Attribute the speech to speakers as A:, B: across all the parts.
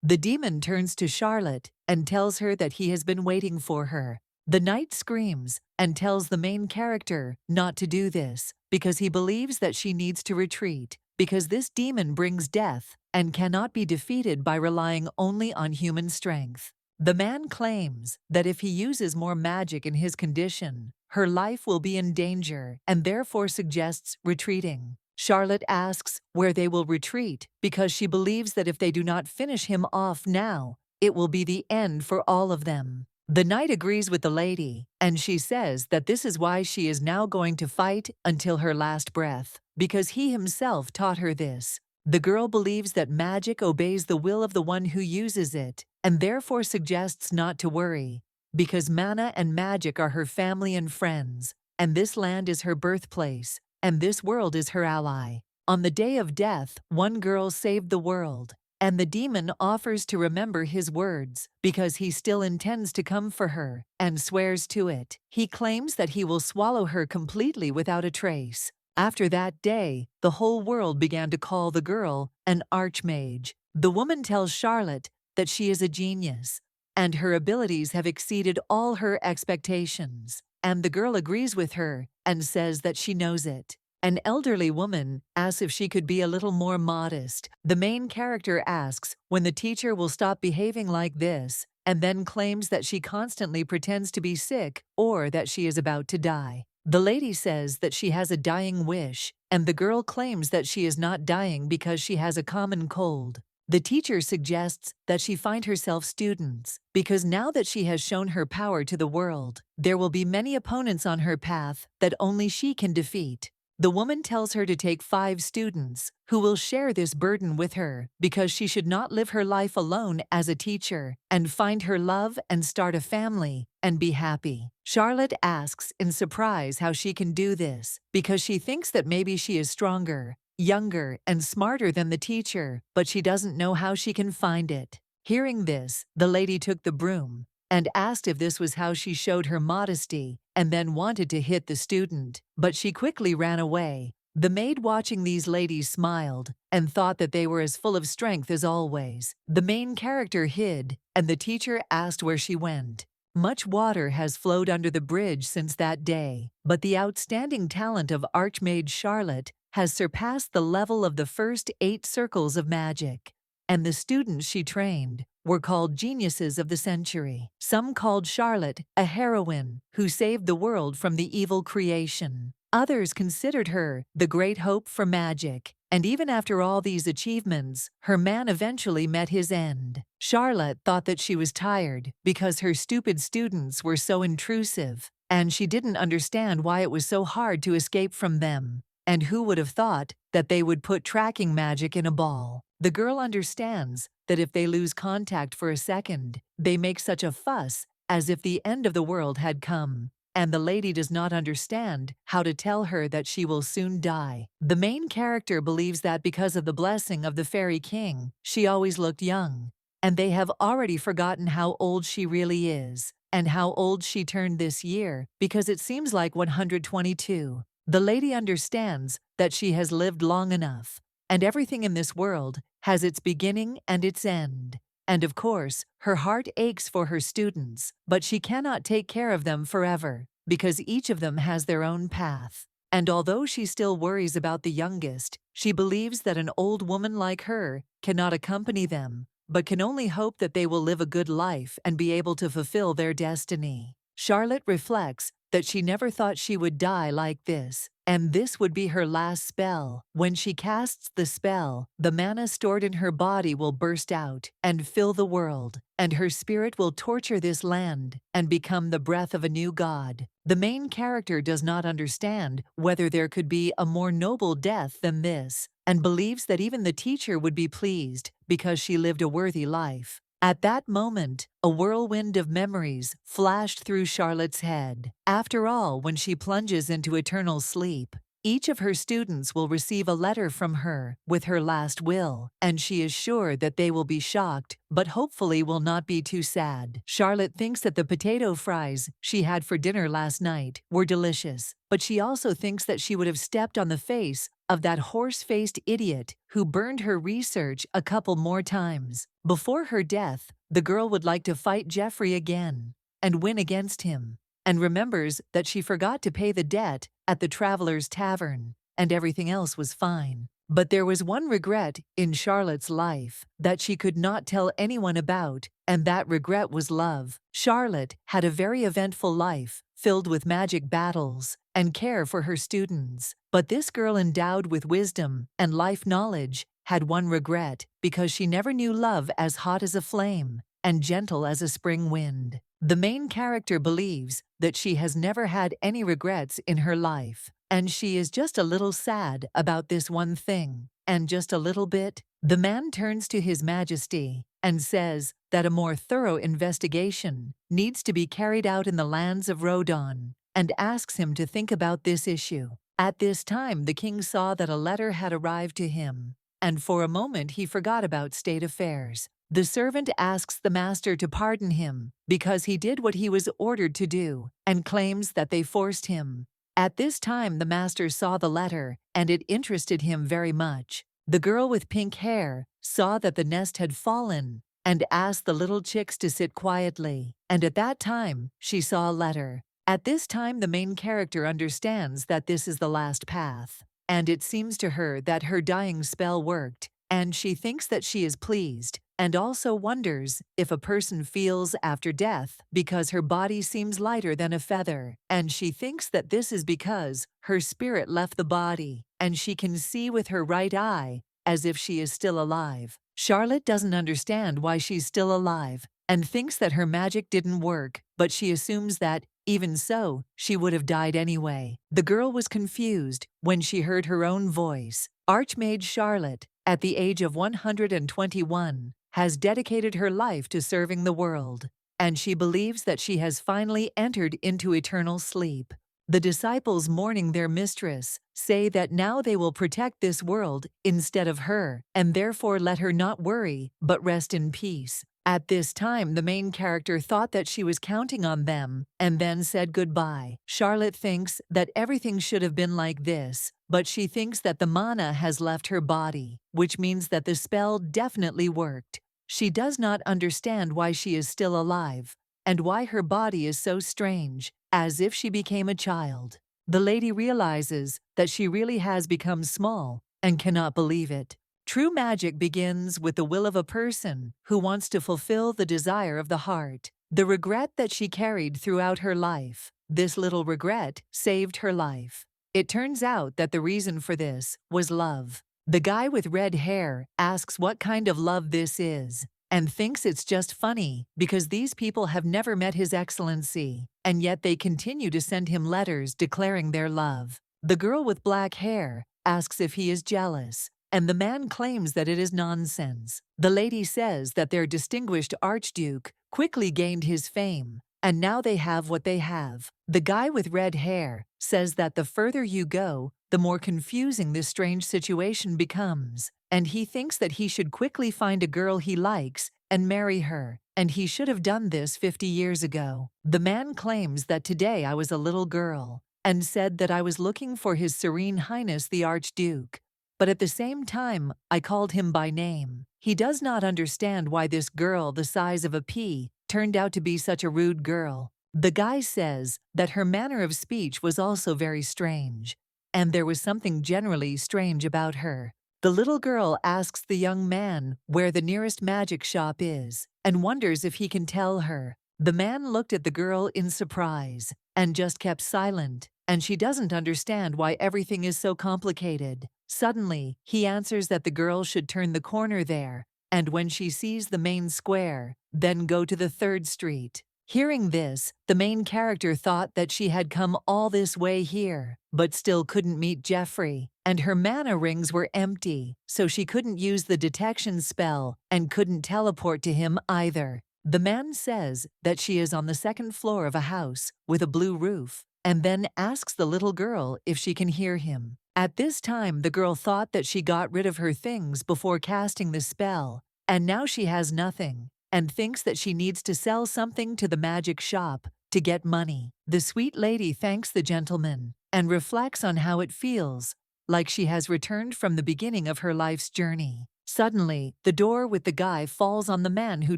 A: The demon turns to Charlotte and tells her that he has been waiting for her. The knight screams and tells the main character not to do this because he believes that she needs to retreat because this demon brings death and cannot be defeated by relying only on human strength. The man claims that if he uses more magic in his condition, her life will be in danger and therefore suggests retreating. Charlotte asks where they will retreat because she believes that if they do not finish him off now, it will be the end for all of them. The knight agrees with the lady, and she says that this is why she is now going to fight until her last breath, because he himself taught her this. The girl believes that magic obeys the will of the one who uses it, and therefore suggests not to worry, because mana and magic are her family and friends, and this land is her birthplace, and this world is her ally. On the day of death, one girl saved the world, and the demon offers to remember his words because he still intends to come for her and swears to it. He claims that he will swallow her completely without a trace. After that day, the whole world began to call the girl an archmage. The woman tells Charlotte that she is a genius, and her abilities have exceeded all her expectations. And the girl agrees with her and says that she knows it. An elderly woman asks if she could be a little more modest. The main character asks when the teacher will stop behaving like this, and then claims that she constantly pretends to be sick or that she is about to die. The lady says that she has a dying wish, and the girl claims that she is not dying because she has a common cold. The teacher suggests that she find herself students, because now that she has shown her power to the world, there will be many opponents on her path that only she can defeat. The woman tells her to take 5 students who will share this burden with her because she should not live her life alone as a teacher and find her love and start a family and be happy. Charlotte asks in surprise how she can do this because she thinks that maybe she is stronger, younger, and smarter than the teacher, but she doesn't know how she can find it. Hearing this, the lady took the broom and asked if this was how she showed her modesty, and then wanted to hit the student, but she quickly ran away. The maid watching these ladies smiled and thought that they were as full of strength as always. The main character hid, and the teacher asked where she went. Much water has flowed under the bridge since that day, but the outstanding talent of Archmage Charlotte has surpassed the level of the first 8 circles of magic, and the students she trained were called geniuses of the century. Some called Charlotte a heroine who saved the world from the evil creation. Others considered her the great hope for magic, and even after all these achievements, her man eventually met his end. Charlotte thought that she was tired because her stupid students were so intrusive, and she didn't understand why it was so hard to escape from them. And who would have thought that they would put tracking magic in a ball? The girl understands that if they lose contact for a second, they make such a fuss as if the end of the world had come. And the lady does not understand how to tell her that she will soon die. The main character believes that because of the blessing of the fairy king, she always looked young. And they have already forgotten how old she really is, and how old she turned this year, because it seems like 122. The lady understands that she has lived long enough, and everything in this world has its beginning and its end. And of course, her heart aches for her students, but she cannot take care of them forever, because each of them has their own path. And although she still worries about the youngest, she believes that an old woman like her cannot accompany them, but can only hope that they will live a good life and be able to fulfill their destiny. Charlotte reflects that she never thought she would die like this, and this would be her last spell. When she casts the spell, the mana stored in her body will burst out and fill the world, and her spirit will torture this land and become the breath of a new god. The main character does not understand whether there could be a more noble death than this, and believes that even the teacher would be pleased because she lived a worthy life. At that moment, a whirlwind of memories flashed through Charlotte's head. After all, when she plunges into eternal sleep, each of her students will receive a letter from her with her last will, and she is sure that they will be shocked, but hopefully will not be too sad. Charlotte thinks that the potato fries she had for dinner last night were delicious, but she also thinks that she would have stepped on the face of that horse-faced idiot who burned her research a couple more times. Before her death, the girl would like to fight Jeffrey again and win against him, and remembers that she forgot to pay the debt at the Traveler's Tavern, and everything else was fine. But there was one regret in Charlotte's life that she could not tell anyone about, and that regret was love. Charlotte had a very eventful life, filled with magic battles and care for her students. But this girl, endowed with wisdom and life knowledge, had one regret, because she never knew love as hot as a flame and gentle as a spring wind. The main character believes that she has never had any regrets in her life, and she is just a little sad about this one thing, and just a little bit. The man turns to His Majesty and says that a more thorough investigation needs to be carried out in the lands of Rodon, and asks him to think about this issue. At this time, the king saw that a letter had arrived to him, and for a moment he forgot about state affairs. The servant asks the master to pardon him because he did what he was ordered to do, and claims that they forced him. At this time, the master saw the letter, and it interested him very much. The girl with pink hair saw that the nest had fallen and asked the little chicks to sit quietly, and at that time, she saw a letter. At this time, the main character understands that this is the last path, and it seems to her that her dying spell worked, and she thinks that she is pleased, and also wonders if a person feels after death because her body seems lighter than a feather, and she thinks that this is because her spirit left the body, and she can see with her right eye as if she is still alive. Charlotte doesn't understand why she's still alive and thinks that her magic didn't work, but she assumes that, even so, she would have died anyway. The girl was confused when she heard her own voice. Archmage Charlotte, at the age of 121, has dedicated her life to serving the world, and she believes that she has finally entered into eternal sleep. The disciples, mourning their mistress, say that now they will protect this world instead of her, and therefore let her not worry but rest in peace. At this time, the main character thought that she was counting on them and then said goodbye. Charlotte thinks that everything should have been like this, but she thinks that the mana has left her body, which means that the spell definitely worked. She does not understand why she is still alive and why her body is so strange, as if she became a child. The lady realizes that she really has become small and cannot believe it. True magic begins with the will of a person who wants to fulfill the desire of the heart. The regret that she carried throughout her life, this little regret saved her life. It turns out that the reason for this was love. The guy with red hair asks what kind of love this is, and thinks it's just funny because these people have never met His Excellency, and yet they continue to send him letters declaring their love. The girl with black hair asks if he is jealous, and the man claims that it is nonsense. The lady says that their distinguished archduke quickly gained his fame, and now they have what they have. The guy with red hair says that the further you go, the more confusing this strange situation becomes, and he thinks that he should quickly find a girl he likes and marry her, and he should have done this 50 years ago. The man claims that today I was a little girl, and said that I was looking for His Serene Highness the Archduke, but at the same time I called him by name. He does not understand why this girl the size of a pea turned out to be such a rude girl. The guy says that her manner of speech was also very strange, and there was something generally strange about her. The little girl asks the young man where the nearest magic shop is, and wonders if he can tell her. The man looked at the girl in surprise and just kept silent, and she doesn't understand why everything is so complicated. Suddenly, he answers that the girl should turn the corner there, and when she sees the main square, then go to the 3rd street. Hearing this, the main character thought that she had come all this way here, but still couldn't meet Jeffrey, and her mana rings were empty, so she couldn't use the detection spell and couldn't teleport to him either. The man says that she is on the 2nd floor of a house with a blue roof, and then asks the little girl if she can hear him. At this time, the girl thought that she got rid of her things before casting the spell, and now she has nothing, and thinks that she needs to sell something to the magic shop to get money. The sweet lady thanks the gentleman and reflects on how it feels like she has returned from the beginning of her life's journey. Suddenly, the door with the guy falls on the man who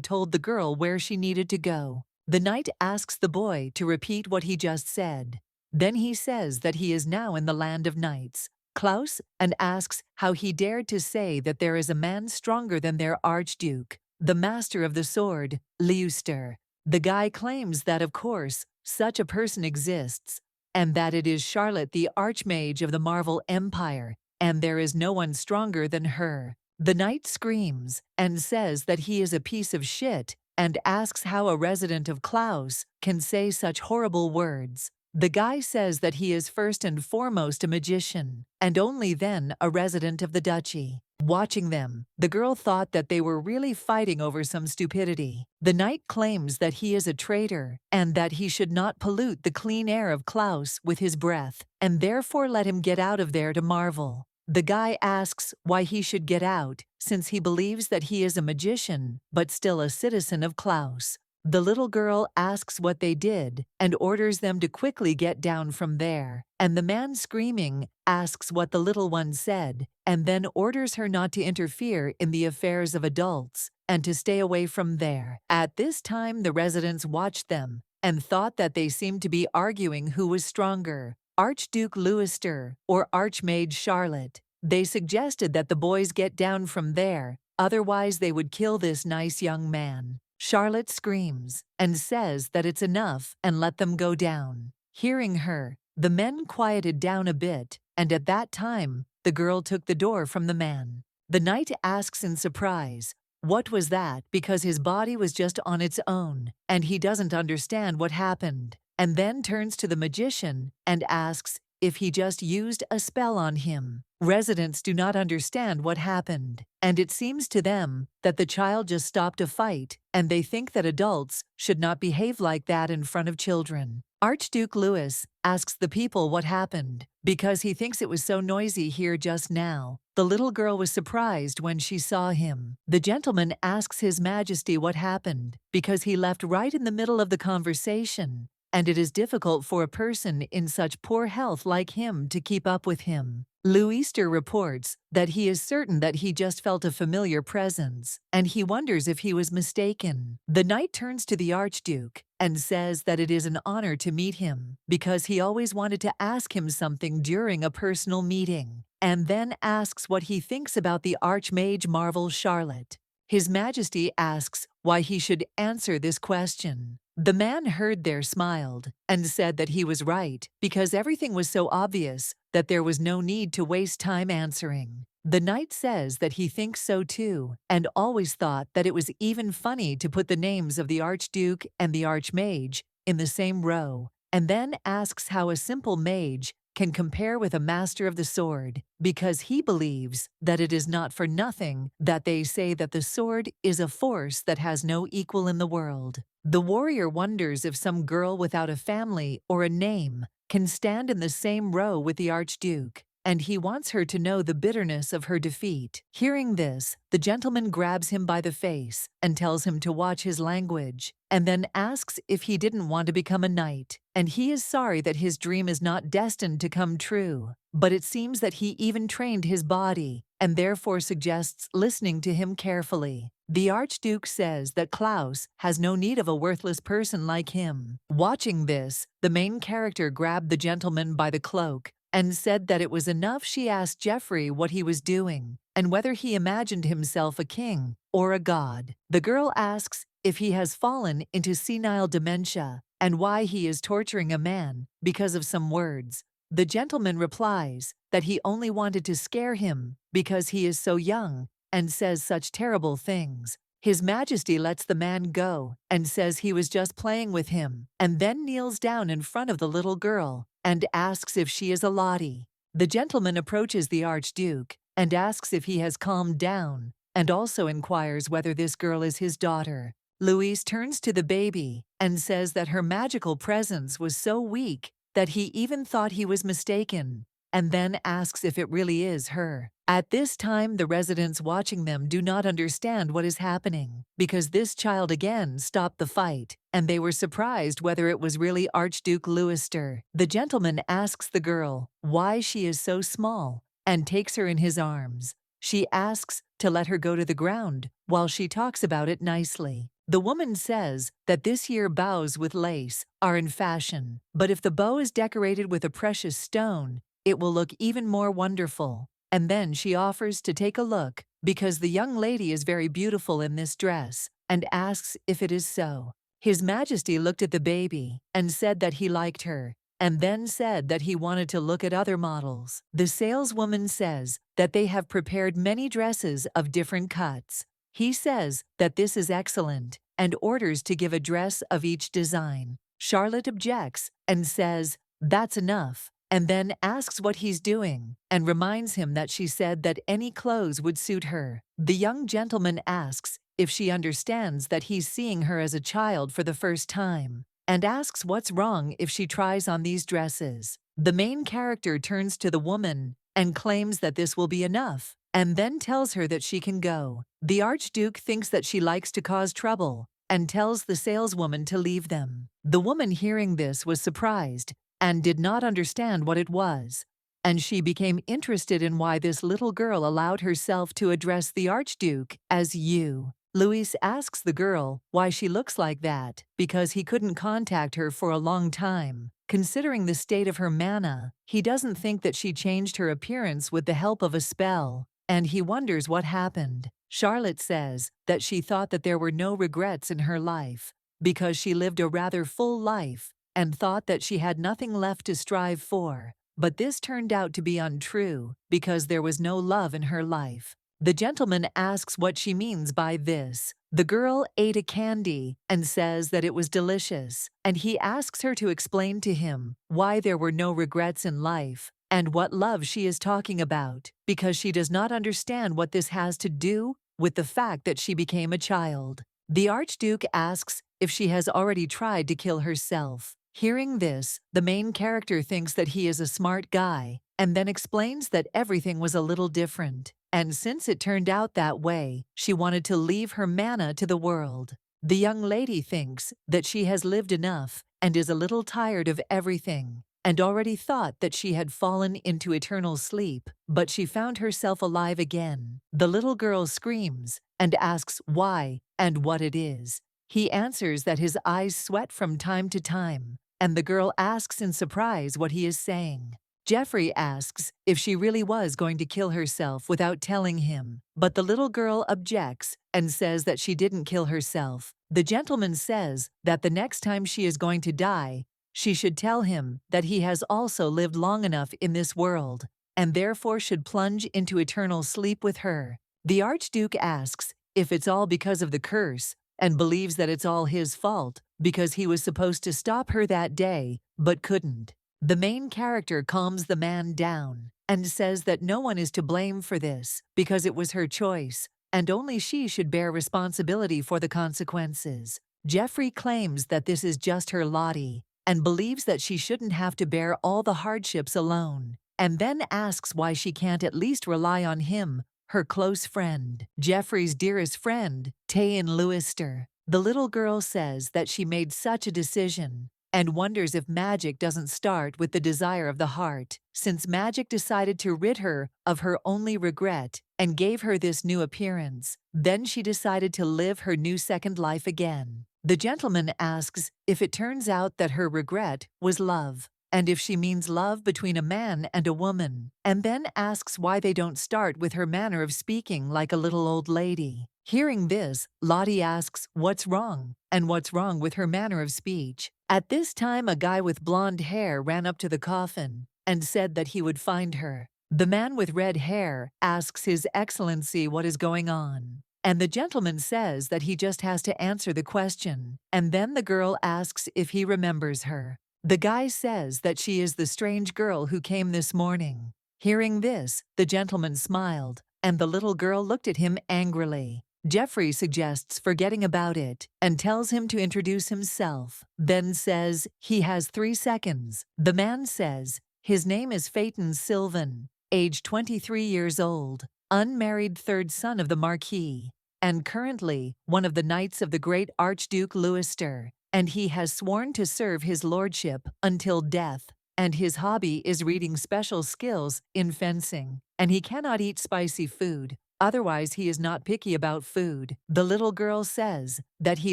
A: told the girl where she needed to go. The knight asks the boy to repeat what he just said. Then he says that he is now in the land of knights, Klaus, and asks how he dared to say that there is a man stronger than their archduke, the master of the sword, Leuster. The guy claims that, of course, such a person exists, and that it is Charlotte, the archmage of the Marvel Empire, and there is no one stronger than her. The knight screams and says that he is a piece of shit and asks how a resident of Klaus can say such horrible words. The guy says that he is first and foremost a magician, and only then a resident of the duchy. Watching them, the girl thought that they were really fighting over some stupidity. The knight claims that he is a traitor and that he should not pollute the clean air of Klaus with his breath, and therefore let him get out of there to marvel. The guy asks why he should get out, since he believes that he is a magician, but still a citizen of Klaus. The little girl asks what they did and orders them to quickly get down from there, and the man screaming asks what the little one said and then orders her not to interfere in the affairs of adults and to stay away from there. At this time, the residents watched them and thought that they seemed to be arguing who was stronger, Archduke Leuster or Archmage Charlotte. They suggested that the boys get down from there, otherwise they would kill this nice young man. Charlotte screams and says that it's enough and let them go down. Hearing her, the men quieted down a bit, and at that time, the girl took the door from the man. The knight asks in surprise, what was that, because his body was just on its own, and he doesn't understand what happened, and then turns to the magician and asks if he just used a spell on him. Residents do not understand what happened, and it seems to them that the child just stopped a fight, and they think that adults should not behave like that in front of children. Archduke Louis asks the people what happened, because he thinks it was so noisy here just now. The little girl was surprised when she saw him. The gentleman asks His Majesty what happened, because he left right in the middle of the conversation, and it is difficult for a person in such poor health like him to keep up with him. Leuster reports that he is certain that he just felt a familiar presence, and he wonders if he was mistaken. The knight turns to the Archduke and says that it is an honor to meet him, because he always wanted to ask him something during a personal meeting, and then asks what he thinks about the Archmage Marvel Charlotte. His Majesty asks why he should answer this question. The man heard there smiled and said that he was right, because everything was so obvious that there was no need to waste time answering. The knight says that he thinks so too, and always thought that it was even funny to put the names of the Archduke and the Archmage in the same row, and then asks how a simple mage can compare with a master of the sword, because he believes that it is not for nothing that they say that the sword is a force that has no equal in the world. The warrior wonders if some girl without a family or a name can stand in the same row with the Archduke, and he wants her to know the bitterness of her defeat. Hearing this, the gentleman grabs him by the face and tells him to watch his language, and then asks if he didn't want to become a knight, and he is sorry that his dream is not destined to come true. But it seems that he even trained his body, and therefore suggests listening to him carefully. The Archduke says that Klaus has no need of a worthless person like him. Watching this, the main character grabbed the gentleman by the cloak and said that it was enough she asked Jeffrey what he was doing and whether he imagined himself a king or a god. The girl asks if he has fallen into senile dementia and why he is torturing a man because of some words. The gentleman replies that he only wanted to scare him because he is so young and says such terrible things. His Majesty lets the man go and says he was just playing with him, and then kneels down in front of the little girl and asks if she is a Lottie. The gentleman approaches the Archduke and asks if he has calmed down, and also inquires whether this girl is his daughter. Louise turns to the baby and says that her magical presence was so weak that he even thought he was mistaken, and then asks if it really is her. At this time, the residents watching them do not understand what is happening, because this child again stopped the fight, and they were surprised whether it was really Archduke Leuster. The gentleman asks the girl why she is so small, and takes her in his arms. She asks to let her go to the ground while she talks about it nicely. The woman says that this year bows with lace are in fashion, but if the bow is decorated with a precious stone, it will look even more wonderful. And then she offers to take a look because the young lady is very beautiful in this dress and asks if it is so. His Majesty looked at the baby and said that he liked her, and then said that he wanted to look at other models. The saleswoman says that they have prepared many dresses of different cuts. He says that this is excellent and orders to give a dress of each design. Charlotte objects and says, "That's enough," and then asks what he's doing and reminds him that she said that any clothes would suit her. The young gentleman asks if she understands that he's seeing her as a child for the first time, and asks what's wrong if she tries on these dresses. The main character turns to the woman and claims that this will be enough, and then tells her that she can go. The Archduke thinks that she likes to cause trouble and tells the saleswoman to leave them. The woman hearing this was surprised and did not understand what it was, and she became interested in why this little girl allowed herself to address the Archduke as you. Louis asks the girl why she looks like that because he couldn't contact her for a long time. Considering the state of her mana, he doesn't think that she changed her appearance with the help of a spell, and he wonders what happened. Charlotte says that she thought that there were no regrets in her life because she lived a rather full life and thought that she had nothing left to strive for. But this turned out to be untrue because there was no love in her life. The gentleman asks what she means by this. The girl ate a candy and says that it was delicious, and he asks her to explain to him why there were no regrets in life and what love she is talking about, because she does not understand what this has to do with the fact that she became a child. The Archduke asks if she has already tried to kill herself. Hearing this, the main character thinks that he is a smart guy, and then explains that everything was a little different. And since it turned out that way, she wanted to leave her mana to the world. The young lady thinks that she has lived enough and is a little tired of everything, and already thought that she had fallen into eternal sleep, but she found herself alive again. The little girl screams and asks why and what it is. He answers that his eyes sweat from time to time, and the girl asks in surprise what he is saying. Jeffrey asks if she really was going to kill herself without telling him, but the little girl objects and says that she didn't kill herself. The gentleman says that the next time she is going to die, she should tell him that he has also lived long enough in this world, and therefore should plunge into eternal sleep with her. The Archduke asks if it's all because of the curse, and believes that it's all his fault because he was supposed to stop her that day, but couldn't. The main character calms the man down and says that no one is to blame for this because it was her choice, and only she should bear responsibility for the consequences. Jeffrey claims that this is just her Lottie and believes that she shouldn't have to bear all the hardships alone, and then asks why she can't at least rely on him, her close friend. Jeffrey's dearest friend, Tayin Lewister. The little girl says that she made such a decision and wonders if magic doesn't start with the desire of the heart, since magic decided to rid her of her only regret and gave her this new appearance. Then she decided to live her new second life again. The gentleman asks if it turns out that her regret was love, and if she means love between a man and a woman, and then asks why they don't start with her manner of speaking like a little old lady. Hearing this, Lottie asks what's wrong, and what's wrong with her manner of speech. At this time, a guy with blonde hair ran up to the coffin and said that he would find her. The man with red hair asks His Excellency what is going on, and the gentleman says that he just has to answer the question, and then the girl asks if he remembers her. The guy says that she is the strange girl who came this morning. Hearing this, the gentleman smiled, and the little girl looked at him angrily. Jeffrey suggests forgetting about it and tells him to introduce himself, then says he has 3 seconds. The man says his name is Faton Sylvan, age 23 years old, unmarried third son of the Marquis, and currently one of the knights of the great Archduke Lewister, and he has sworn to serve his lordship until death, and his hobby is reading special skills in fencing, and he cannot eat spicy food. Otherwise, he is not picky about food. The little girl says that he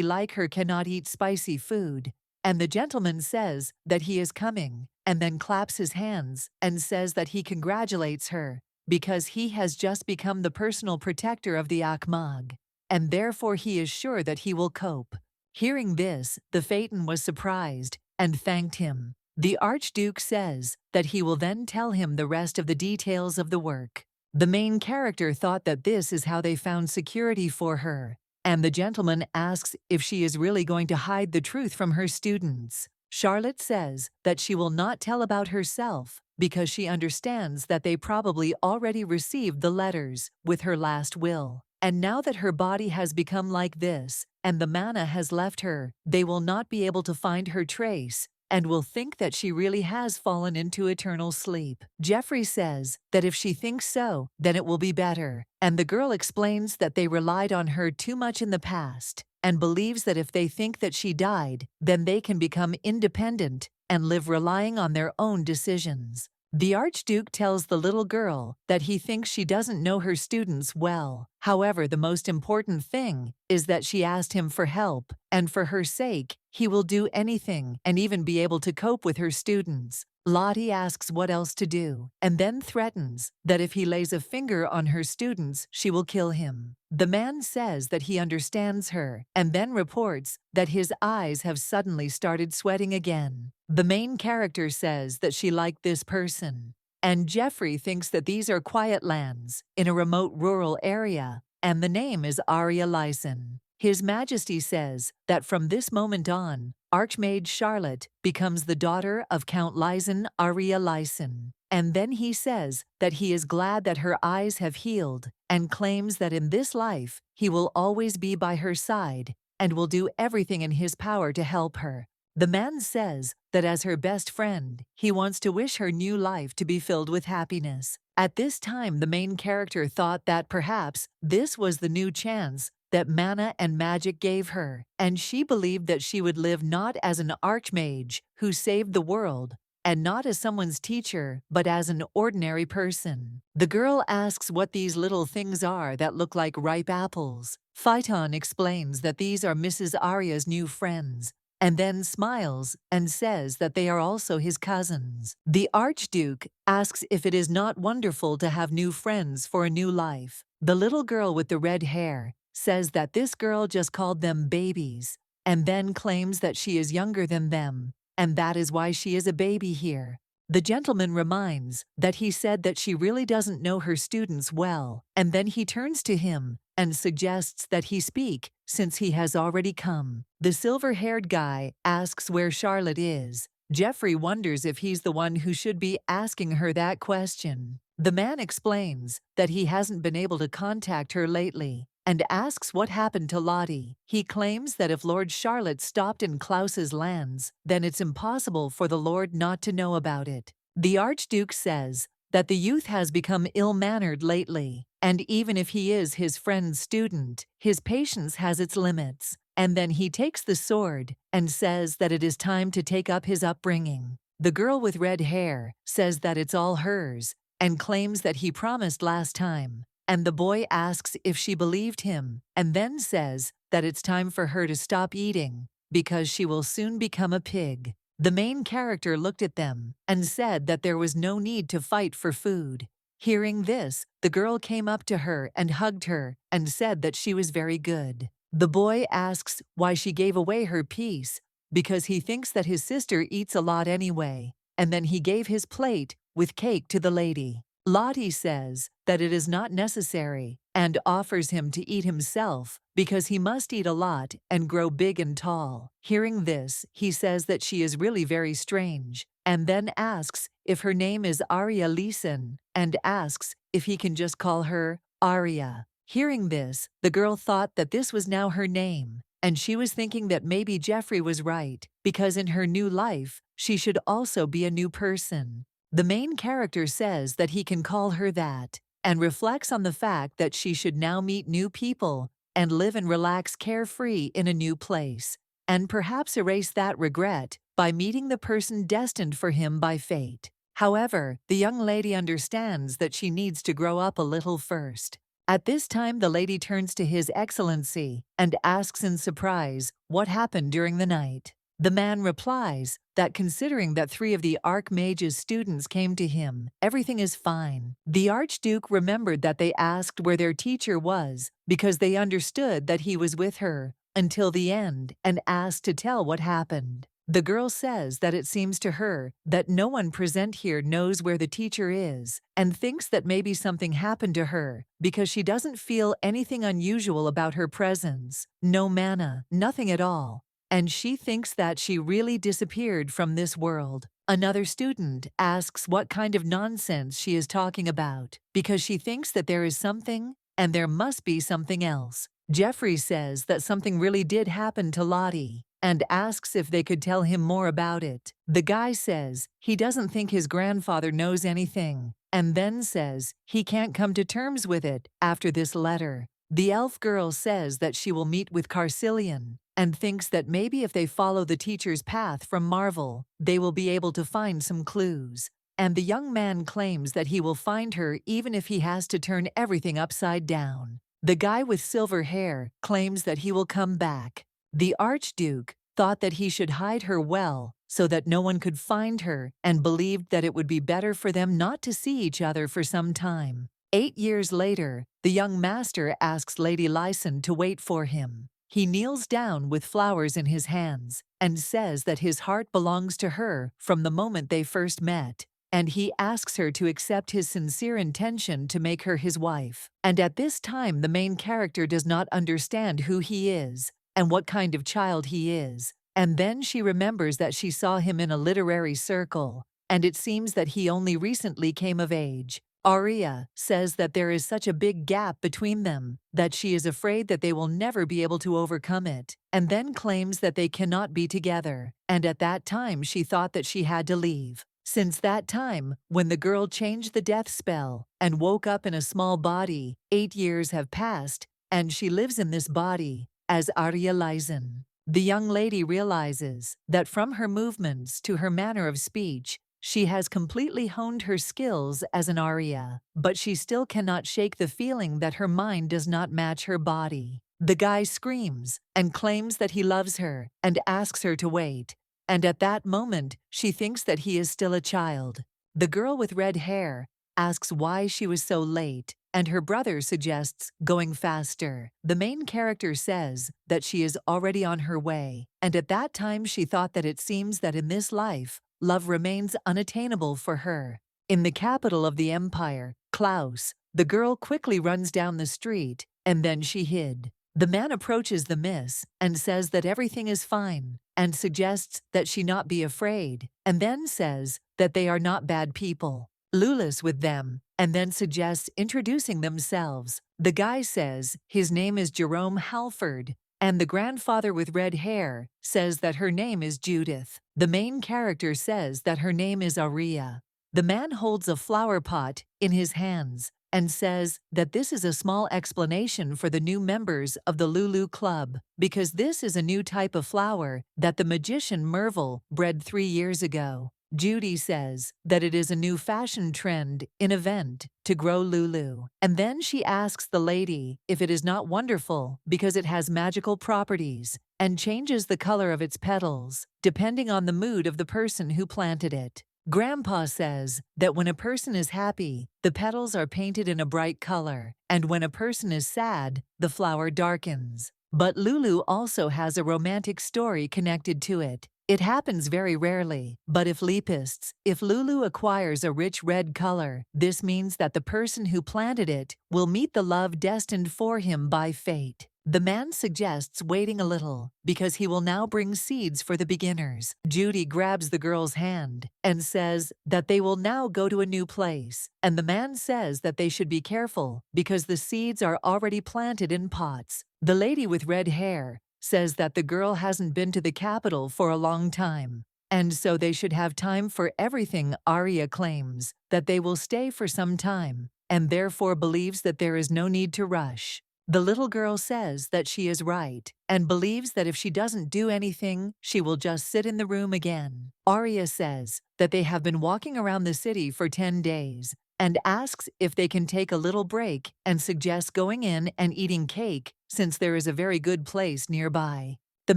A: like her cannot eat spicy food, and the gentleman says that he is coming, and then claps his hands and says that he congratulates her because he has just become the personal protector of the Akmag, and therefore he is sure that he will cope. Hearing this, the Faton was surprised and thanked him. The Archduke says that he will then tell him the rest of the details of the work. The main character thought that this is how they found security for her, and the gentleman asks if she is really going to hide the truth from her students. Charlotte says that she will not tell about herself because she understands that they probably already received the letters with her last will. And now that her body has become like this, and the mana has left her, they will not be able to find her trace, and will think that she really has fallen into eternal sleep. Jeffrey says that if she thinks so, then it will be better, and the girl explains that they relied on her too much in the past, and believes that if they think that she died, then they can become independent and live relying on their own decisions. The Archduke tells the little girl that he thinks she doesn't know her students well. However, the most important thing is that she asked him for help, and for her sake, he will do anything and even be able to cope with her students. Lottie asks what else to do, and then threatens that if he lays a finger on her students, she will kill him. The man says that he understands her, and then reports that his eyes have suddenly started sweating again. The main character says that she liked this person, and Jeffrey thinks that these are quiet lands in a remote rural area, and the name is Aria Lyson. His Majesty says that from this moment on, Archmage Charlotte becomes the daughter of Count Lyson Aria Lyson. And then he says that he is glad that her eyes have healed and claims that in this life he will always be by her side and will do everything in his power to help her. The man says that as her best friend, he wants to wish her new life to be filled with happiness. At this time, the main character thought that perhaps this was the new chance that mana and magic gave her, and she believed that she would live not as an archmage who saved the world, and not as someone's teacher, but as an ordinary person. The girl asks what these little things are that look like ripe apples. Faton explains that these are Mrs. Aria's new friends, and then smiles and says that they are also his cousins. The Archduke asks if it is not wonderful to have new friends for a new life. The little girl with the red hair says that this girl just called them babies, and then claims that she is younger than them, and that is why she is a baby here. The gentleman reminds that he said that she really doesn't know her students well, and then he turns to him and suggests that he speak since he has already come. The silver-haired guy asks where Charlotte is. Jeffrey wonders if he's the one who should be asking her that question. The man explains that he hasn't been able to contact her lately, and asks what happened to Lottie. He claims that if Lord Charlotte stopped in Klaus's lands, then it's impossible for the Lord not to know about it. The Archduke says that the youth has become ill-mannered lately, and even if he is his friend's student, his patience has its limits. And then he takes the sword and says that it is time to take up his upbringing. The girl with red hair says that it's all hers, and claims that he promised last time. And the boy asks if she believed him, and then says that it's time for her to stop eating, because she will soon become a pig. The main character looked at them and said that there was no need to fight for food. Hearing this, the girl came up to her and hugged her and said that she was very good. The boy asks why she gave away her piece, because he thinks that his sister eats a lot anyway, and then he gave his plate with cake to the lady. Lottie says that it is not necessary and offers him to eat himself because he must eat a lot and grow big and tall. Hearing this, he says that she is really very strange, and then asks if her name is Aria Leeson, and asks if he can just call her Aria. Hearing this, the girl thought that this was now her name, and she was thinking that maybe Jeffrey was right, because in her new life, she should also be a new person. The main character says that he can call her that, and reflects on the fact that she should now meet new people and live and relax carefree in a new place, and perhaps erase that regret by meeting the person destined for him by fate. However, the young lady understands that she needs to grow up a little first. At this time, the lady turns to His Excellency and asks in surprise what happened during the night. The man replies that considering that 3 of the Archmage's students came to him, everything is fine. The Archduke remembered that they asked where their teacher was because they understood that he was with her until the end and asked to tell what happened. The girl says that it seems to her that no one present here knows where the teacher is and thinks that maybe something happened to her because she doesn't feel anything unusual about her presence. No mana, nothing at all. And she thinks that she really disappeared from this world. Another student asks what kind of nonsense she is talking about because she thinks that there is something and there must be something else. Jeffrey says that something really did happen to Lottie and asks if they could tell him more about it. The guy says he doesn't think his grandfather knows anything and then says he can't come to terms with it after this letter. The elf girl says that she will meet with Carcillion and thinks that maybe if they follow the teacher's path from Marvel, they will be able to find some clues. And the young man claims that he will find her even if he has to turn everything upside down. The guy with silver hair claims that he will come back. The Archduke thought that he should hide her well so that no one could find her and believed that it would be better for them not to see each other for some time. 8 years later, the young master asks Lady Lyson to wait for him. He kneels down with flowers in his hands and says that his heart belongs to her from the moment they first met, and he asks her to accept his sincere intention to make her his wife. And at this time, the main character does not understand who he is and what kind of child he is. And then she remembers that she saw him in a literary circle, and it seems that he only recently came of age. Aria says that there is such a big gap between them that she is afraid that they will never be able to overcome it, and then claims that they cannot be together. And at that time, she thought that she had to leave. Since that time, when the girl changed the death spell and woke up in a small body, 8 years have passed, and she lives in this body as Aria Lyson. The young lady realizes that from her movements to her manner of speech, she has completely honed her skills as an Aria, but she still cannot shake the feeling that her mind does not match her body. The guy screams and claims that he loves her and asks her to wait, and at that moment, she thinks that he is still a child. The girl with red hair asks why she was so late, and her brother suggests going faster. The main character says that she is already on her way, and at that time she thought that it seems that in this life, love remains unattainable for her. In the capital of the empire, Klaus, the girl quickly runs down the street, and then she hid. The man approaches the miss and says that everything is fine, and suggests that she not be afraid, and then says that they are not bad people. Lula's with them, and then suggests introducing themselves. The guy says his name is Jerome Halford, and the grandfather with red hair says that her name is Judith. The main character says that her name is Aria. The man holds a flower pot in his hands and says that this is a small explanation for the new members of the Lulu Club, because this is a new type of flower that the magician Merville bred 3 years ago. Judy says that it is a new fashion trend in event to grow Lulu. And then she asks the lady if it is not wonderful because it has magical properties and changes the color of its petals depending on the mood of the person who planted it. Grandpa says that when a person is happy, the petals are painted in a bright color, and when a person is sad, the flower darkens. But Lulu also has a romantic story connected to it. It happens very rarely, but if Lulu acquires a rich red color, this means that the person who planted it will meet the love destined for him by fate. The man suggests waiting a little, because he will now bring seeds for the beginners. Judy grabs the girl's hand and says that they will now go to a new place, and the man says that they should be careful because the seeds are already planted in pots. The lady with red hair says that the girl hasn't been to the capital for a long time, and so they should have time for everything. Aria claims that they will stay for some time, and therefore believes that there is no need to rush. The little girl says that she is right and believes that if she doesn't do anything, she will just sit in the room again. Aria says that they have been walking around the city for 10 days and asks if they can take a little break and suggests going in and eating cake since there is a very good place nearby. The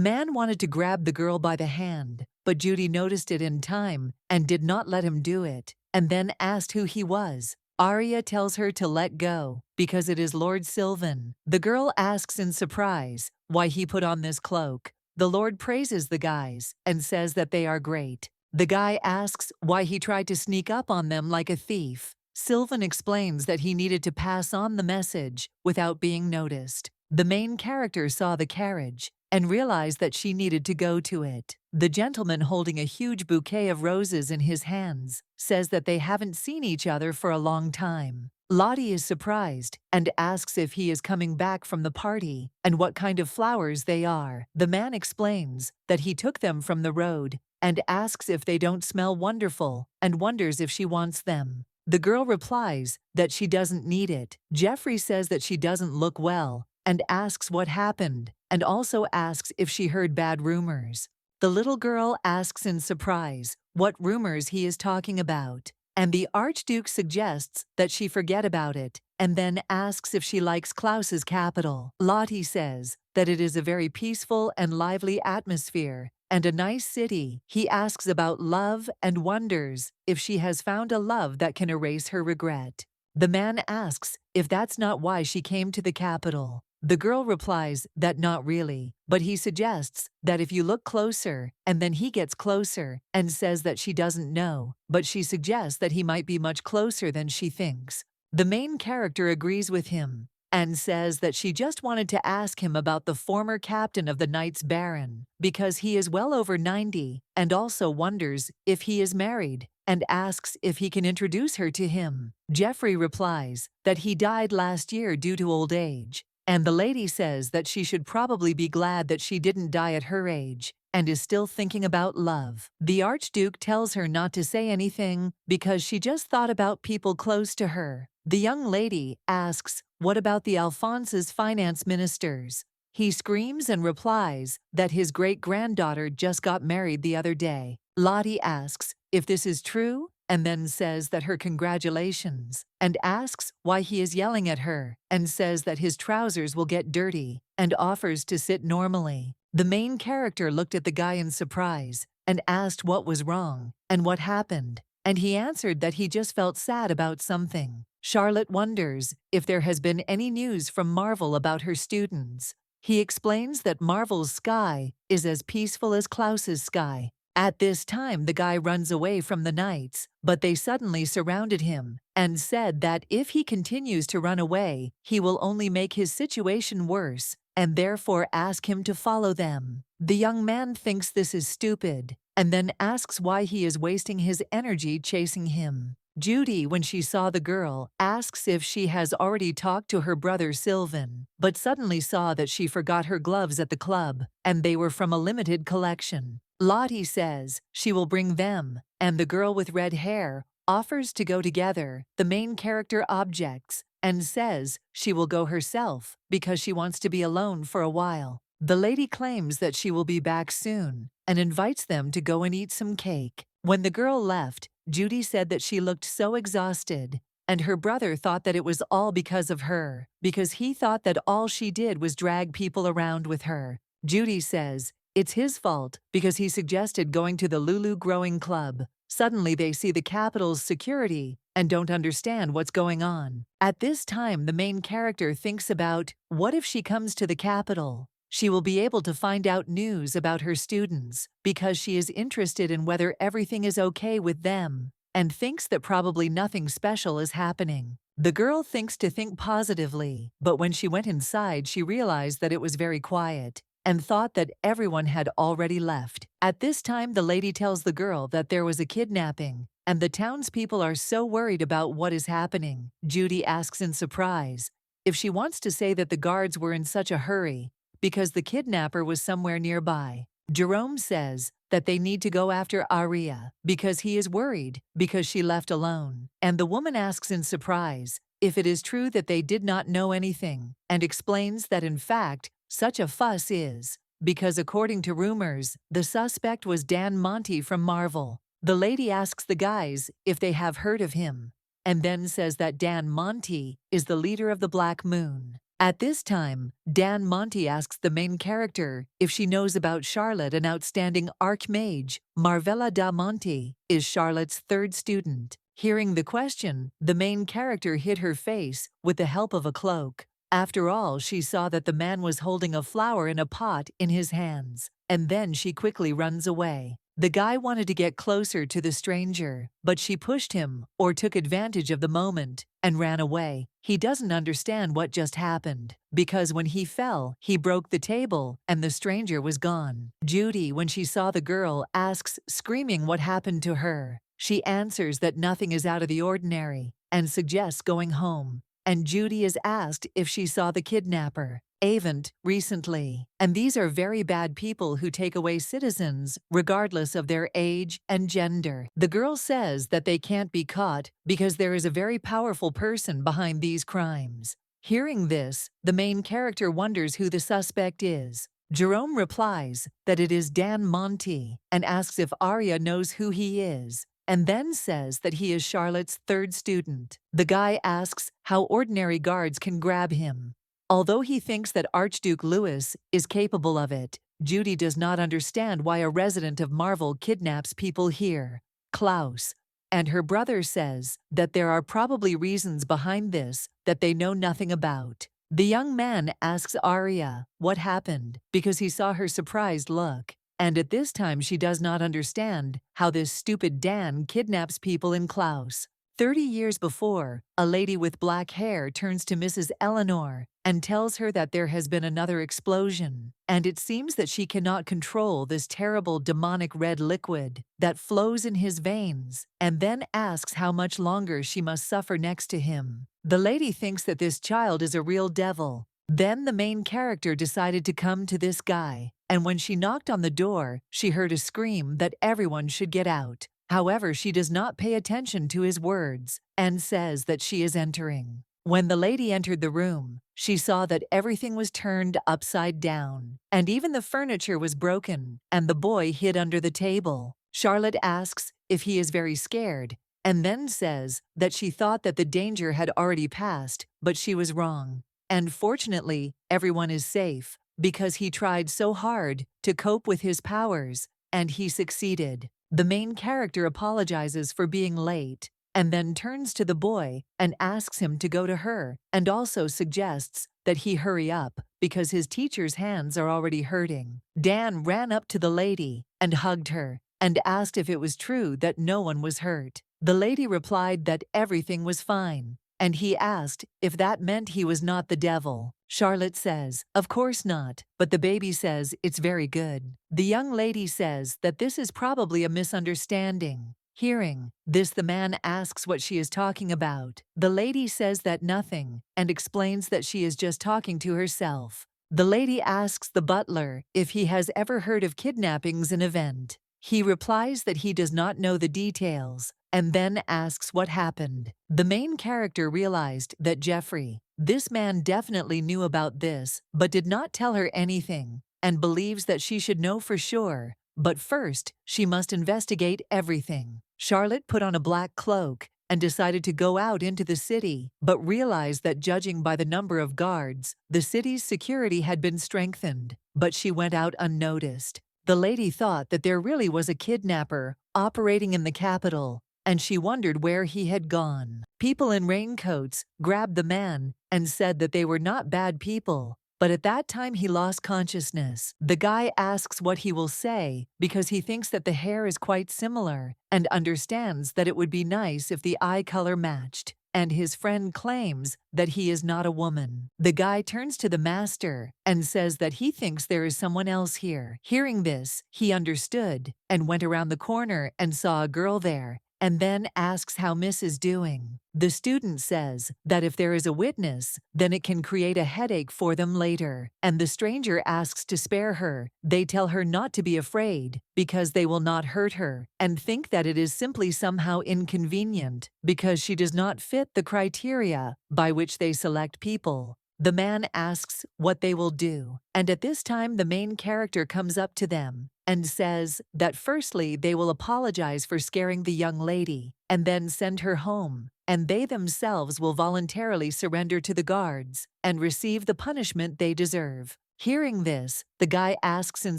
A: man wanted to grab the girl by the hand, but Judy noticed it in time and did not let him do it, and then asked who he was. Aria tells her to let go because it is Lord Sylvan. The girl asks in surprise why he put on this cloak. The Lord praises the guys and says that they are great. The guy asks why he tried to sneak up on them like a thief. Sylvan explains that he needed to pass on the message without being noticed. The main character saw the carriage and realized that she needed to go to it. The gentleman holding a huge bouquet of roses in his hands says that they haven't seen each other for a long time. Lottie is surprised and asks if he is coming back from the party and what kind of flowers they are. The man explains that he took them from the road and asks if they don't smell wonderful and wonders if she wants them. The girl replies that she doesn't need it. Jeffrey says that she doesn't look well and asks what happened and also asks if she heard bad rumors. The little girl asks in surprise what rumors he is talking about, and the Archduke suggests that she forget about it and then asks if she likes Klaus's capital. Lottie says that it is a very peaceful and lively atmosphere and a nice city. He asks about love and wonders if she has found a love that can erase her regret. The man asks if that's not why she came to the capital. The girl replies that not really, but he suggests that if you look closer, and then he gets closer and says that she doesn't know, but she suggests that he might be much closer than she thinks. The main character agrees with him and says that she just wanted to ask him about the former captain of the Knights Baron because he is well over 90 and also wonders if he is married and asks if he can introduce her to him. Jeffrey replies that he died last year due to old age, and the lady says that she should probably be glad that she didn't die at her age and is still thinking about love. The Archduke tells her not to say anything because she just thought about people close to her. The young lady asks, "What about the Alphonse's finance ministers?" He screams and replies that his great-granddaughter just got married the other day. Lottie asks if this is true and then says that her congratulations and asks why he is yelling at her and says that his trousers will get dirty and offers to sit normally. The main character looked at the guy in surprise and asked what was wrong and what happened, and he answered that he just felt sad about something. Charlotte wonders if there has been any news from Marvel about her students. He explains that Marvel's sky is as peaceful as Klaus's sky. At this time, the guy runs away from the knights, but they suddenly surrounded him and said that if he continues to run away, he will only make his situation worse and therefore ask him to follow them. The young man thinks this is stupid and then asks why he is wasting his energy chasing him. Judy, when she saw the girl, asks if she has already talked to her brother Sylvan, but suddenly saw that she forgot her gloves at the club, and they were from a limited collection. Lottie says she will bring them, and the girl with red hair offers to go together. The main character objects and says she will go herself because she wants to be alone for a while. The lady claims that she will be back soon and invites them to go and eat some cake. When the girl left, Judy said that she looked so exhausted, and her brother thought that it was all because of her, because he thought that all she did was drag people around with her. Judy says it's his fault because he suggested going to the Lulu Growing Club. Suddenly they see the capital's security and don't understand what's going on. At this time, the main character thinks about what if she comes to the capital? She will be able to find out news about her students because she is interested in whether everything is okay with them and thinks that probably nothing special is happening. The girl thinks to think positively, but when she went inside, she realized that it was very quiet and thought that everyone had already left. At this time, the lady tells the girl that there was a kidnapping and the townspeople are so worried about what is happening. Judy asks in surprise if she wants to say that the guards were in such a hurry because the kidnapper was somewhere nearby. Jerome says that they need to go after Aria because he is worried because she left alone. And the woman asks in surprise if it is true that they did not know anything, and explains that in fact, such a fuss is because according to rumors, the suspect was Dan Monty from Marvel. The lady asks the guys if they have heard of him, and then says that Dan Monty is the leader of the Black Moon. At this time, Dan Monty asks the main character if she knows about Charlotte, an outstanding archmage. Marvella da Monty is Charlotte's third student. Hearing the question, the main character hid her face with the help of a cloak. After all, she saw that the man was holding a flower in a pot in his hands, and then she quickly runs away. The guy wanted to get closer to the stranger, but she pushed him or took advantage of the moment and ran away. He doesn't understand what just happened, because when he fell, he broke the table and the stranger was gone. Judy, when she saw the girl, asks, screaming, what happened to her. She answers that nothing is out of the ordinary and suggests going home. And Judy is asked if she saw the kidnapper, Avent, recently. And these are very bad people who take away citizens, regardless of their age and gender. The girl says that they can't be caught because there is a very powerful person behind these crimes. Hearing this, the main character wonders who the suspect is. Jerome replies that it is Dan Monty and asks if Aria knows who he is, and then says that he is Charlotte's third student. The guy asks how ordinary guards can grab him. Although he thinks that Archduke Louis is capable of it, Judy does not understand why a resident of Marvel kidnaps people here, Klaus, and her brother says that there are probably reasons behind this that they know nothing about. The young man asks Aria what happened because he saw her surprised look. And at this time she does not understand how this stupid Dan kidnaps people in Klaus. 30 years before, a lady with black hair turns to Mrs. Eleanor and tells her that there has been another explosion, and it seems that she cannot control this terrible demonic red liquid that flows in his veins, and then asks how much longer she must suffer next to him. The lady thinks that this child is a real devil. Then the main character decided to come to this guy, and when she knocked on the door, she heard a scream that everyone should get out. However, she does not pay attention to his words and says that she is entering. When the lady entered the room, she saw that everything was turned upside down, and even the furniture was broken, and the boy hid under the table. Charlotte asks if he is very scared, and then says that she thought that the danger had already passed, but she was wrong. And fortunately, everyone is safe, because he tried so hard to cope with his powers, and he succeeded. The main character apologizes for being late, and then turns to the boy and asks him to go to her, and also suggests that he hurry up, because his teacher's hands are already hurting. Dan ran up to the lady and hugged her, and asked if it was true that no one was hurt. The lady replied that everything was fine, and he asked if that meant he was not the devil. Charlotte says, of course not, but the baby says it's very good. The young lady says that this is probably a misunderstanding. Hearing this, the man asks what she is talking about. The lady says that nothing, and explains that she is just talking to herself. The lady asks the butler if he has ever heard of kidnappings in event. He replies that he does not know the details, and then asks what happened. The main character realized that Jeffrey, this man, definitely knew about this, but did not tell her anything, and believes that she should know for sure. But first, she must investigate everything. Charlotte put on a black cloak and decided to go out into the city, but realized that judging by the number of guards, the city's security had been strengthened. But she went out unnoticed. The lady thought that there really was a kidnapper operating in the capital, and she wondered where he had gone. People in raincoats grabbed the man and said that they were not bad people, but at that time he lost consciousness. The guy asks what he will say because he thinks that the hair is quite similar and understands that it would be nice if the eye color matched. And his friend claims that he is not a woman. The guy turns to the master and says that he thinks there is someone else here. Hearing this, he understood and went around the corner and saw a girl there and then asks how Miss is doing. The student says that if there is a witness, then it can create a headache for them later, and the stranger asks to spare her. They tell her not to be afraid because they will not hurt her, and think that it is simply somehow inconvenient because she does not fit the criteria by which they select people. The man asks what they will do, and at this time the main character comes up to them and says that firstly they will apologize for scaring the young lady and then send her home, and they themselves will voluntarily surrender to the guards and receive the punishment they deserve. Hearing this, the guy asks in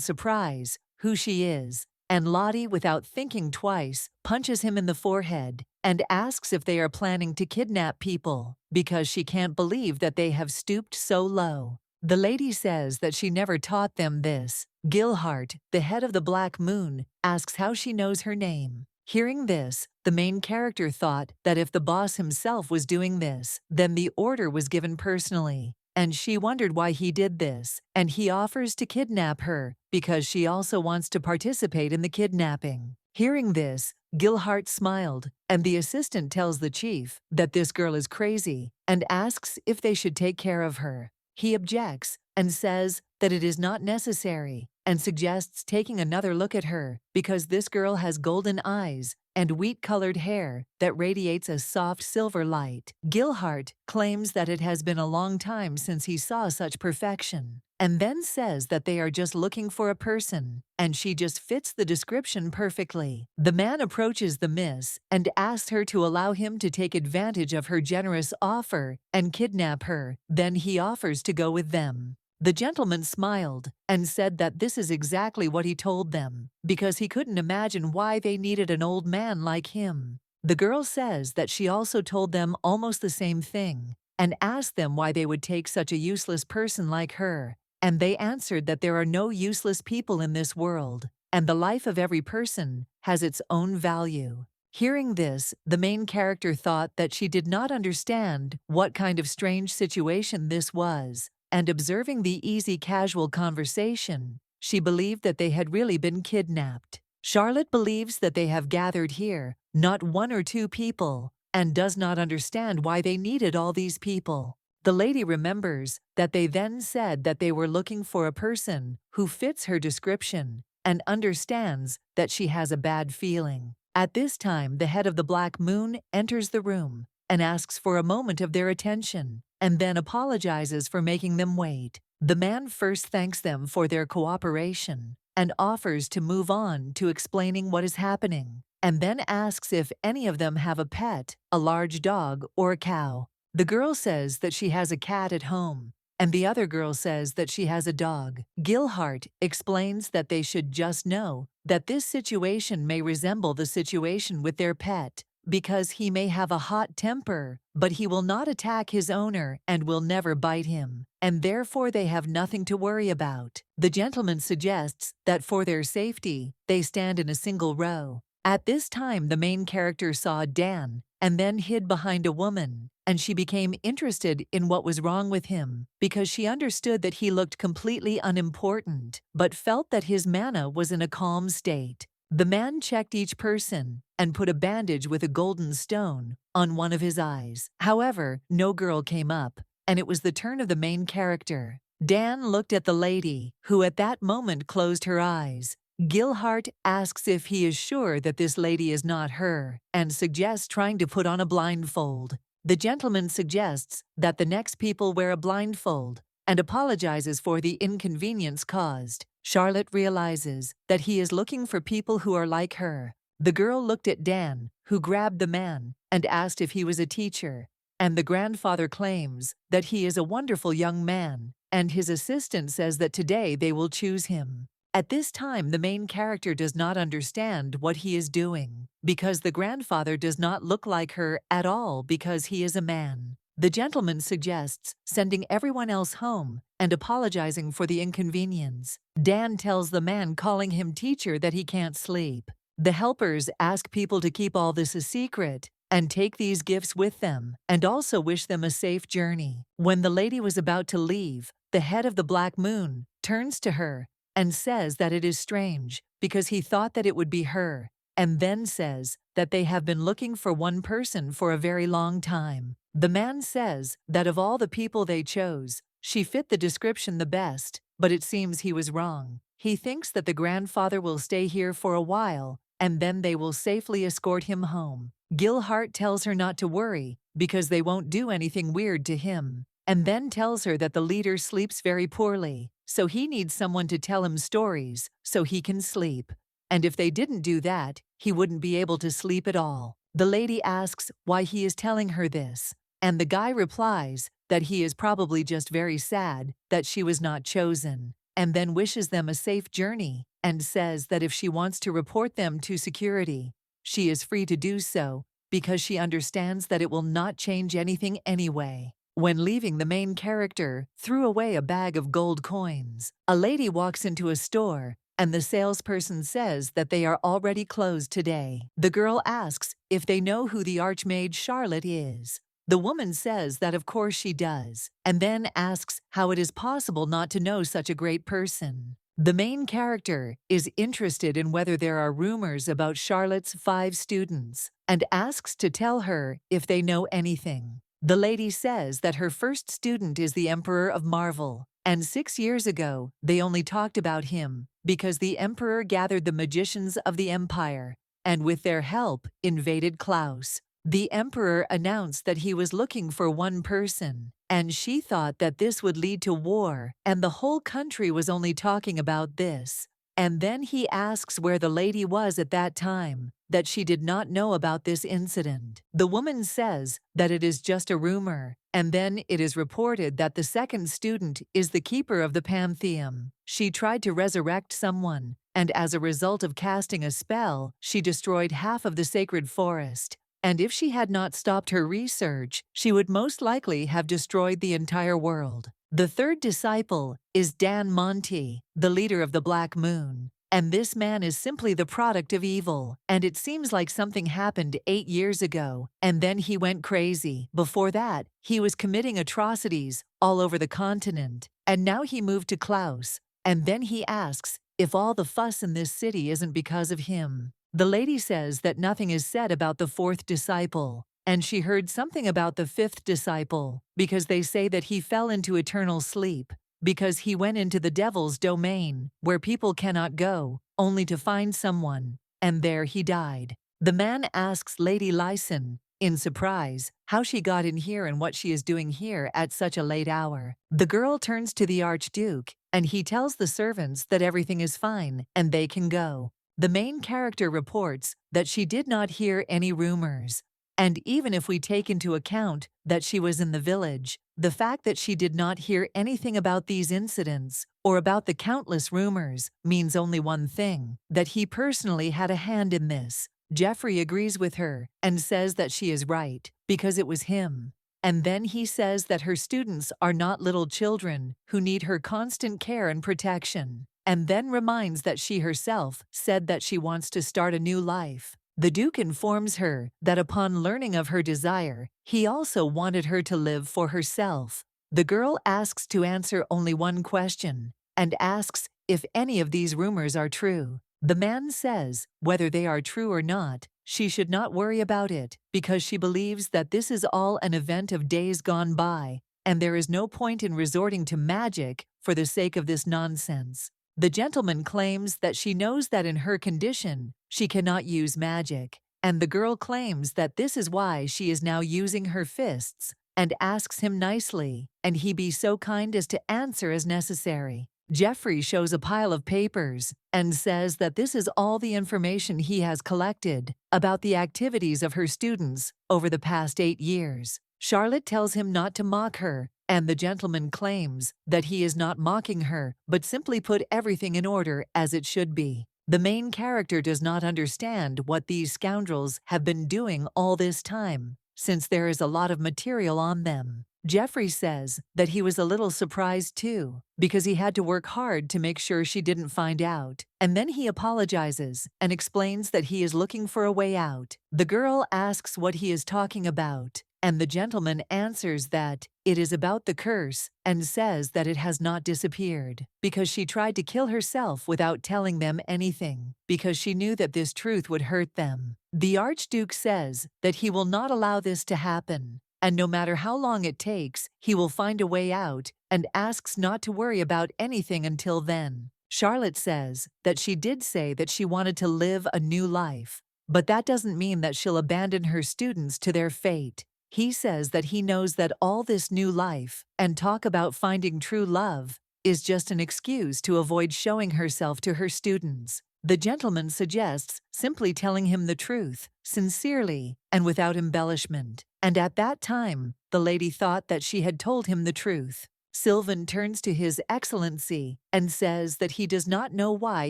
A: surprise who she is, and Lottie, without thinking twice, punches him in the forehead and asks if they are planning to kidnap people because she can't believe that they have stooped so low. The lady says that she never taught them this. Gilhart, the head of the Black Moon, asks how she knows her name. Hearing this, the main character thought that if the boss himself was doing this, then the order was given personally, and she wondered why he did this, and he offers to kidnap her because she also wants to participate in the kidnapping. Hearing this, Gilhart smiled, and the assistant tells the chief that this girl is crazy and asks if they should take care of her. He objects and says that it is not necessary and suggests taking another look at her because this girl has golden eyes and wheat-colored hair that radiates a soft silver light. Gilhart claims that it has been a long time since he saw such perfection, and then says that they are just looking for a person, and she just fits the description perfectly. The man approaches the miss and asks her to allow him to take advantage of her generous offer and kidnap her. Then he offers to go with them. The gentleman smiled and said that this is exactly what he told them, because he couldn't imagine why they needed an old man like him. The girl says that she also told them almost the same thing and asked them why they would take such a useless person like her, and they answered that there are no useless people in this world, and the life of every person has its own value. Hearing this, the main character thought that she did not understand what kind of strange situation this was, and observing the easy casual conversation, she believed that they had really been kidnapped. Charlotte believes that they have gathered here, not one or two people, and does not understand why they needed all these people. The lady remembers that they then said that they were looking for a person who fits her description and understands that she has a bad feeling. At this time, the head of the Black Moon enters the room and asks for a moment of their attention, and then apologizes for making them wait. The man first thanks them for their cooperation and offers to move on to explaining what is happening, and then asks if any of them have a pet, a large dog or a cow. The girl says that she has a cat at home, and the other girl says that she has a dog. Gilhart explains that they should just know that this situation may resemble the situation with their pet, because he may have a hot temper, but he will not attack his owner and will never bite him, and therefore they have nothing to worry about. The gentleman suggests that for their safety, they stand in a single row. At this time, the main character saw Dan and then hid behind a woman, and she became interested in what was wrong with him because she understood that he looked completely unimportant, but felt that his mana was in a calm state. The man checked each person and put a bandage with a golden stone on one of his eyes. However, no girl came up, and it was the turn of the main character. Dan looked at the lady, who at that moment closed her eyes. Gilhart asks if he is sure that this lady is not her, and suggests trying to put on a blindfold. The gentleman suggests that the next people wear a blindfold and apologizes for the inconvenience caused. Charlotte realizes that he is looking for people who are like her. The girl looked at Dan, who grabbed the man, and asked if he was a teacher, and the grandfather claims that he is a wonderful young man, and his assistant says that today they will choose him. At this time, the main character does not understand what he is doing, because the grandfather does not look like her at all because he is a man. The gentleman suggests sending everyone else home and apologizing for the inconvenience. Dan tells the man calling him teacher that he can't sleep. The helpers ask people to keep all this a secret and take these gifts with them, and also wish them a safe journey. When the lady was about to leave, the head of the Black Moon turns to her and says that it is strange because he thought that it would be her, and then says that they have been looking for one person for a very long time. The man says that of all the people they chose, she fit the description the best, but it seems he was wrong. He thinks that the grandfather will stay here for a while, and then they will safely escort him home. Gilhart tells her not to worry, because they won't do anything weird to him, and then tells her that the leader sleeps very poorly, so he needs someone to tell him stories so he can sleep. And if they didn't do that, he wouldn't be able to sleep at all. The lady asks why he is telling her this, and the guy replies that he is probably just very sad that she was not chosen, and then wishes them a safe journey and says that if she wants to report them to security, she is free to do so because she understands that it will not change anything anyway. When leaving, the main character threw away a bag of gold coins. A lady walks into a store, and the salesperson says that they are already closed today. The girl asks if they know who the Archmaid Charlotte is. The woman says that of course she does, and then asks how it is possible not to know such a great person. The main character is interested in whether there are rumors about Charlotte's 5 students, and asks to tell her if they know anything. The lady says that her first student is the Emperor of Marvel, and 6 years ago they only talked about him because the Emperor gathered the magicians of the Empire, and with their help invaded Klaus. The Emperor announced that he was looking for one person, and she thought that this would lead to war, and the whole country was only talking about this. And then he asks where the lady was at that time, that she did not know about this incident. The woman says that it is just a rumor, and then it is reported that the second student is the keeper of the Pantheon. She tried to resurrect someone, and as a result of casting a spell, she destroyed half of the sacred forest. And if she had not stopped her research, she would most likely have destroyed the entire world. The third disciple is Dan Monty, the leader of the Black Moon. And this man is simply the product of evil, and it seems like something happened 8 years ago, and then he went crazy. Before that, he was committing atrocities all over the continent, and now he moved to Klaus, and then he asks if all the fuss in this city isn't because of him. The lady says that nothing is said about the fourth disciple, and she heard something about the fifth disciple, because they say that he fell into eternal sleep, because he went into the devil's domain, where people cannot go, only to find someone, and there he died. The man asks Lady Lyson, in surprise, how she got in here and what she is doing here at such a late hour. The girl turns to the Archduke, and he tells the servants that everything is fine and they can go. The main character reports that she did not hear any rumors, and even if we take into account that she was in the village, the fact that she did not hear anything about these incidents or about the countless rumors means only one thing, that he personally had a hand in this. Jeffrey agrees with her and says that she is right, because it was him. And then he says that her students are not little children who need her constant care and protection, and then reminds that she herself said that she wants to start a new life. The Duke informs her that upon learning of her desire, he also wanted her to live for herself. The girl asks to answer only one question, and asks if any of these rumors are true. The man says whether they are true or not, she should not worry about it, because she believes that this is all an event of days gone by, and there is no point in resorting to magic for the sake of this nonsense. The gentleman claims that she knows that in her condition, she cannot use magic, and the girl claims that this is why she is now using her fists, and asks him nicely, and he be so kind as to answer as necessary. Jeffrey shows a pile of papers and says that this is all the information he has collected about the activities of her students over the past 8 years. Charlotte tells him not to mock her, and the gentleman claims that he is not mocking her, but simply put everything in order as it should be. The main character does not understand what these scoundrels have been doing all this time, since there is a lot of material on them. Jeffrey says that he was a little surprised too, because he had to work hard to make sure she didn't find out, and then he apologizes and explains that he is looking for a way out. The girl asks what he is talking about, and the gentleman answers that it is about the curse and says that it has not disappeared because she tried to kill herself without telling them anything because she knew that this truth would hurt them. The Archduke says that he will not allow this to happen, and no matter how long it takes, he will find a way out and asks not to worry about anything until then. Charlotte says that she did say that she wanted to live a new life, but that doesn't mean that she'll abandon her students to their fate. He says that he knows that all this new life and talk about finding true love is just an excuse to avoid showing herself to her students. The gentleman suggests simply telling him the truth, sincerely and without embellishment. And at that time, the lady thought that she had told him the truth. Sylvan turns to His Excellency and says that he does not know why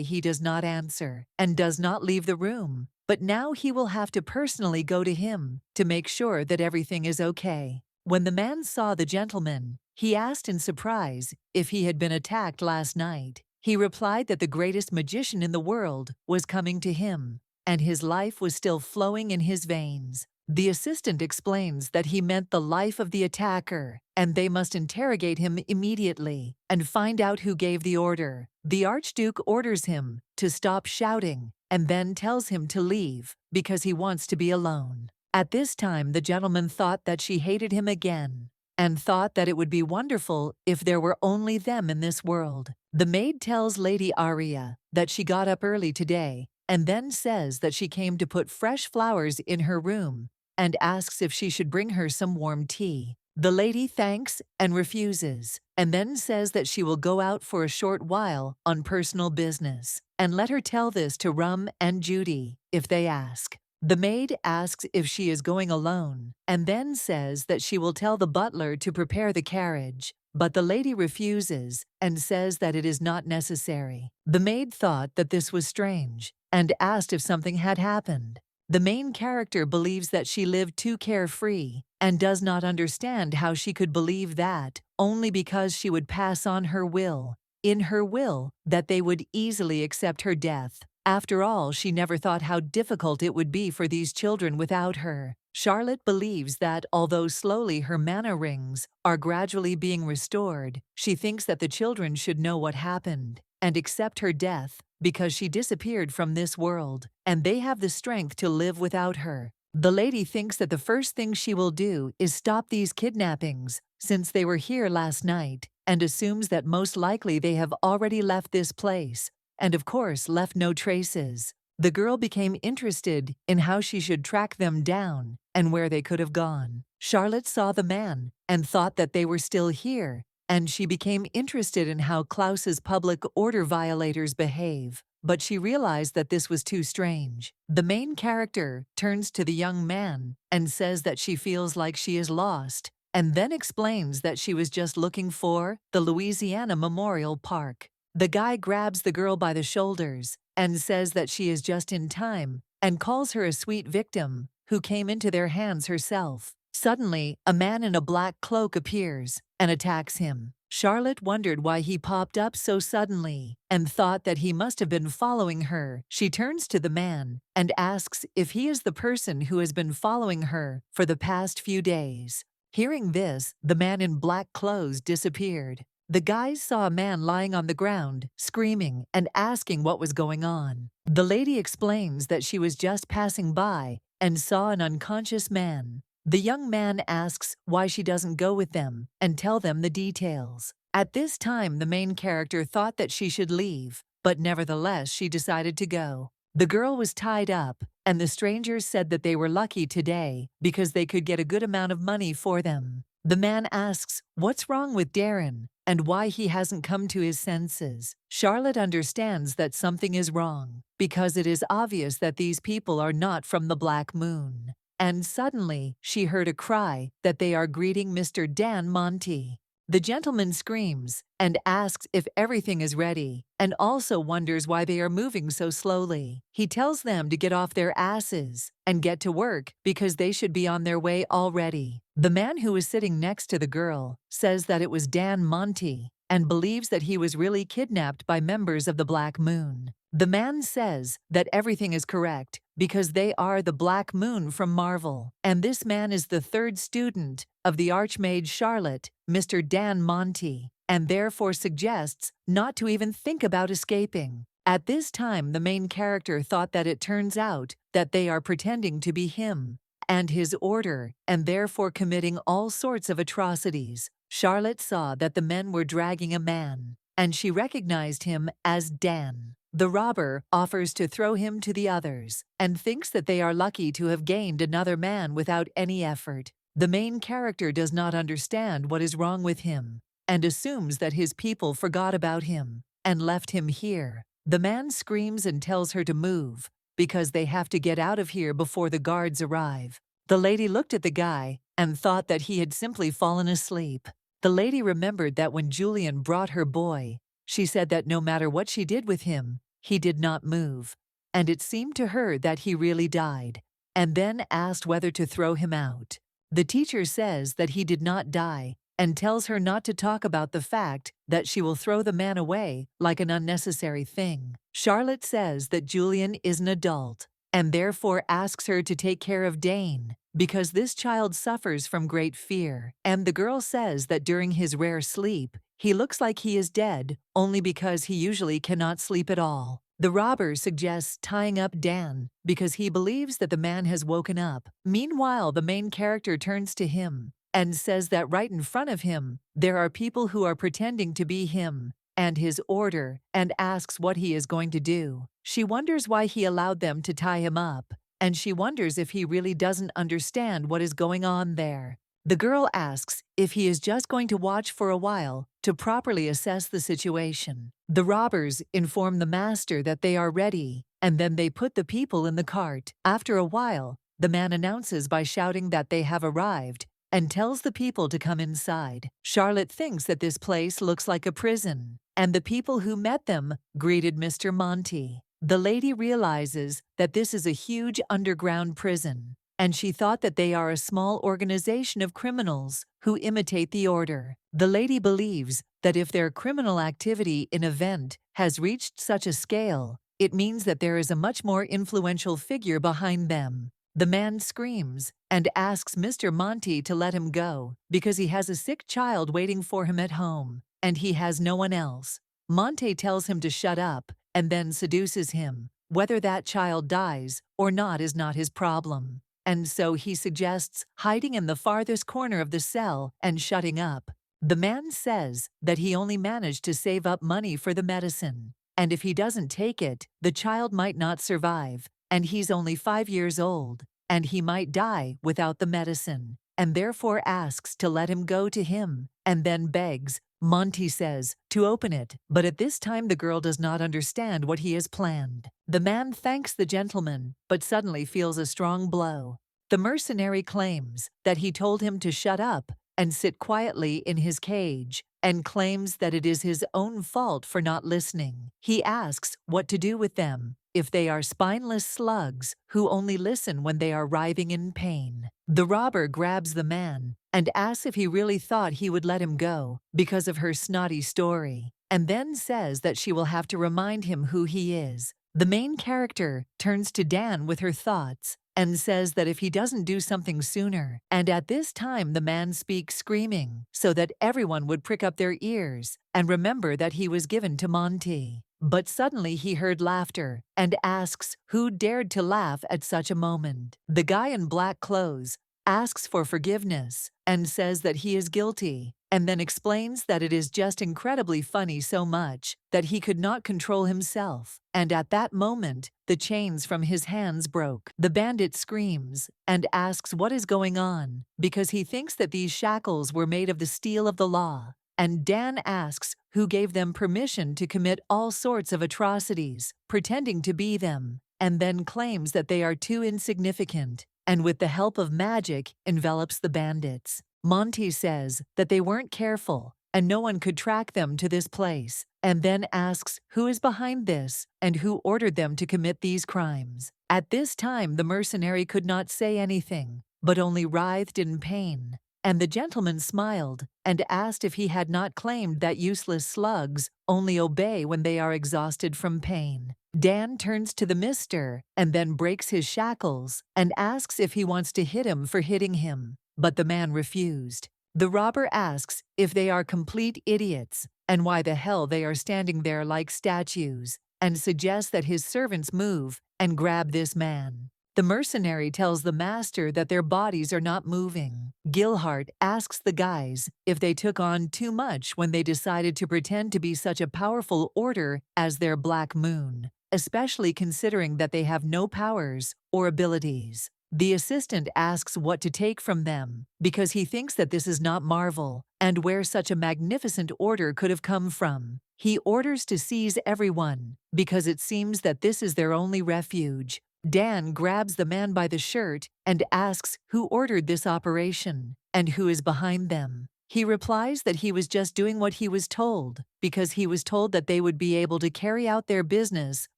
A: he does not answer and does not leave the room, but now he will have to personally go to him to make sure that everything is okay. When the man saw the gentleman, he asked in surprise if he had been attacked last night. He replied that the greatest magician in the world was coming to him, and his life was still flowing in his veins. The assistant explains that he meant the life of the attacker, and they must interrogate him immediately and find out who gave the order. The Archduke orders him to stop shouting and then tells him to leave because he wants to be alone. At this time, the gentleman thought that she hated him again and thought that it would be wonderful if there were only them in this world. The maid tells Lady Aria that she got up early today and then says that she came to put fresh flowers in her room and asks if she should bring her some warm tea. The lady thanks and refuses, and then says that she will go out for a short while on personal business, and let her tell this to Rum and Judy if they ask. The maid asks if she is going alone, and then says that she will tell the butler to prepare the carriage, but the lady refuses and says that it is not necessary. The maid thought that this was strange and asked if something had happened. The main character believes that she lived too carefree and does not understand how she could believe that only because she would pass on her will, in her will, that they would easily accept her death. After all, she never thought how difficult it would be for these children without her. Charlotte believes that although slowly her mana rings are gradually being restored, she thinks that the children should know what happened and accept her death because she disappeared from this world, and they have the strength to live without her. The lady thinks that the first thing she will do is stop these kidnappings, since they were here last night, and assumes that most likely they have already left this place, and of course left no traces. The girl became interested in how she should track them down and where they could have gone. Charlotte saw the man and thought that they were still here, and she became interested in how Klaus's public order violators behave, but she realized that this was too strange. The main character turns to the young man and says that she feels like she is lost, and then explains that she was just looking for the Louisiana Memorial Park. The guy grabs the girl by the shoulders and says that she is just in time and calls her a sweet victim who came into their hands herself. Suddenly, a man in a black cloak appears and attacks him. Charlotte wondered why he popped up so suddenly and thought that he must have been following her. She turns to the man and asks if he is the person who has been following her for the past few days. Hearing this, the man in black clothes disappeared. The guys saw a man lying on the ground, screaming and asking what was going on. The lady explains that she was just passing by and saw an unconscious man. The young man asks why she doesn't go with them and tell them the details. At this time, the main character thought that she should leave, but nevertheless she decided to go. The girl was tied up, and the strangers said that they were lucky today because they could get a good amount of money for them. The man asks what's wrong with Darren and why he hasn't come to his senses. Charlotte understands that something is wrong because it is obvious that these people are not from the Black Moon. And suddenly, she heard a cry that they are greeting Mr. Dan Monty. The gentleman screams and asks if everything is ready, and also wonders why they are moving so slowly. He tells them to get off their asses and get to work because they should be on their way already. The man who was sitting next to the girl says that it was Dan Monty and believes that he was really kidnapped by members of the Black Moon. The man says that everything is correct because they are the Black Moon from Marvel. And this man is the third student of the Archmage Charlotte, Mr. Dan Monty, and therefore suggests not to even think about escaping. At this time, the main character thought that it turns out that they are pretending to be him and his order, and therefore committing all sorts of atrocities. Charlotte saw that the men were dragging a man, and she recognized him as Dan. The robber offers to throw him to the others, and thinks that they are lucky to have gained another man without any effort. The main character does not understand what is wrong with him, and assumes that his people forgot about him and left him here. The man screams and tells her to move, because they have to get out of here before the guards arrive. The lady looked at the guy and thought that he had simply fallen asleep. The lady remembered that when Julian brought her boy, she said that no matter what she did with him, he did not move, and it seemed to her that he really died, and then asked whether to throw him out. The teacher says that he did not die, and tells her not to talk about the fact that she will throw the man away like an unnecessary thing. Charlotte says that Julian is an adult, and therefore asks her to take care of Dane, because this child suffers from great fear. And the girl says that during his rare sleep, he looks like he is dead, only because he usually cannot sleep at all. The robber suggests tying up Dan, because he believes that the man has woken up. Meanwhile, the main character turns to him and says that right in front of him, there are people who are pretending to be him and his order, and asks what he is going to do. She wonders why he allowed them to tie him up, and she wonders if he really doesn't understand what is going on there. The girl asks if he is just going to watch for a while to properly assess the situation. The robbers inform the master that they are ready, and then they put the people in the cart. After a while, the man announces by shouting that they have arrived, and tells the people to come inside. Charlotte thinks that this place looks like a prison, and the people who met them greeted Mr. Monty. The lady realizes that this is a huge underground prison, and she thought that they are a small organization of criminals who imitate the order. The lady believes that if their criminal activity in event has reached such a scale, it means that there is a much more influential figure behind them. The man screams and asks Mr. Monty to let him go because he has a sick child waiting for him at home, and he has no one else. Monty tells him to shut up and then seduces him. Whether that child dies or not is not his problem, and so he suggests hiding in the farthest corner of the cell and shutting up. The man says that he only managed to save up money for the medicine, and if he doesn't take it, the child might not survive, and he's only 5 years old, and he might die without the medicine, and therefore asks to let him go to him, and then begs, Monty says, to open it, but at this time the girl does not understand what he has planned. The man thanks the gentleman, but suddenly feels a strong blow. The mercenary claims that he told him to shut up and sit quietly in his cage, and claims that it is his own fault for not listening. He asks what to do with them if they are spineless slugs who only listen when they are writhing in pain. The robber grabs the man and asks if he really thought he would let him go because of her snotty story, and then says that she will have to remind him who he is. The main character turns to Dan with her thoughts and says that if he doesn't do something sooner, and at this time the man speaks screaming so that everyone would prick up their ears and remember that he was given to Monty. But suddenly he heard laughter and asks who dared to laugh at such a moment. The guy in black clothes asks for forgiveness and says that he is guilty, and then explains that it is just incredibly funny so much that he could not control himself, and at that moment, the chains from his hands broke. The bandit screams and asks what is going on, because he thinks that these shackles were made of the steel of the law, and Dan asks who gave them permission to commit all sorts of atrocities, pretending to be them, and then claims that they are too insignificant, and with the help of magic envelops the bandits. Monty says that they weren't careful and no one could track them to this place, and then asks who is behind this and who ordered them to commit these crimes. At this time, the mercenary could not say anything, but only writhed in pain And the gentleman smiled and asked if he had not claimed that useless slugs only obey when they are exhausted from pain. Dan turns to the mister and then breaks his shackles and asks if he wants to hit him for hitting him, but the man refused. The robber asks if they are complete idiots and why the hell they are standing there like statues, and suggests that his servants move and grab this man. The mercenary tells the master that their bodies are not moving. Gilhart asks the guys if they took on too much when they decided to pretend to be such a powerful order as their Black Moon, especially considering that they have no powers or abilities. The assistant asks what to take from them, because he thinks that this is not Marvel, and where such a magnificent order could have come from. He orders to seize everyone, because it seems that this is their only refuge. Dan grabs the man by the shirt and asks who ordered this operation, and who is behind them. He replies that he was just doing what he was told, because he was told that they would be able to carry out their business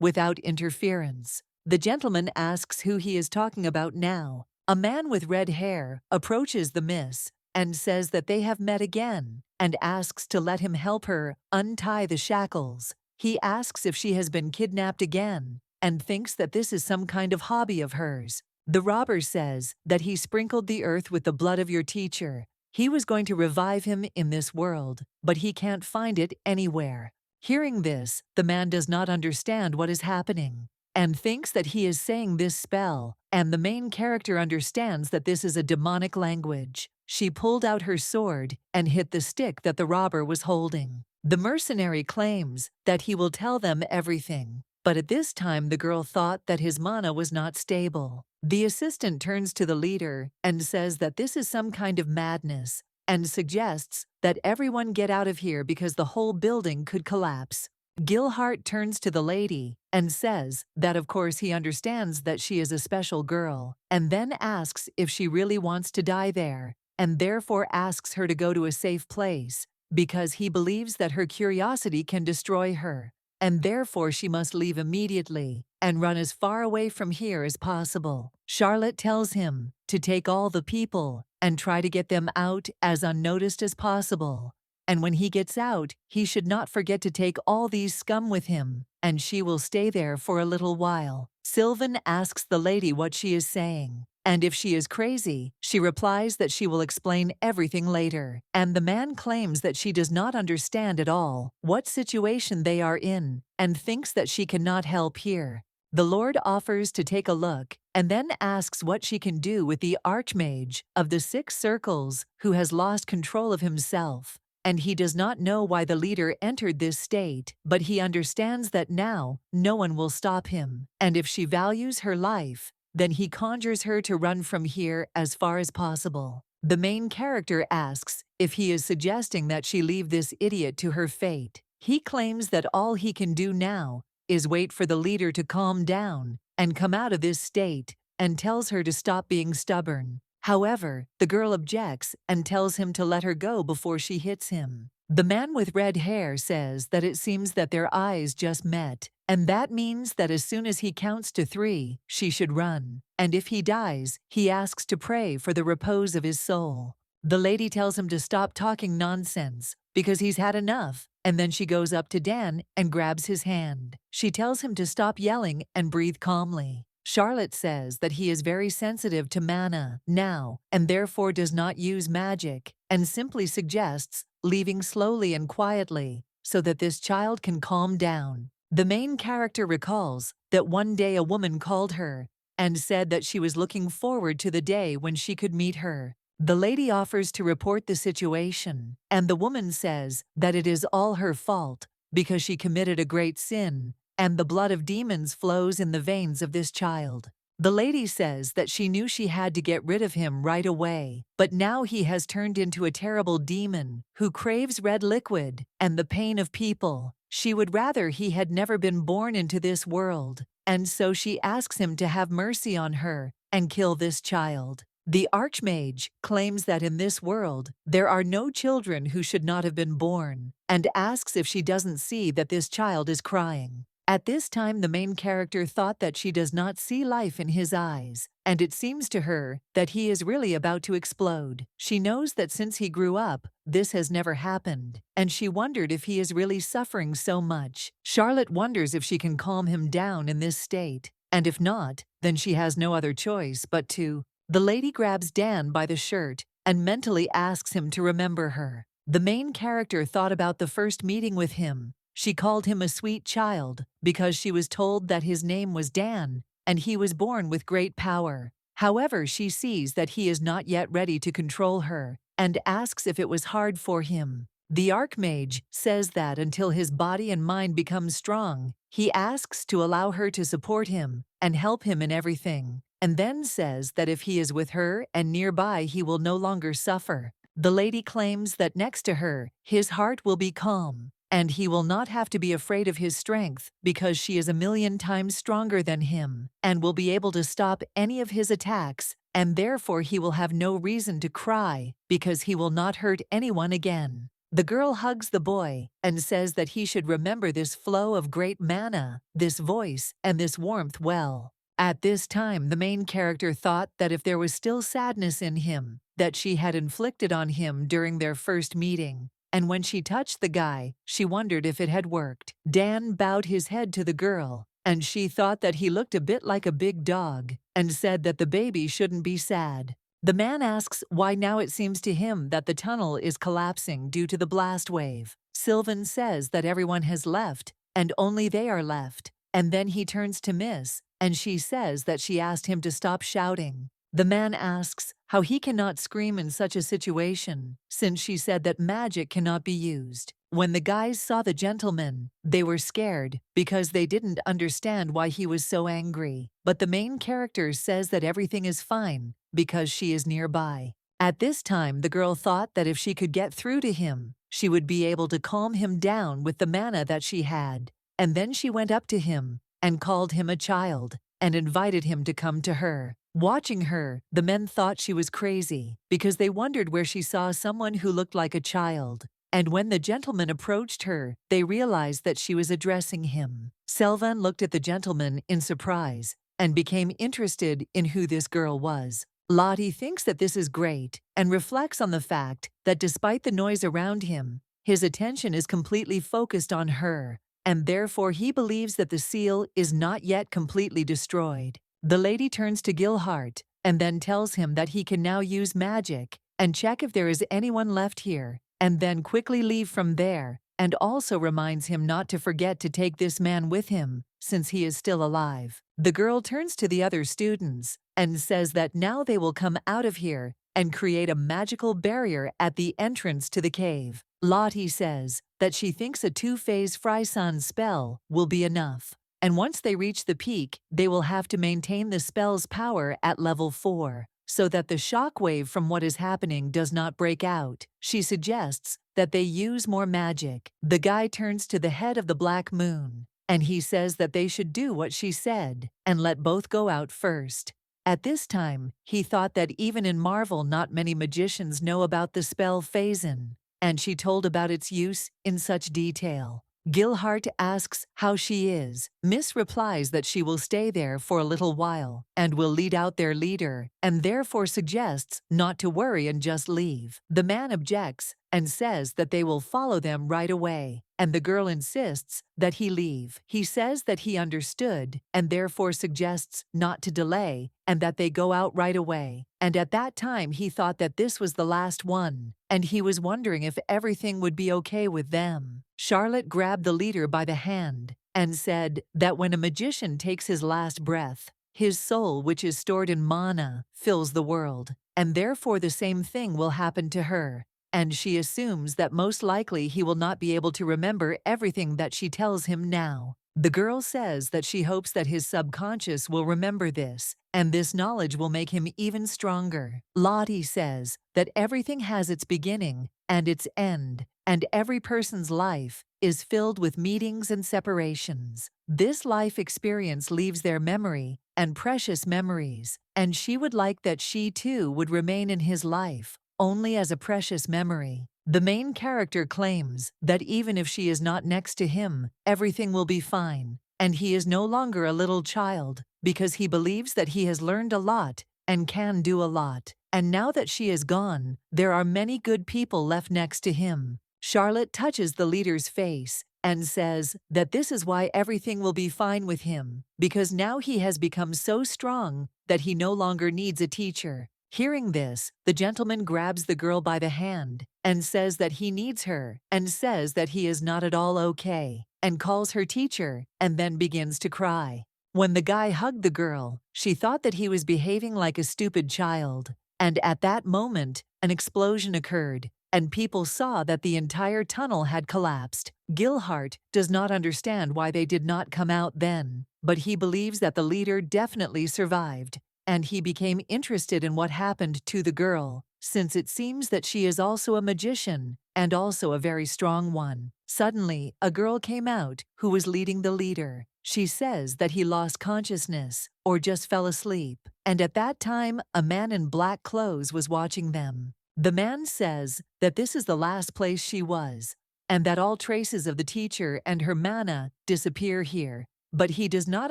A: without interference. The gentleman asks who he is talking about now. A man with red hair approaches the miss and says that they have met again, and asks to let him help her untie the shackles. He asks if she has been kidnapped again, and thinks that this is some kind of hobby of hers. The robber says that he sprinkled the earth with the blood of your teacher. He was going to revive him in this world, but he can't find it anywhere. Hearing this, the man does not understand what is happening, and thinks that he is saying this spell, and the main character understands that this is a demonic language. She pulled out her sword and hit the stick that the robber was holding. The mercenary claims that he will tell them everything, but at this time the girl thought that his mana was not stable. The assistant turns to the leader and says that this is some kind of madness, and suggests that everyone get out of here because the whole building could collapse. Gilhart turns to the lady and says that of course he understands that she is a special girl, and then asks if she really wants to die there, and therefore asks her to go to a safe place, because he believes that her curiosity can destroy her, and therefore she must leave immediately and run as far away from here as possible. Charlotte tells him to take all the people and try to get them out as unnoticed as possible. And when he gets out, he should not forget to take all these scum with him, and she will stay there for a little while. Sylvan asks the lady what she is saying, and if she is crazy, she replies that she will explain everything later. And the man claims that she does not understand at all what situation they are in, and thinks that she cannot help here. The Lord offers to take a look, and then asks what she can do with the Archmage of the 6 Circles who has lost control of himself. And he does not know why the leader entered this state, but he understands that now no one will stop him, and if she values her life, then he conjures her to run from here as far as possible. The main character asks if he is suggesting that she leave this idiot to her fate. He claims that all he can do now is wait for the leader to calm down and come out of this state, and tells her to stop being stubborn. However, the girl objects and tells him to let her go before she hits him. The man with red hair says that it seems that their eyes just met, and that means that as soon as he counts to 3, she should run. And if he dies, he asks to pray for the repose of his soul. The lady tells him to stop talking nonsense, because he's had enough, and then she goes up to Dan and grabs his hand. She tells him to stop yelling and breathe calmly. Charlotte says that he is very sensitive to mana now, and therefore does not use magic, and simply suggests leaving slowly and quietly, so that this child can calm down. The main character recalls that one day a woman called her and said that she was looking forward to the day when she could meet her. The lady offers to report the situation, and the woman says that it is all her fault because she committed a great sin, and the blood of demons flows in the veins of this child. The lady says that she knew she had to get rid of him right away, but now he has turned into a terrible demon who craves red liquid and the pain of people. She would rather he had never been born into this world, and so she asks him to have mercy on her and kill this child. The Archmage claims that in this world there are no children who should not have been born, and asks if she doesn't see that this child is crying. At this time, the main character thought that she does not see life in his eyes, and it seems to her that he is really about to explode. She knows that since he grew up, this has never happened, and she wondered if he is really suffering so much. Charlotte wonders if she can calm him down in this state, and if not, then she has no other choice but to. The lady grabs Dan by the shirt and mentally asks him to remember her. The main character thought about the first meeting with him. She called him a sweet child because she was told that his name was Dan and he was born with great power. However, she sees that he is not yet ready to control her and asks if it was hard for him. The Archmage says that until his body and mind become strong, he asks to allow her to support him and help him in everything, and then says that if he is with her and nearby, he will no longer suffer. The lady claims that next to her, his heart will be calm, and he will not have to be afraid of his strength because she is a million times stronger than him and will be able to stop any of his attacks, and therefore he will have no reason to cry because he will not hurt anyone again. The girl hugs the boy and says that he should remember this flow of great mana, this voice, and this warmth well. At this time, the main character thought that if there was still sadness in him, that she had inflicted on him during their first meeting, and when she touched the guy, she wondered if it had worked. Dan bowed his head to the girl, and she thought that he looked a bit like a big dog, and said that the baby shouldn't be sad. The man asks why now it seems to him that the tunnel is collapsing due to the blast wave. Sylvan says that everyone has left, and only they are left, and then he turns to Miss, and she says that she asked him to stop shouting. The man asks how he cannot scream in such a situation, since she said that magic cannot be used. When the guys saw the gentleman, they were scared because they didn't understand why he was so angry. But the main character says that everything is fine because she is nearby. At this time, the girl thought that if she could get through to him, she would be able to calm him down with the mana that she had. And then she went up to him and called him a child and invited him to come to her. Watching her, the men thought she was crazy because they wondered where she saw someone who looked like a child. And when the gentleman approached her, they realized that she was addressing him. Selvan looked at the gentleman in surprise and became interested in who this girl was. Lottie thinks that this is great and reflects on the fact that despite the noise around him, his attention is completely focused on her, and therefore he believes that the seal is not yet completely destroyed. The lady turns to Gilhart and then tells him that he can now use magic and check if there is anyone left here, and then quickly leave from there, and also reminds him not to forget to take this man with him, since he is still alive. The girl turns to the other students and says that now they will come out of here and create a magical barrier at the entrance to the cave. Lottie says that she thinks a two-phase Fryson spell will be enough, and once they reach the peak, they will have to maintain the spell's power at level 4. So that the shockwave from what is happening does not break out. She suggests that they use more magic. The guy turns to the head of the Black Moon, and he says that they should do what she said and let both go out first. At this time, he thought that even in Marvel not many magicians know about the spell Phazon, and she told about its use in such detail. Gilhart asks how she is. Miss replies that she will stay there for a little while and will lead out their leader, and therefore suggests not to worry and just leave. The man objects and says that they will follow them right away, and the girl insists that he leave. He says that he understood and therefore suggests not to delay and that they go out right away. And at that time he thought that this was the last one, and he was wondering if everything would be okay with them. Charlotte grabbed the leader by the hand and said that when a magician takes his last breath, his soul, which is stored in mana, fills the world, and therefore the same thing will happen to her. And she assumes that most likely he will not be able to remember everything that she tells him now. The girl says that she hopes that his subconscious will remember this, and this knowledge will make him even stronger. Lottie says that everything has its beginning and its end, and every person's life is filled with meetings and separations. This life experience leaves their memory and precious memories, and she would like that she too would remain in his life, only as a precious memory. The main character claims that even if she is not next to him, everything will be fine, and he is no longer a little child, because he believes that he has learned a lot and can do a lot. And now that she is gone, there are many good people left next to him. Charlotte touches the leader's face and says that this is why everything will be fine with him, because now he has become so strong that he no longer needs a teacher. Hearing this, the gentleman grabs the girl by the hand and says that he needs her, and says that he is not at all okay, and calls her teacher, and then begins to cry. When the guy hugged the girl, she thought that he was behaving like a stupid child, and at that moment, an explosion occurred, and people saw that the entire tunnel had collapsed. Gilhart does not understand why they did not come out then, but he believes that the leader definitely survived, and he became interested in what happened to the girl, since it seems that she is also a magician, and also a very strong one. Suddenly, a girl came out who was leading the leader. She says that he lost consciousness, or just fell asleep, and at that time, a man in black clothes was watching them. The man says that this is the last place she was, and that all traces of the teacher and her mana disappear here, but he does not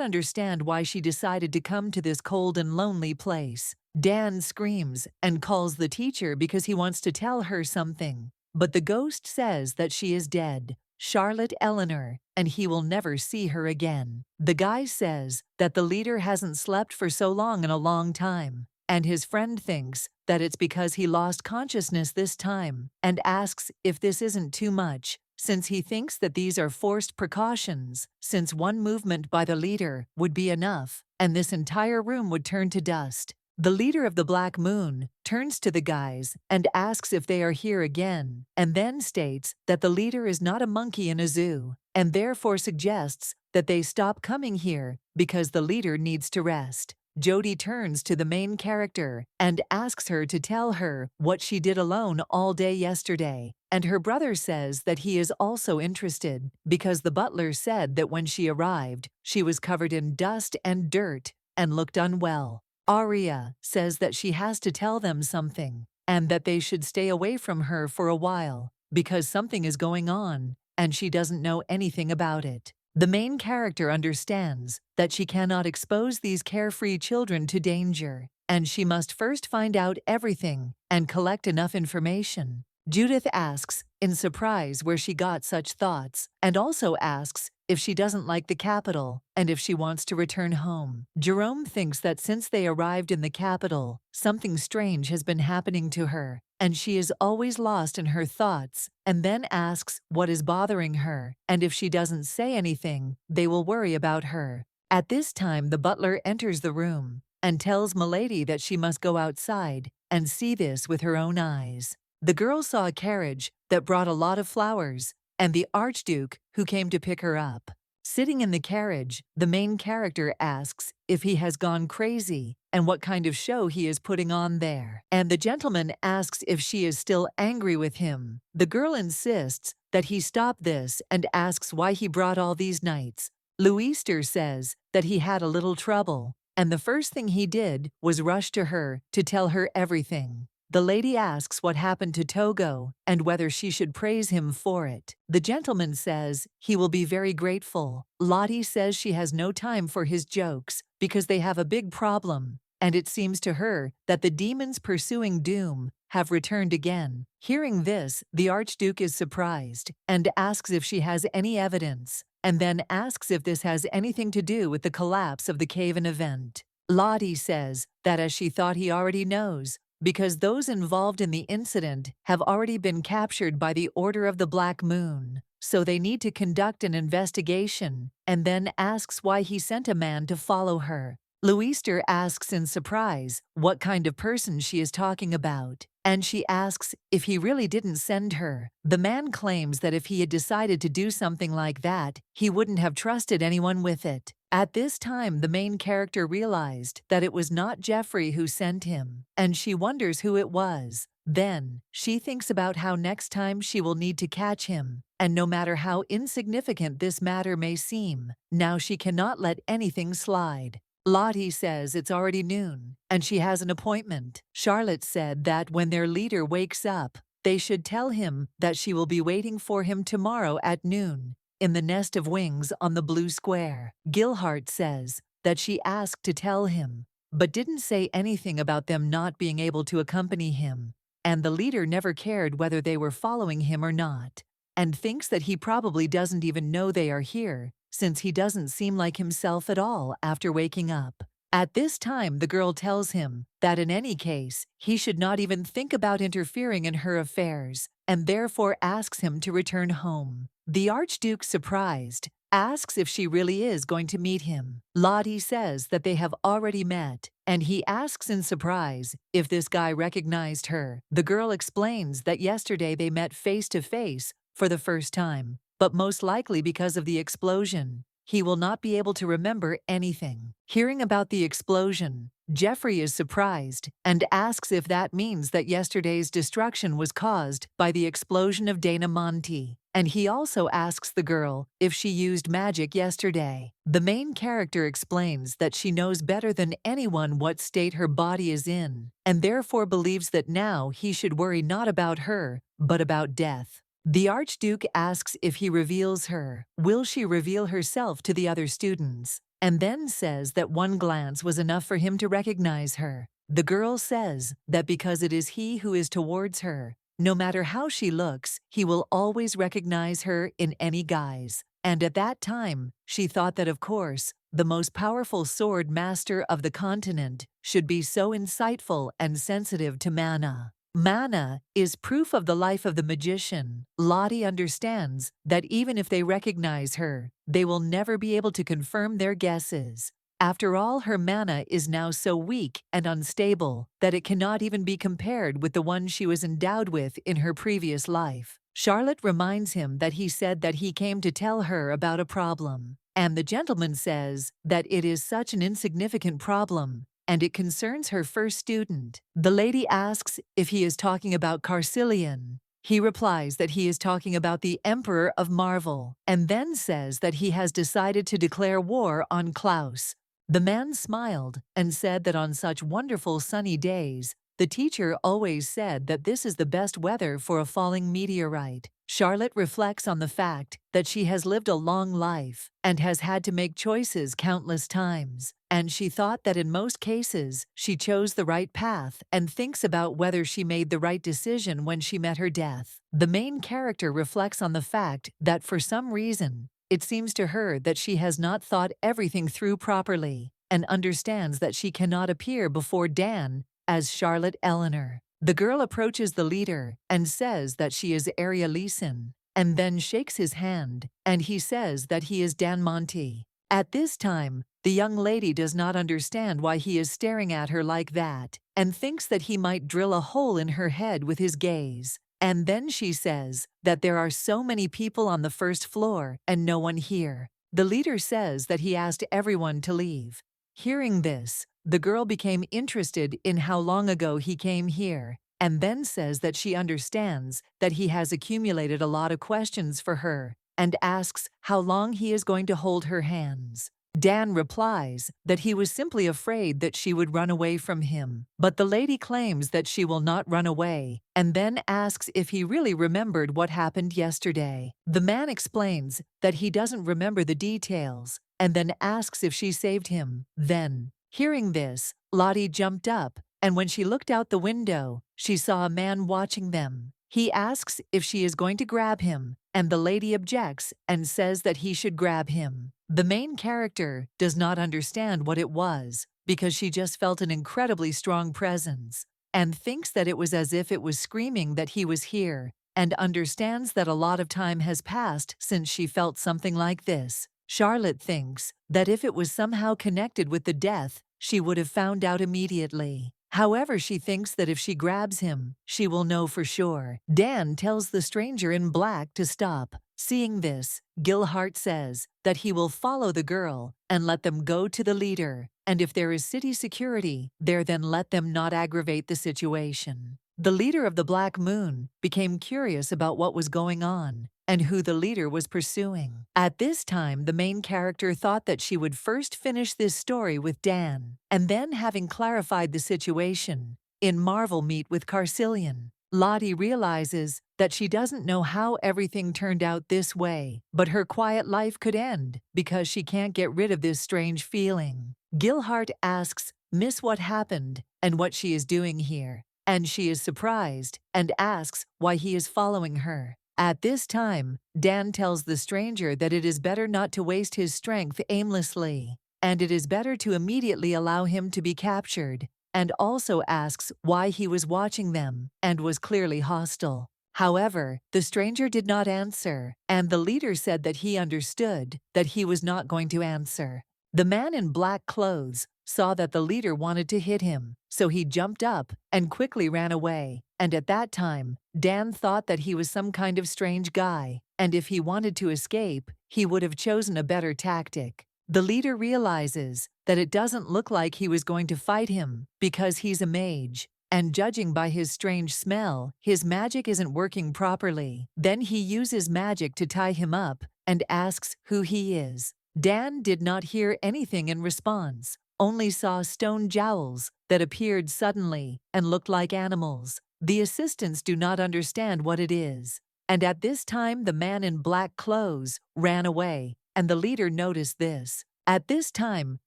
A: understand why she decided to come to this cold and lonely place. Dan screams and calls the teacher because he wants to tell her something, but the ghost says that she is dead, Charlotte Eleanor, and he will never see her again. The guy says that the leader hasn't slept for so long in a long time, and his friend thinks that it's because he lost consciousness this time, and asks if this isn't too much, since he thinks that these are forced precautions, since one movement by the leader would be enough, and this entire room would turn to dust. The leader of the Black Moon turns to the guys and asks if they are here again, and then states that the leader is not a monkey in a zoo, and therefore suggests that they stop coming here because the leader needs to rest. Jody turns to the main character and asks her to tell her what she did alone all day yesterday, and her brother says that he is also interested because the butler said that when she arrived, she was covered in dust and dirt and looked unwell. Aria says that she has to tell them something and that they should stay away from her for a while because something is going on and she doesn't know anything about it. The main character understands that she cannot expose these carefree children to danger, and she must first find out everything and collect enough information. Judith asks, in surprise, where she got such thoughts, and also asks if she doesn't like the capital and if she wants to return home. Jerome thinks that since they arrived in the capital, something strange has been happening to her, and she is always lost in her thoughts, and then asks what is bothering her, and if she doesn't say anything, they will worry about her. At this time, the butler enters the room and tells Milady that she must go outside and see this with her own eyes. The girl saw a carriage that brought a lot of flowers, and the Archduke who came to pick her up. Sitting in the carriage, the main character asks if he has gone crazy and what kind of show he is putting on there. And the gentleman asks if she is still angry with him. The girl insists that he stop this and asks why he brought all these knights. Louister says that he had a little trouble, and the first thing he did was rush to her to tell her everything. The lady asks what happened to Togo and whether she should praise him for it. The gentleman says he will be very grateful. Lottie says she has no time for his jokes because they have a big problem, and it seems to her that the demons pursuing Doom have returned again. Hearing this, the Archduke is surprised and asks if she has any evidence, and then asks if this has anything to do with the collapse of the Caven event. Lottie says that as she thought he already knows, because those involved in the incident have already been captured by the Order of the Black Moon, so they need to conduct an investigation, and then asks why he sent a man to follow her. Louister asks in surprise what kind of person she is talking about, and she asks if he really didn't send her. The man claims that if he had decided to do something like that, he wouldn't have trusted anyone with it. At this time, the main character realized that it was not Jeffrey who sent him, and she wonders who it was. Then, she thinks about how next time she will need to catch him, and no matter how insignificant this matter may seem, now she cannot let anything slide. Lottie says it's already noon, and she has an appointment. Charlotte said that when their leader wakes up, they should tell him that she will be waiting for him tomorrow at noon, in the nest of wings on the blue square. Gilhart says that she asked to tell him, but didn't say anything about them not being able to accompany him, and the leader never cared whether they were following him or not, and thinks that he probably doesn't even know they are here, since he doesn't seem like himself at all after waking up. At this time, the girl tells him that in any case, he should not even think about interfering in her affairs, and therefore asks him to return home. The Archduke, surprised, asks if she really is going to meet him. Lottie says that they have already met, and he asks in surprise if this guy recognized her. The girl explains that yesterday they met face to face for the first time, but most likely because of the explosion, he will not be able to remember anything. Hearing about the explosion, Jeffrey is surprised and asks if that means that yesterday's destruction was caused by the explosion of Dan Monty. And he also asks the girl if she used magic yesterday. The main character explains that she knows better than anyone what state her body is in, and therefore believes that now he should worry not about her, but about death. The Archduke asks if he reveals her, will she reveal herself to the other students, and then says that one glance was enough for him to recognize her. The girl says that because it is he who is towards her, no matter how she looks, he will always recognize her in any guise. And at that time, she thought that of course, the most powerful sword master of the continent should be so insightful and sensitive to mana. Mana is proof of the life of the magician. Lottie understands that even if they recognize her, they will never be able to confirm their guesses. After all, her mana is now so weak and unstable that it cannot even be compared with the one she was endowed with in her previous life. Charlotte reminds him that he said that he came to tell her about a problem, and the gentleman says that it is such an insignificant problem, and it concerns her first student. The lady asks if he is talking about Carcillion. He replies that he is talking about the Emperor of Marvel, and then says that he has decided to declare war on Klaus. The man smiled and said that on such wonderful sunny days, the teacher always said that this is the best weather for a falling meteorite. Charlotte reflects on the fact that she has lived a long life and has had to make choices countless times, and she thought that in most cases she chose the right path and thinks about whether she made the right decision when she met her death. The main character reflects on the fact that for some reason, it seems to her that she has not thought everything through properly and understands that she cannot appear before Dan as Charlotte Eleanor. The girl approaches the leader and says that she is Aria Leeson, and then shakes his hand, and he says that he is Dan Monty. At this time, the young lady does not understand why he is staring at her like that, and thinks that he might drill a hole in her head with his gaze. And then she says that there are so many people on the first floor and no one here. The leader says that he asked everyone to leave. Hearing this, the girl became interested in how long ago he came here, and then says that she understands that he has accumulated a lot of questions for her, and asks how long he is going to hold her hands. Dan replies that he was simply afraid that she would run away from him, but the lady claims that she will not run away, and then asks if he really remembered what happened yesterday. The man explains that he doesn't remember the details, and then asks if she saved him. Then, hearing this, Lottie jumped up, and when she looked out the window, she saw a man watching them. He asks if she is going to grab him, and the lady objects and says that he should grab him. The main character does not understand what it was because she just felt an incredibly strong presence and thinks that it was as if it was screaming that he was here, and understands that a lot of time has passed since she felt something like this. Charlotte thinks that if it was somehow connected with the death, she would have found out immediately. However, she thinks that if she grabs him, she will know for sure. Dan tells the stranger in black to stop. Seeing this, Gilhart says that he will follow the girl and let them go to the leader, and if there is city security there, then let them not aggravate the situation. The leader of the Black Moon became curious about what was going on and who the leader was pursuing. At this time, the main character thought that she would first finish this story with Dan, and then, having clarified the situation, in Marvel meet with Carcillion. Lottie realizes that she doesn't know how everything turned out this way, but her quiet life could end because she can't get rid of this strange feeling. Gilhart asks Miss what happened and what she is doing here, and she is surprised and asks why he is following her. At this time, Dan tells the stranger that it is better not to waste his strength aimlessly, and it is better to immediately allow him to be captured, and also asks why he was watching them and was clearly hostile. However, the stranger did not answer, and the leader said that he understood that he was not going to answer. The man in black clothes saw that the leader wanted to hit him, so he jumped up and quickly ran away. And at that time, Dan thought that he was some kind of strange guy, and if he wanted to escape, he would have chosen a better tactic. The leader realizes that it doesn't look like he was going to fight him because he's a mage, and judging by his strange smell, his magic isn't working properly. Then he uses magic to tie him up and asks who he is. Dan did not hear anything in response, only saw stone jowls that appeared suddenly and looked like animals. The assistants do not understand what it is, and at this time the man in black clothes ran away, and the leader noticed this. At this time,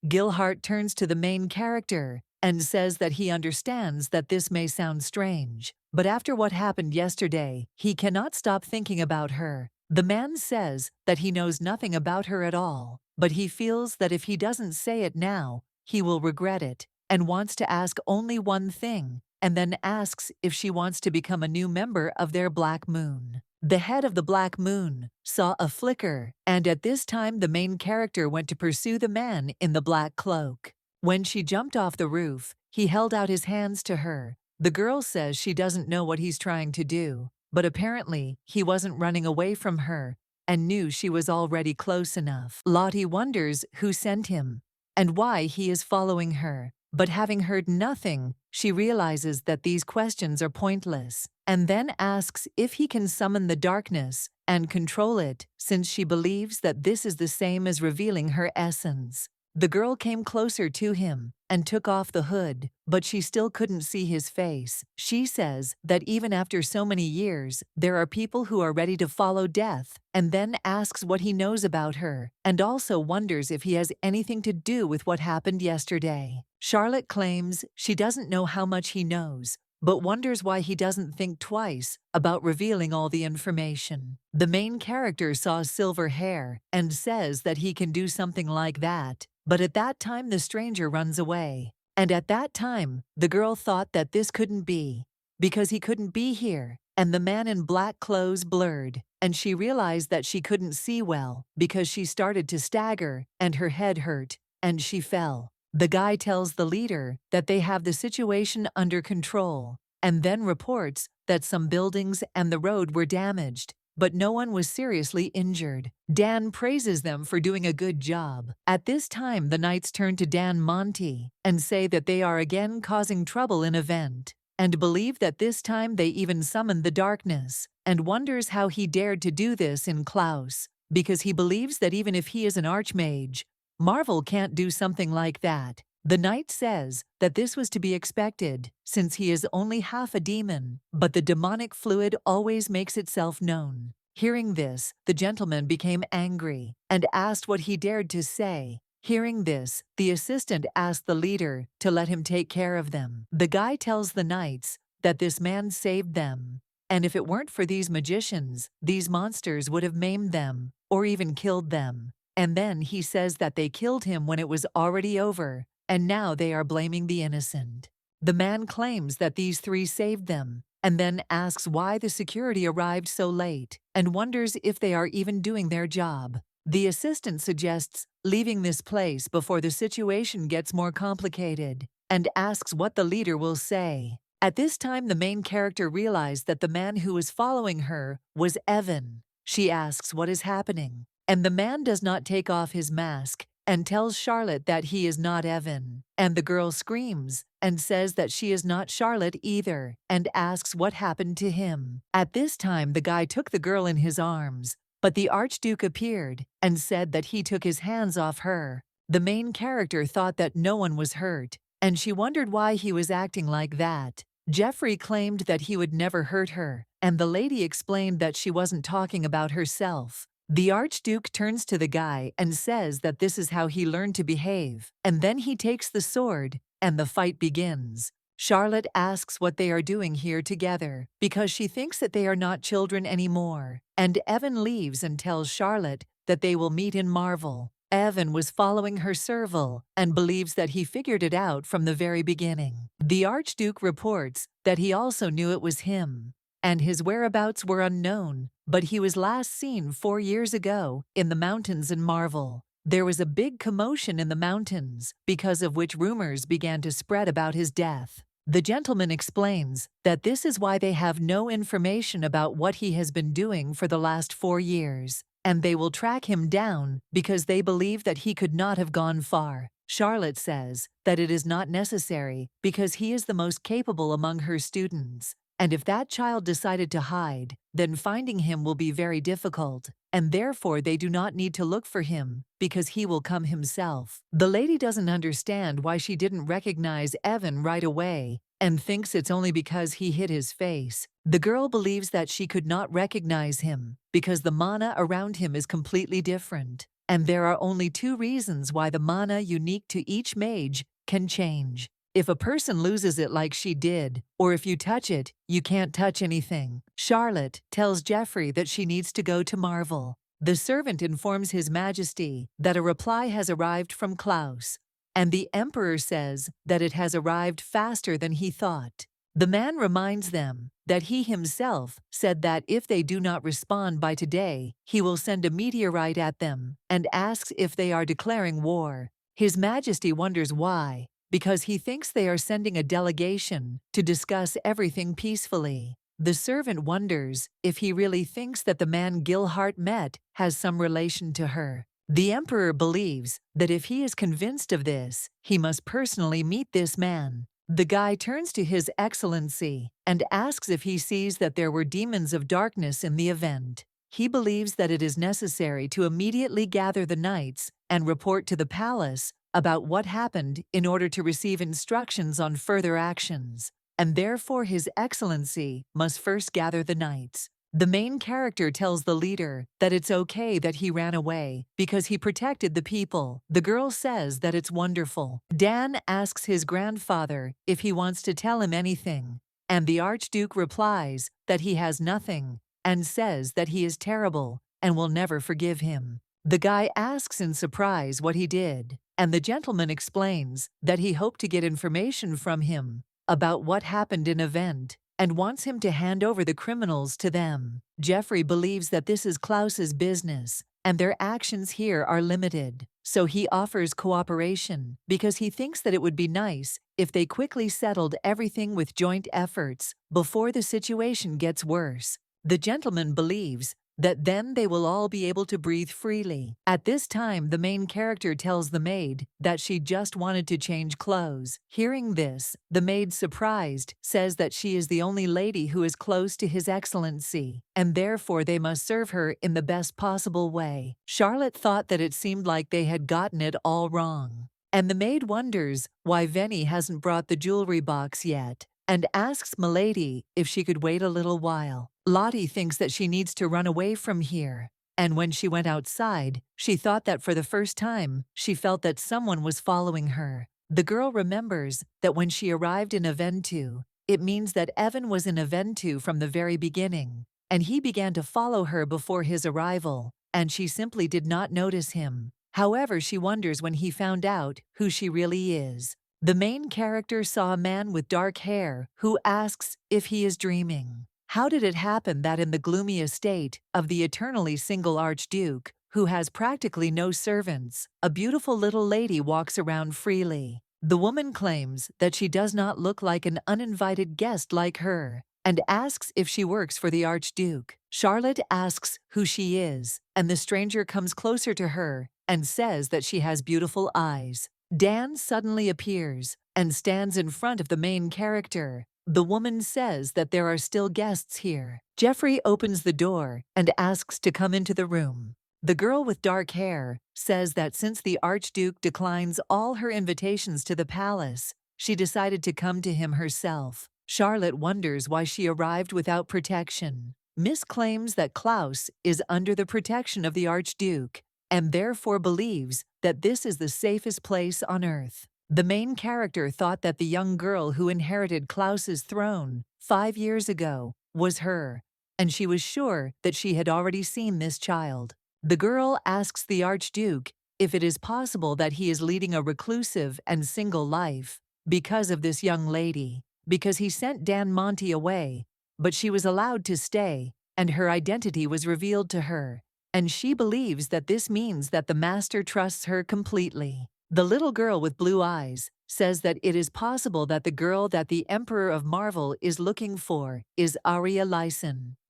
A: Gilhart turns to the main character and says that he understands that this may sound strange, but after what happened yesterday, he cannot stop thinking about her. The man says that he knows nothing about her at all, but he feels that if he doesn't say it now, he will regret it, and wants to ask only one thing, and then asks if she wants to become a new member of their Black Moon. The head of the Black Moon saw a flicker, and at this time the main character went to pursue the man in the black cloak. When she jumped off the roof, he held out his hands to her. The girl says she doesn't know what he's trying to do, but apparently he wasn't running away from her and knew she was already close enough. Lottie wonders who sent him and why he is following her, but having heard nothing, she realizes that these questions are pointless, and then asks if he can summon the darkness and control it, since she believes that this is the same as revealing her essence. The girl came closer to him and took off the hood, but she still couldn't see his face. She says that even after so many years, there are people who are ready to follow death, and then asks what he knows about her, and also wonders if he has anything to do with what happened yesterday. Charlotte claims she doesn't know how much he knows, but wonders why he doesn't think twice about revealing all the information. The main character saw silver hair and says that he can do something like that, but at that time the stranger runs away. And at that time, the girl thought that this couldn't be, because he couldn't be here, and the man in black clothes blurred, and she realized that she couldn't see well because she started to stagger and her head hurt, and she fell. The guy tells the leader that they have the situation under control, and then reports that some buildings and the road were damaged, but no one was seriously injured. Dan praises them for doing a good job. At this time, the knights turn to Dan Monty and say that they are again causing trouble in event, and believe that this time they even summoned the darkness, and wonders how he dared to do this in Klaus, because he believes that even if he is an archmage, Marvel can't do something like that. The knight says that this was to be expected, since he is only half a demon, but the demonic fluid always makes itself known. Hearing this, the gentleman became angry and asked what he dared to say. Hearing this, the assistant asked the leader to let him take care of them. The guy tells the knights that this man saved them, and if it weren't for these magicians, these monsters would have maimed them or even killed them. And then he says that they killed him when it was already over, and now they are blaming the innocent. The man claims that these three saved them, and then asks why the security arrived so late, and wonders if they are even doing their job. The assistant suggests leaving this place before the situation gets more complicated, and asks what the leader will say. At this time, the main character realized that the man who was following her was Evan. She asks what is happening, and the man does not take off his mask and tells Charlotte that he is not Evan. And the girl screams and says that she is not Charlotte either, and asks what happened to him. At this time, the guy took the girl in his arms, but the Archduke appeared and said that he took his hands off her. The main character thought that no one was hurt, and she wondered why he was acting like that. Jeffrey claimed that he would never hurt her, and the lady explained that she wasn't talking about herself. The Archduke turns to the guy and says that this is how he learned to behave, and then he takes the sword, and the fight begins. Charlotte asks what they are doing here together, because she thinks that they are not children anymore, and Evan leaves and tells Charlotte that they will meet in Marvel. Evan was following her serval and believes that he figured it out from the very beginning. The Archduke reports that he also knew it was him, and his whereabouts were unknown, but he was last seen 4 years ago in the mountains in Marvel. There was a big commotion in the mountains, because of which rumors began to spread about his death. The gentleman explains that this is why they have no information about what he has been doing for the last 4 years, and they will track him down because they believe that he could not have gone far. Charlotte says that it is not necessary because he is the most capable among her students, and if that child decided to hide, then finding him will be very difficult, and therefore they do not need to look for him because he will come himself. The lady doesn't understand why she didn't recognize Evan right away and thinks it's only because he hid his face. The girl believes that she could not recognize him because the mana around him is completely different, and there are only 2 reasons why the mana unique to each mage can change. If a person loses it like she did, or if you touch it, you can't touch anything. Charlotte tells Jeffrey that she needs to go to Marvel. The servant informs His Majesty that a reply has arrived from Klaus, and the Emperor says that it has arrived faster than he thought. The man reminds them that he himself said that if they do not respond by today, he will send a meteorite at them, and asks if they are declaring war. His Majesty wonders why, because he thinks they are sending a delegation to discuss everything peacefully. The servant wonders if he really thinks that the man Gilhart met has some relation to her. The Emperor believes that if he is convinced of this, he must personally meet this man. The guy turns to His Excellency and asks if he sees that there were demons of darkness in the event. He believes that it is necessary to immediately gather the knights and report to the palace about what happened in order to receive instructions on further actions, and therefore His Excellency must first gather the knights. The main character tells the leader that it's okay that he ran away because he protected the people. The girl says that it's wonderful. Dan asks his grandfather if he wants to tell him anything, and the Archduke replies that he has nothing and says that he is terrible and will never forgive him. The guy asks in surprise what he did, and the gentleman explains that he hoped to get information from him about what happened in event and wants him to hand over the criminals to them. Jeffrey believes that this is Klaus's business and their actions here are limited, so he offers cooperation because he thinks that it would be nice if they quickly settled everything with joint efforts before the situation gets worse. The gentleman believes that then they will all be able to breathe freely. At this time, the main character tells the maid that she just wanted to change clothes. Hearing this, the maid, surprised, says that she is the only lady who is close to His Excellency, and therefore they must serve her in the best possible way. Charlotte thought that it seemed like they had gotten it all wrong, and the maid wonders why Venny hasn't brought the jewelry box yet, and asks Milady if she could wait a little while. Lottie thinks that she needs to run away from here, and when she went outside, she thought that for the first time, she felt that someone was following her. The girl remembers that when she arrived in Aventu, it means that Evan was in Aventu from the very beginning, and he began to follow her before his arrival, and she simply did not notice him. However, she wonders when he found out who she really is. The main character saw a man with dark hair who asks if he is dreaming. How did it happen that in the gloomy estate of the eternally single Archduke, who has practically no servants, a beautiful little lady walks around freely? The woman claims that she does not look like an uninvited guest like her, and asks if she works for the Archduke. Charlotte asks who she is, and the stranger comes closer to her and says that she has beautiful eyes. Dan suddenly appears and stands in front of the main character. The woman says that there are still guests here. Jeffrey opens the door and asks to come into the room. The girl with dark hair says that since the Archduke declines all her invitations to the palace, she decided to come to him herself. Charlotte wonders why she arrived without protection. Miss claims that Klaus is under the protection of the Archduke and therefore believes that this is the safest place on Earth. The main character thought that the young girl who inherited Klaus's throne 5 years ago was her, and she was sure that she had already seen this child. The girl asks the Archduke if it is possible that he is leading a reclusive and single life because of this young lady, because he sent Dan Monty away, but she was allowed to stay, and her identity was revealed to her, and she believes that this means that the master trusts her completely. The little girl with blue eyes says that it is possible that the girl that the Emperor of Marvel is looking for is Aria.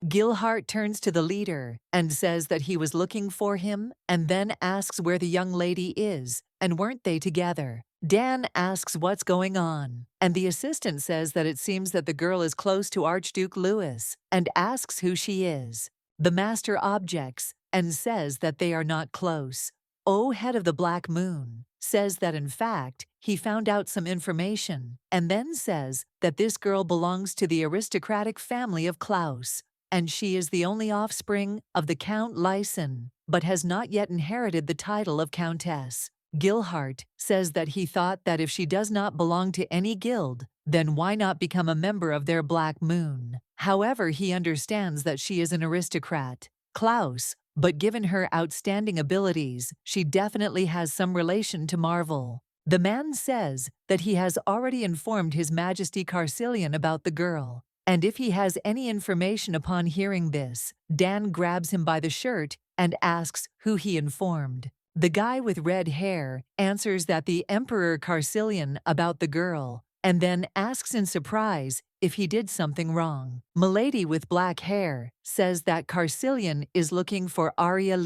A: Gilhart turns to the leader and says that he was looking for him and then asks where the young lady is, and weren't they together? Dan asks what's going on, and the assistant says that it seems that the girl is close to Archduke Louis and asks who she is. The master objects and says that they are not close. O, head of the Black Moon, says that in fact he found out some information and then says that this girl belongs to the aristocratic family of Klaus, and she is the only offspring of the Count Lysen, but has not yet inherited the title of Countess. Gilhart says that he thought that if she does not belong to any guild, then why not become a member of their Black Moon? However, he understands that she is an aristocrat, Klaus, but given her outstanding abilities, she definitely has some relation to Marvel. The man says that he has already informed His Majesty Carcillion about the girl, and if he has any information upon hearing this, Dan grabs him by the shirt and asks who he informed. The guy with red hair answers that the Emperor Carcillion about the girl, and then asks in surprise if he did something wrong. Milady with black hair says that Carcillion is looking for Aria,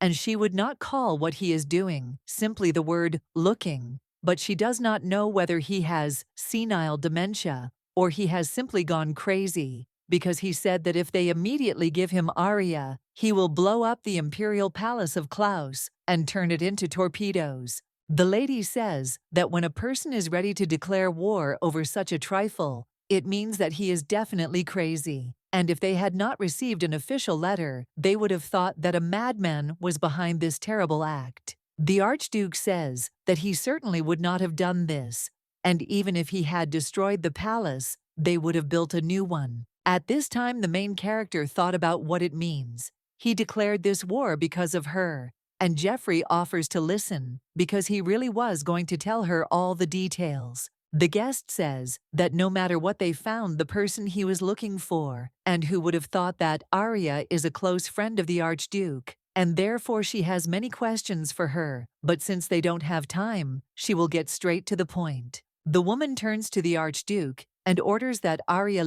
A: and she would not call what he is doing simply the word looking, but she does not know whether he has senile dementia or he has simply gone crazy, because he said that if they immediately give him Aria, he will blow up the imperial palace of Klaus and turn it into torpedoes. The lady says that when a person is ready to declare war over such a trifle, it means that he is definitely crazy. And if they had not received an official letter, they would have thought that a madman was behind this terrible act. The Archduke says that he certainly would not have done this, and even if he had destroyed the palace, they would have built a new one. At this time, the main character thought about what it means. He declared this war because of her, and Jeffrey offers to listen because he really was going to tell her all the details. The guest says that no matter what they found the person he was looking for, and who would have thought that Aria is a close friend of the Archduke, and therefore she has many questions for her, but since they don't have time, she will get straight to the point. The woman turns to the Archduke and orders that Aria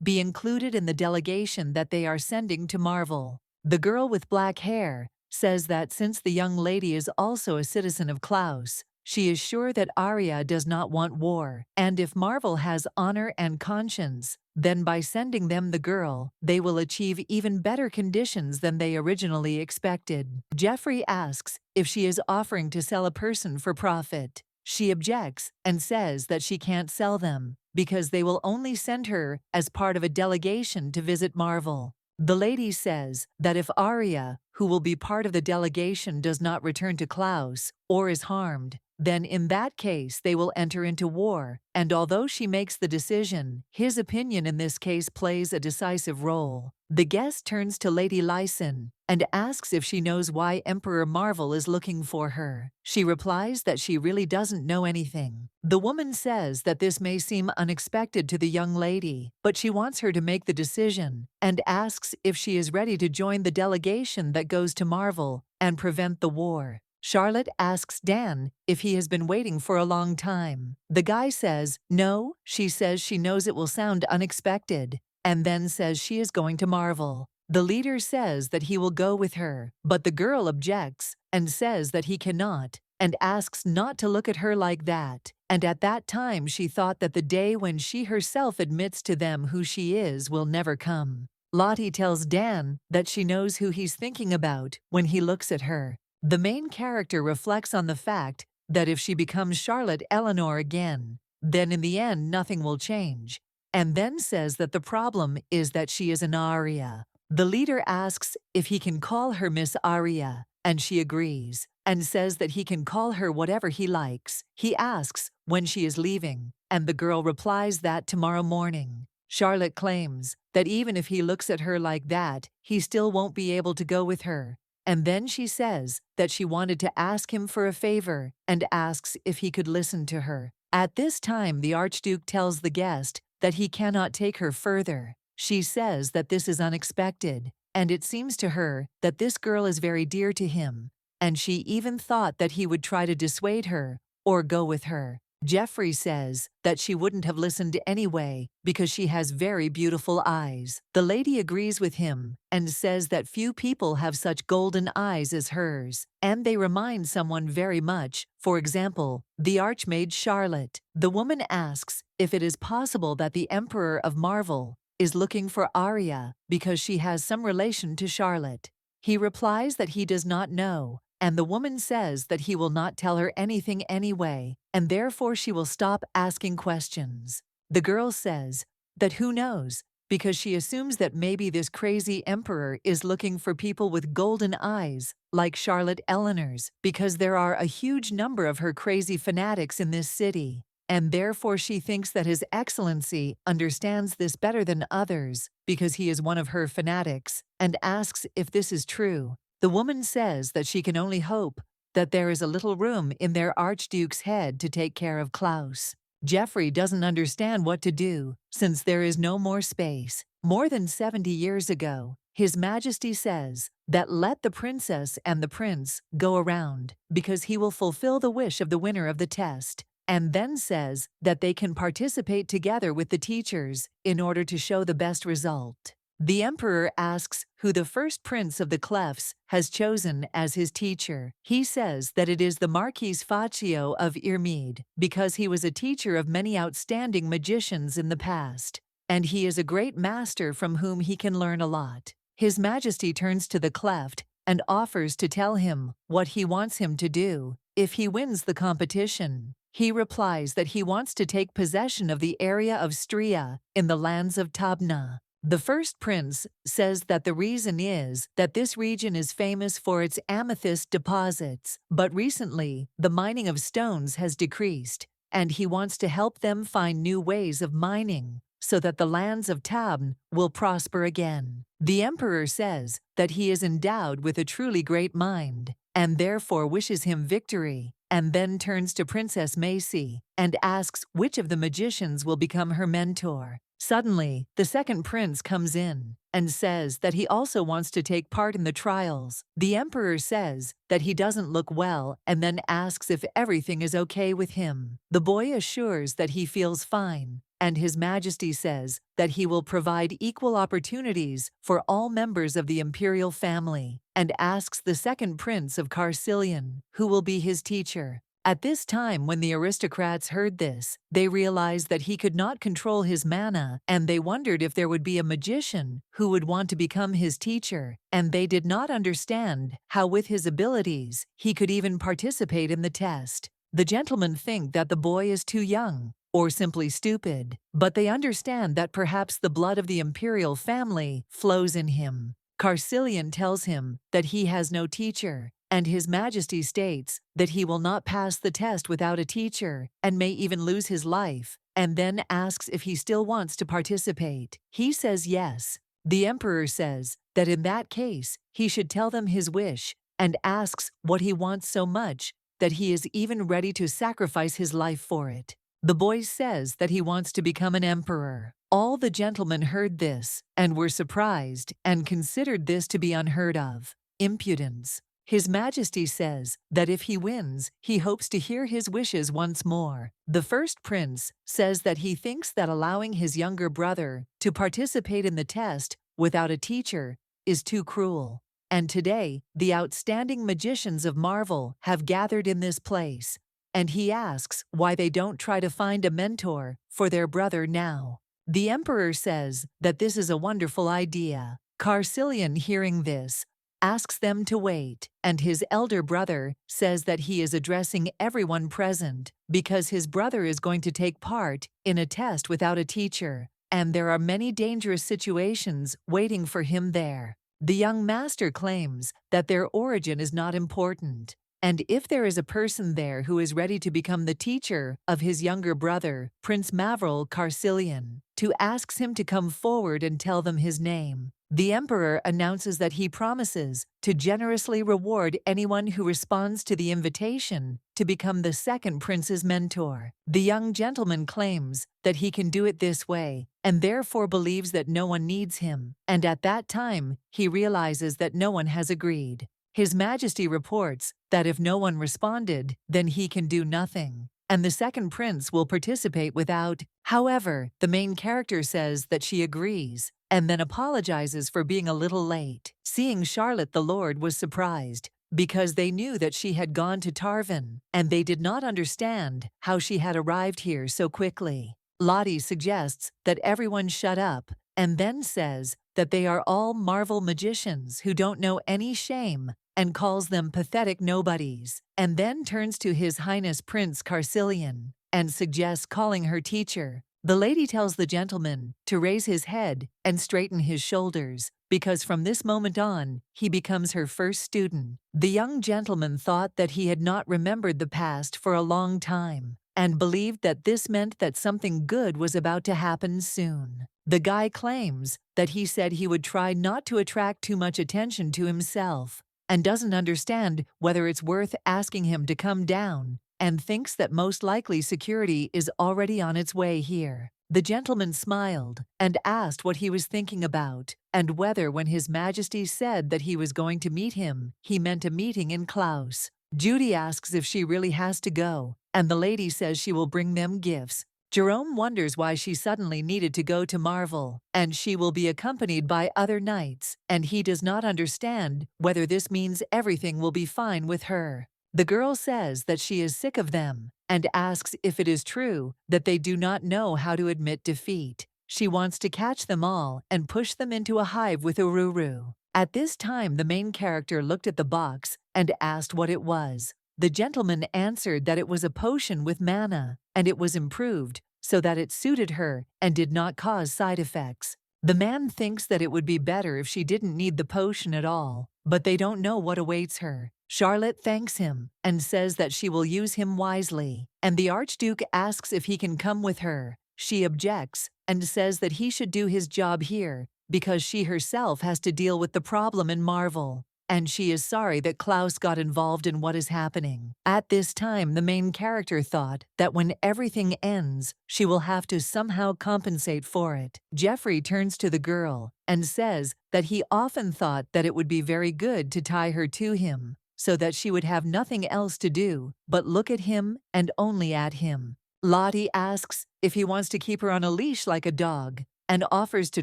A: be included in the delegation that they are sending to Marvel. The girl with black hair says that since the young lady is also a citizen of Klaus, she is sure that Aria does not want war, and if Marvel has honor and conscience, then by sending them the girl, they will achieve even better conditions than they originally expected. Jeffrey asks if she is offering to sell a person for profit. She objects and says that she can't sell them because they will only send her as part of a delegation to visit Marvel. The lady says that if Aria, who will be part of the delegation, does not return to Klaus or is harmed, then in that case they will enter into war, and although she makes the decision, his opinion in this case plays a decisive role. The guest turns to Lady Lysen and asks if she knows why Emperor Marvel is looking for her. She replies that she really doesn't know anything. The woman says that this may seem unexpected to the young lady, but she wants her to make the decision and asks if she is ready to join the delegation that goes to Marvel and prevent the war. Charlotte asks Dan if he has been waiting for a long time. The guy says no. She says she knows it will sound unexpected, and then says she is going to Marvel. The leader says that he will go with her, but the girl objects and says that he cannot, and asks not to look at her like that. And at that time she thought that the day when she herself admits to them who she is will never come. Lottie tells Dan that she knows who he's thinking about when he looks at her. The main character reflects on the fact that if she becomes Charlotte Eleanor again, then in the end nothing will change, and then says that the problem is that she is an Aria. The leader asks if he can call her Miss Aria, and she agrees, and says that he can call her whatever he likes. He asks when she is leaving, and the girl replies that tomorrow morning. Charlotte claims that even if he looks at her like that, he still won't be able to go with her. And then she says that she wanted to ask him for a favor and asks if he could listen to her. At this time, the Archduke tells the guest that he cannot take her further. She says that this is unexpected, and it seems to her that this girl is very dear to him, and she even thought that he would try to dissuade her or go with her. Jeffrey says that she wouldn't have listened anyway because she has very beautiful eyes. The lady agrees with him and says that few people have such golden eyes as hers, and they remind someone very much. For example, the Archmaid Charlotte. The woman asks if it is possible that the Emperor of Marvel is looking for Aria because she has some relation to Charlotte. He replies that he does not know, and the woman says that he will not tell her anything anyway, and therefore she will stop asking questions. The girl says that who knows, because she assumes that maybe this crazy emperor is looking for people with golden eyes, like Charlotte Eleanor's, because there are a huge number of her crazy fanatics in this city, and therefore she thinks that His Excellency understands this better than others, because he is one of her fanatics, and asks if this is true. The woman says that she can only hope that there is a little room in their Archduke's head to take care of Klaus. Jeffrey doesn't understand what to do, since there is no more space. More than 70 years ago, His Majesty says that let the princess and the prince go around, because he will fulfill the wish of the winner of the test, and then says that they can participate together with the teachers in order to show the best result. The emperor asks who the first prince of the Clefs has chosen as his teacher. He says that it is the Marquis Faccio of Irmede, because he was a teacher of many outstanding magicians in the past, and he is a great master from whom he can learn a lot. His Majesty turns to the Cleft and offers to tell him what he wants him to do if he wins the competition. He replies that he wants to take possession of the area of Stria in the lands of Tabna. The first prince says that the reason is that this region is famous for its amethyst deposits, but recently the mining of stones has decreased, and he wants to help them find new ways of mining so that the lands of Tabn will prosper again. The emperor says that he is endowed with a truly great mind, and therefore wishes him victory, and then turns to Princess Macy and asks which of the magicians will become her mentor. Suddenly, the second prince comes in and says that he also wants to take part in the trials. The emperor says that he doesn't look well and then asks if everything is okay with him. The boy assures that he feels fine, and His Majesty says that he will provide equal opportunities for all members of the imperial family, and asks the second prince of Carcillion who will be his teacher. At this time, when the aristocrats heard this, they realized that he could not control his mana, and they wondered if there would be a magician who would want to become his teacher, and they did not understand how with his abilities he could even participate in the test. The gentlemen think that the boy is too young, or simply stupid, but they understand that perhaps the blood of the imperial family flows in him. Carcillion tells him that he has no teacher, and His Majesty states that he will not pass the test without a teacher and may even lose his life, and then asks if he still wants to participate. He says yes. The emperor says that in that case he should tell them his wish, and asks what he wants so much that he is even ready to sacrifice his life for it. The boy says that he wants to become an emperor. All the gentlemen heard this and were surprised and considered this to be unheard of. Impudence. His Majesty says that if he wins, he hopes to hear his wishes once more. The first prince says that he thinks that allowing his younger brother to participate in the test without a teacher is too cruel. And today, the outstanding magicians of Marvel have gathered in this place, and he asks why they don't try to find a mentor for their brother now. The emperor says that this is a wonderful idea. Carcillion, hearing this, asks them to wait, and his elder brother says that he is addressing everyone present because his brother is going to take part in a test without a teacher, and there are many dangerous situations waiting for him there. The young master claims that their origin is not important, and if there is a person there who is ready to become the teacher of his younger brother, Prince Mavril Carcillion, to asks him to come forward and tell them his name. The emperor announces that he promises to generously reward anyone who responds to the invitation to become the second prince's mentor. The young gentleman claims that he can do it this way and therefore believes that no one needs him, and at that time he realizes that no one has agreed. His Majesty reports that if no one responded, then he can do nothing, and the second prince will participate without. However, the main character says that she agrees, and then apologizes for being a little late. Seeing Charlotte, the Lord was surprised, because they knew that she had gone to Tarvin, and they did not understand how she had arrived here so quickly. Lottie suggests that everyone shut up, and then says that they are all Marvel magicians who don't know any shame, and calls them pathetic nobodies, and then turns to His Highness Prince Carcillion and suggests calling her teacher. The lady tells the gentleman to raise his head and straighten his shoulders, because from this moment on, he becomes her first student. The young gentleman thought that he had not remembered the past for a long time, and believed that this meant that something good was about to happen soon. The guy claims that he said he would try not to attract too much attention to himself, and doesn't understand whether it's worth asking him to come down, and thinks that most likely security is already on its way here. The gentleman smiled and asked what he was thinking about, and whether when His Majesty said that he was going to meet him, he meant a meeting in Klaus. Judy asks if she really has to go, and the lady says she will bring them gifts. Jerome wonders why she suddenly needed to go to Marvel, and she will be accompanied by other knights, and he does not understand whether this means everything will be fine with her. The girl says that she is sick of them, and asks if it is true that they do not know how to admit defeat. She wants to catch them all and push them into a hive with Ururu. At this time, the main character looked at the box and asked what it was. The gentleman answered that it was a potion with mana, and it was improved so that it suited her and did not cause side effects. The man thinks that it would be better if she didn't need the potion at all, but they don't know what awaits her. Charlotte thanks him and says that she will use him wisely, and the Archduke asks if he can come with her. She objects and says that he should do his job here because she herself has to deal with the problem in Marvel, and she is sorry that Klaus got involved in what is happening. At this time, the main character thought that when everything ends, she will have to somehow compensate for it. Jeffrey turns to the girl and says that he often thought that it would be very good to tie her to him, so that she would have nothing else to do but look at him and only at him. Lottie asks if he wants to keep her on a leash like a dog, and offers to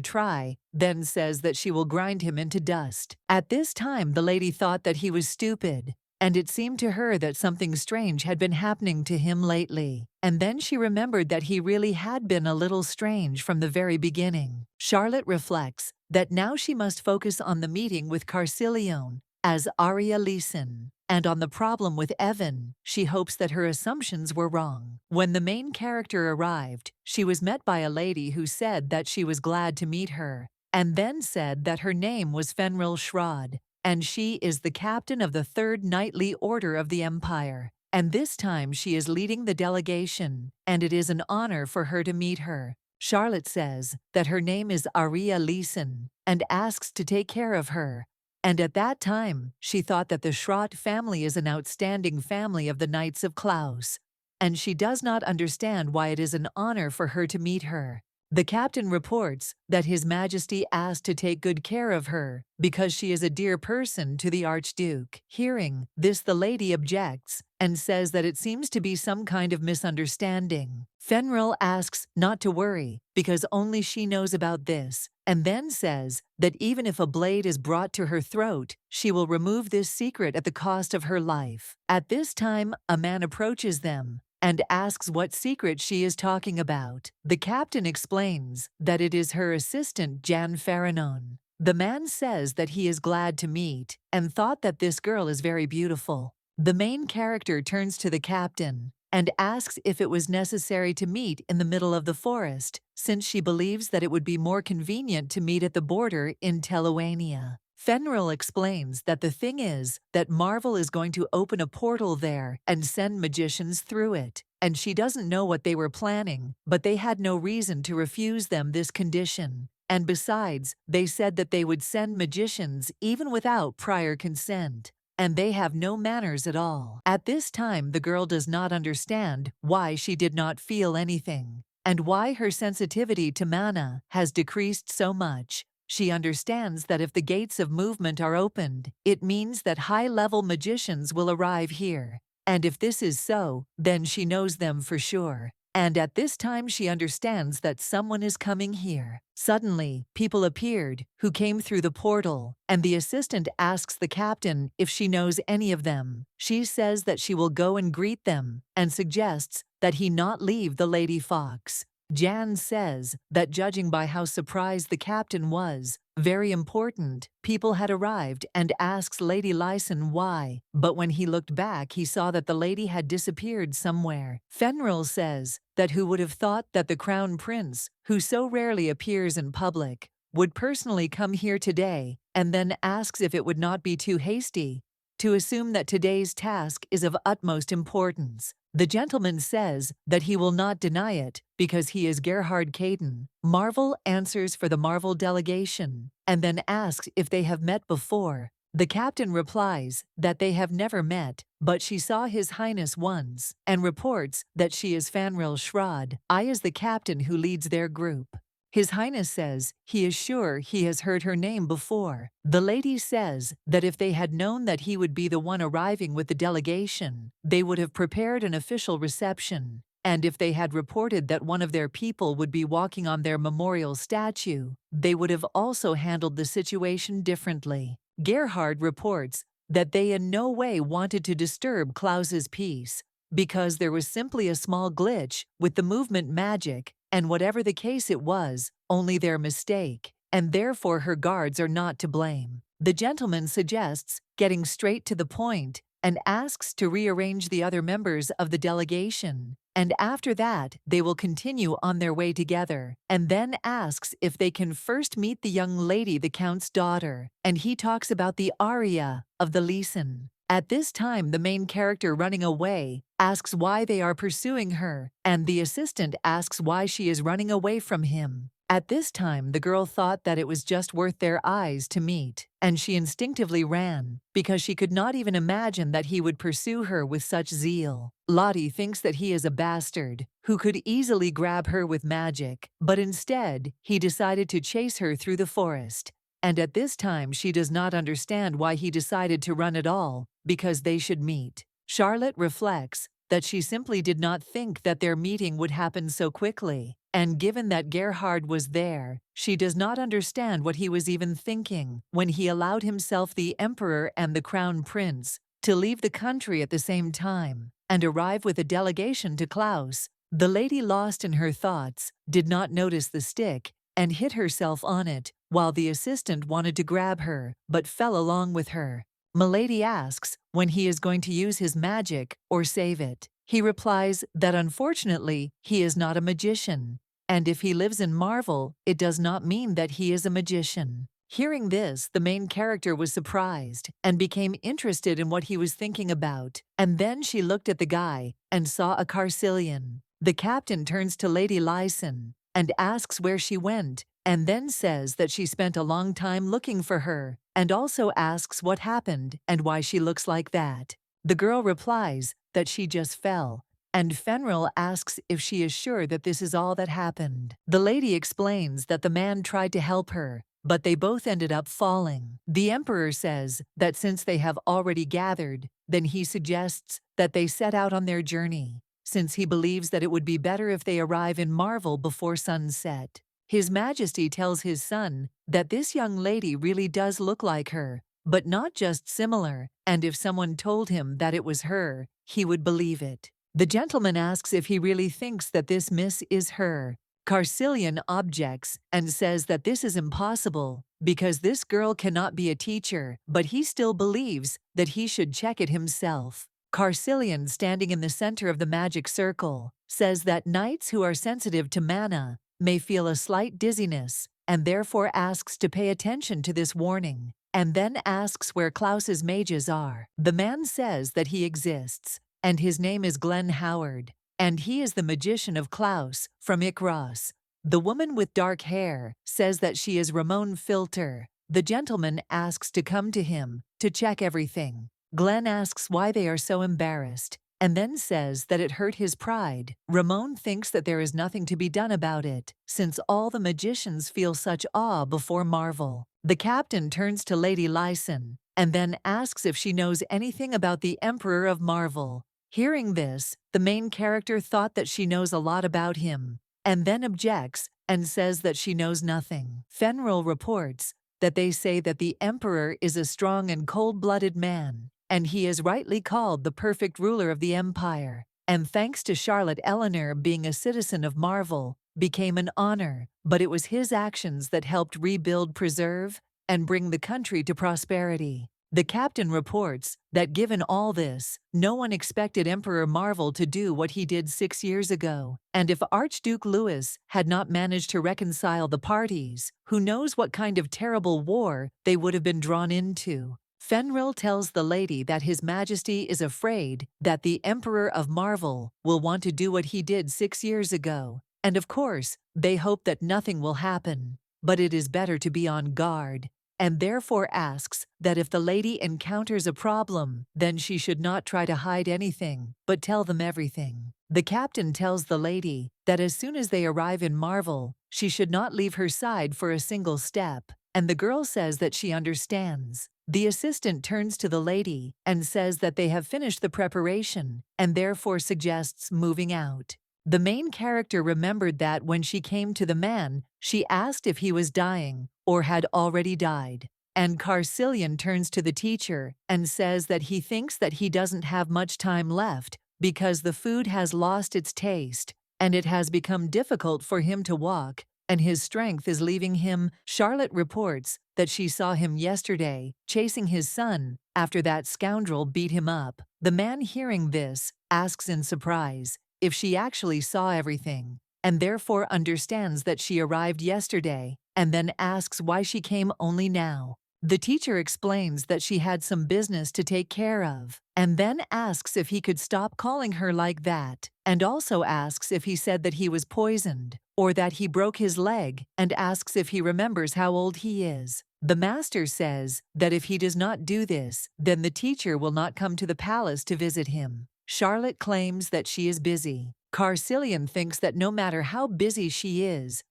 A: try, then says that she will grind him into dust. At this time, the lady thought that he was stupid, and it seemed to her that something strange had been happening to him lately. And then she remembered that he really had been a little strange from the very beginning. Charlotte reflects that now she must focus on the meeting with Carcillion as Aria Leeson, and on the problem with Evan. She hopes that her assumptions were wrong. When the main character arrived, she was met by a lady who said that she was glad to meet her, and then said that her name was Fenrir Shrod, and she is the captain of the 3rd Knightly Order of the Empire, and this time she is leading the delegation, and it is an honor for her to meet her. Charlotte says that her name is Aria Leeson, and asks to take care of her. And at that time, she thought that the Schrott family is an outstanding family of the Knights of Klaus, and she does not understand why it is an honor for her to meet her. The captain reports that His Majesty asked to take good care of her because she is a dear person to the Archduke. Hearing this, the lady objects and says that it seems to be some kind of misunderstanding. Fenrir asks not to worry because only she knows about this, and then says that even if a blade is brought to her throat, she will remove this secret at the cost of her life. At this time, a man approaches them and asks what secret she is talking about. The captain explains that it is her assistant Jan Faranon. The man says that he is glad to meet and thought that this girl is very beautiful. The main character turns to the captain and asks if it was necessary to meet in the middle of the forest, since she believes that it would be more convenient to meet at the border in Teluania. Fenrir explains that the thing is that Marvel is going to open a portal there and send magicians through it, and she doesn't know what they were planning, but they had no reason to refuse them this condition. And besides, they said that they would send magicians even without prior consent, and they have no manners at all. At this time, the girl does not understand why she did not feel anything, and why her sensitivity to mana has decreased so much. She understands that if the gates of movement are opened, it means that high-level magicians will arrive here. And if this is so, then she knows them for sure. And at this time she understands that someone is coming here. Suddenly, people appeared who came through the portal, and the assistant asks the captain if she knows any of them. She says that she will go and greet them, and suggests that he not leave the Lady Fox. Jan says that judging by how surprised the captain was, very important, people had arrived, and asks Lady Lyson why, but when he looked back he saw that the lady had disappeared somewhere. Fenrir says that who would have thought that the crown prince, who so rarely appears in public, would personally come here today, and then asks if it would not be too hasty to assume that today's task is of utmost importance. The gentleman says that he will not deny it because he is Gerhard Caden. Marvel answers for the Marvel delegation and then asks if they have met before. The captain replies that they have never met, but she saw His Highness once, and reports that she is Fanril Shrod. I is the captain who leads their group. His Highness says he is sure he has heard her name before. The lady says that if they had known that he would be the one arriving with the delegation, they would have prepared an official reception. And if they had reported that one of their people would be walking on their memorial statue, they would have also handled the situation differently. Gerhard reports that they in no way wanted to disturb Klaus's peace, because there was simply a small glitch with the movement magic, and whatever the case it was, only their mistake, and therefore her guards are not to blame. The gentleman suggests getting straight to the point and asks to rearrange the other members of the delegation, and after that they will continue on their way together, and then asks if they can first meet the young lady, the count's daughter, and he talks about the Aria of the Lyson. At this time, the main character running away asks why they are pursuing her, and the assistant asks why she is running away from him. At this time, the girl thought that it was just worth their eyes to meet, and she instinctively ran, because she could not even imagine that he would pursue her with such zeal. Lottie thinks that he is a bastard, who could easily grab her with magic, but instead, he decided to chase her through the forest. And at this time she does not understand why he decided to run at all, because they should meet. Charlotte reflects that she simply did not think that their meeting would happen so quickly, and given that Gerhard was there, she does not understand what he was even thinking when he allowed himself, the emperor and the crown prince, to leave the country at the same time and arrive with a delegation to Klaus. The lady, lost in her thoughts, did not notice the stick and hit herself on it, while the assistant wanted to grab her, but fell along with her. Milady asks when he is going to use his magic or save it. He replies that unfortunately he is not a magician, and if he lives in Marvel, it does not mean that he is a magician. Hearing this, the main character was surprised and became interested in what he was thinking about, and then she looked at the guy and saw a Carcillion. The captain turns to Lady Lyson and asks where she went, and then says that she spent a long time looking for her, and also asks what happened and why she looks like that. The girl replies that she just fell, and Fenrir asks if she is sure that this is all that happened. The lady explains that the man tried to help her, but they both ended up falling. The emperor says that since they have already gathered, then he suggests that they set out on their journey, since he believes that it would be better if they arrive in Marvel before sunset. His Majesty tells his son that this young lady really does look like her, but not just similar, and if someone told him that it was her, he would believe it. The gentleman asks if he really thinks that this miss is her. Carcillion objects and says that this is impossible, because this girl cannot be a teacher, but he still believes that he should check it himself. Carcillion, standing in the center of the magic circle, says that knights who are sensitive to mana may feel a slight dizziness, and therefore asks to pay attention to this warning, and then asks where Klaus's mages are. The man says that he exists, and his name is Glenn Howard, and he is the magician of Klaus from Icaros. The woman with dark hair says that she is Ramon Filter. The gentleman asks to come to him to check everything. Glenn asks why they are so embarrassed, and then says that it hurt his pride. Ramon thinks that there is nothing to be done about it, since all the magicians feel such awe before Marvel. The captain turns to Lady Lyson, and then asks if she knows anything about the Emperor of Marvel. Hearing this, the main character thought that she knows a lot about him, and then objects and says that she knows nothing. Fenrir reports that they say that the Emperor is a strong and cold-blooded man, and he is rightly called the perfect ruler of the Empire, and thanks to Charlotte Eleanor being a citizen of Marvel, became an honor, but it was his actions that helped rebuild, preserve, and bring the country to prosperity. The captain reports that given all this, no one expected Emperor Marvel to do what he did 6 years ago, and if Archduke Louis had not managed to reconcile the parties, who knows what kind of terrible war they would have been drawn into. Fenrir tells the lady that His Majesty is afraid that the Emperor of Marvel will want to do what he did 6 years ago, and of course, they hope that nothing will happen, but it is better to be on guard, and therefore asks that if the lady encounters a problem, then she should not try to hide anything, but tell them everything. The captain tells the lady that as soon as they arrive in Marvel, she should not leave her side for a single step, and the girl says that she understands. The assistant turns to the lady and says that they have finished the preparation, and therefore suggests moving out. The main character remembered that when she came to the man, she asked if he was dying or had already died. And Carcillion turns to the teacher and says that he thinks that he doesn't have much time left because the food has lost its taste, and it has become difficult for him to walk, and his strength is leaving him. Charlotte reports that she saw him yesterday chasing his son after that scoundrel beat him up. The man, hearing this, asks in surprise if she actually saw everything, and therefore understands that she arrived yesterday, and then asks why she came only now. The teacher explains that she had some business to take care of, and then asks if he could stop calling her like that, and also asks if he said that he was poisoned, or that he broke his leg, and asks if he remembers how old he is. The master says that if he does not do this, then the teacher will not come to the palace to visit him. Charlotte claims that she is busy. Carcillion thinks that no matter how busy she is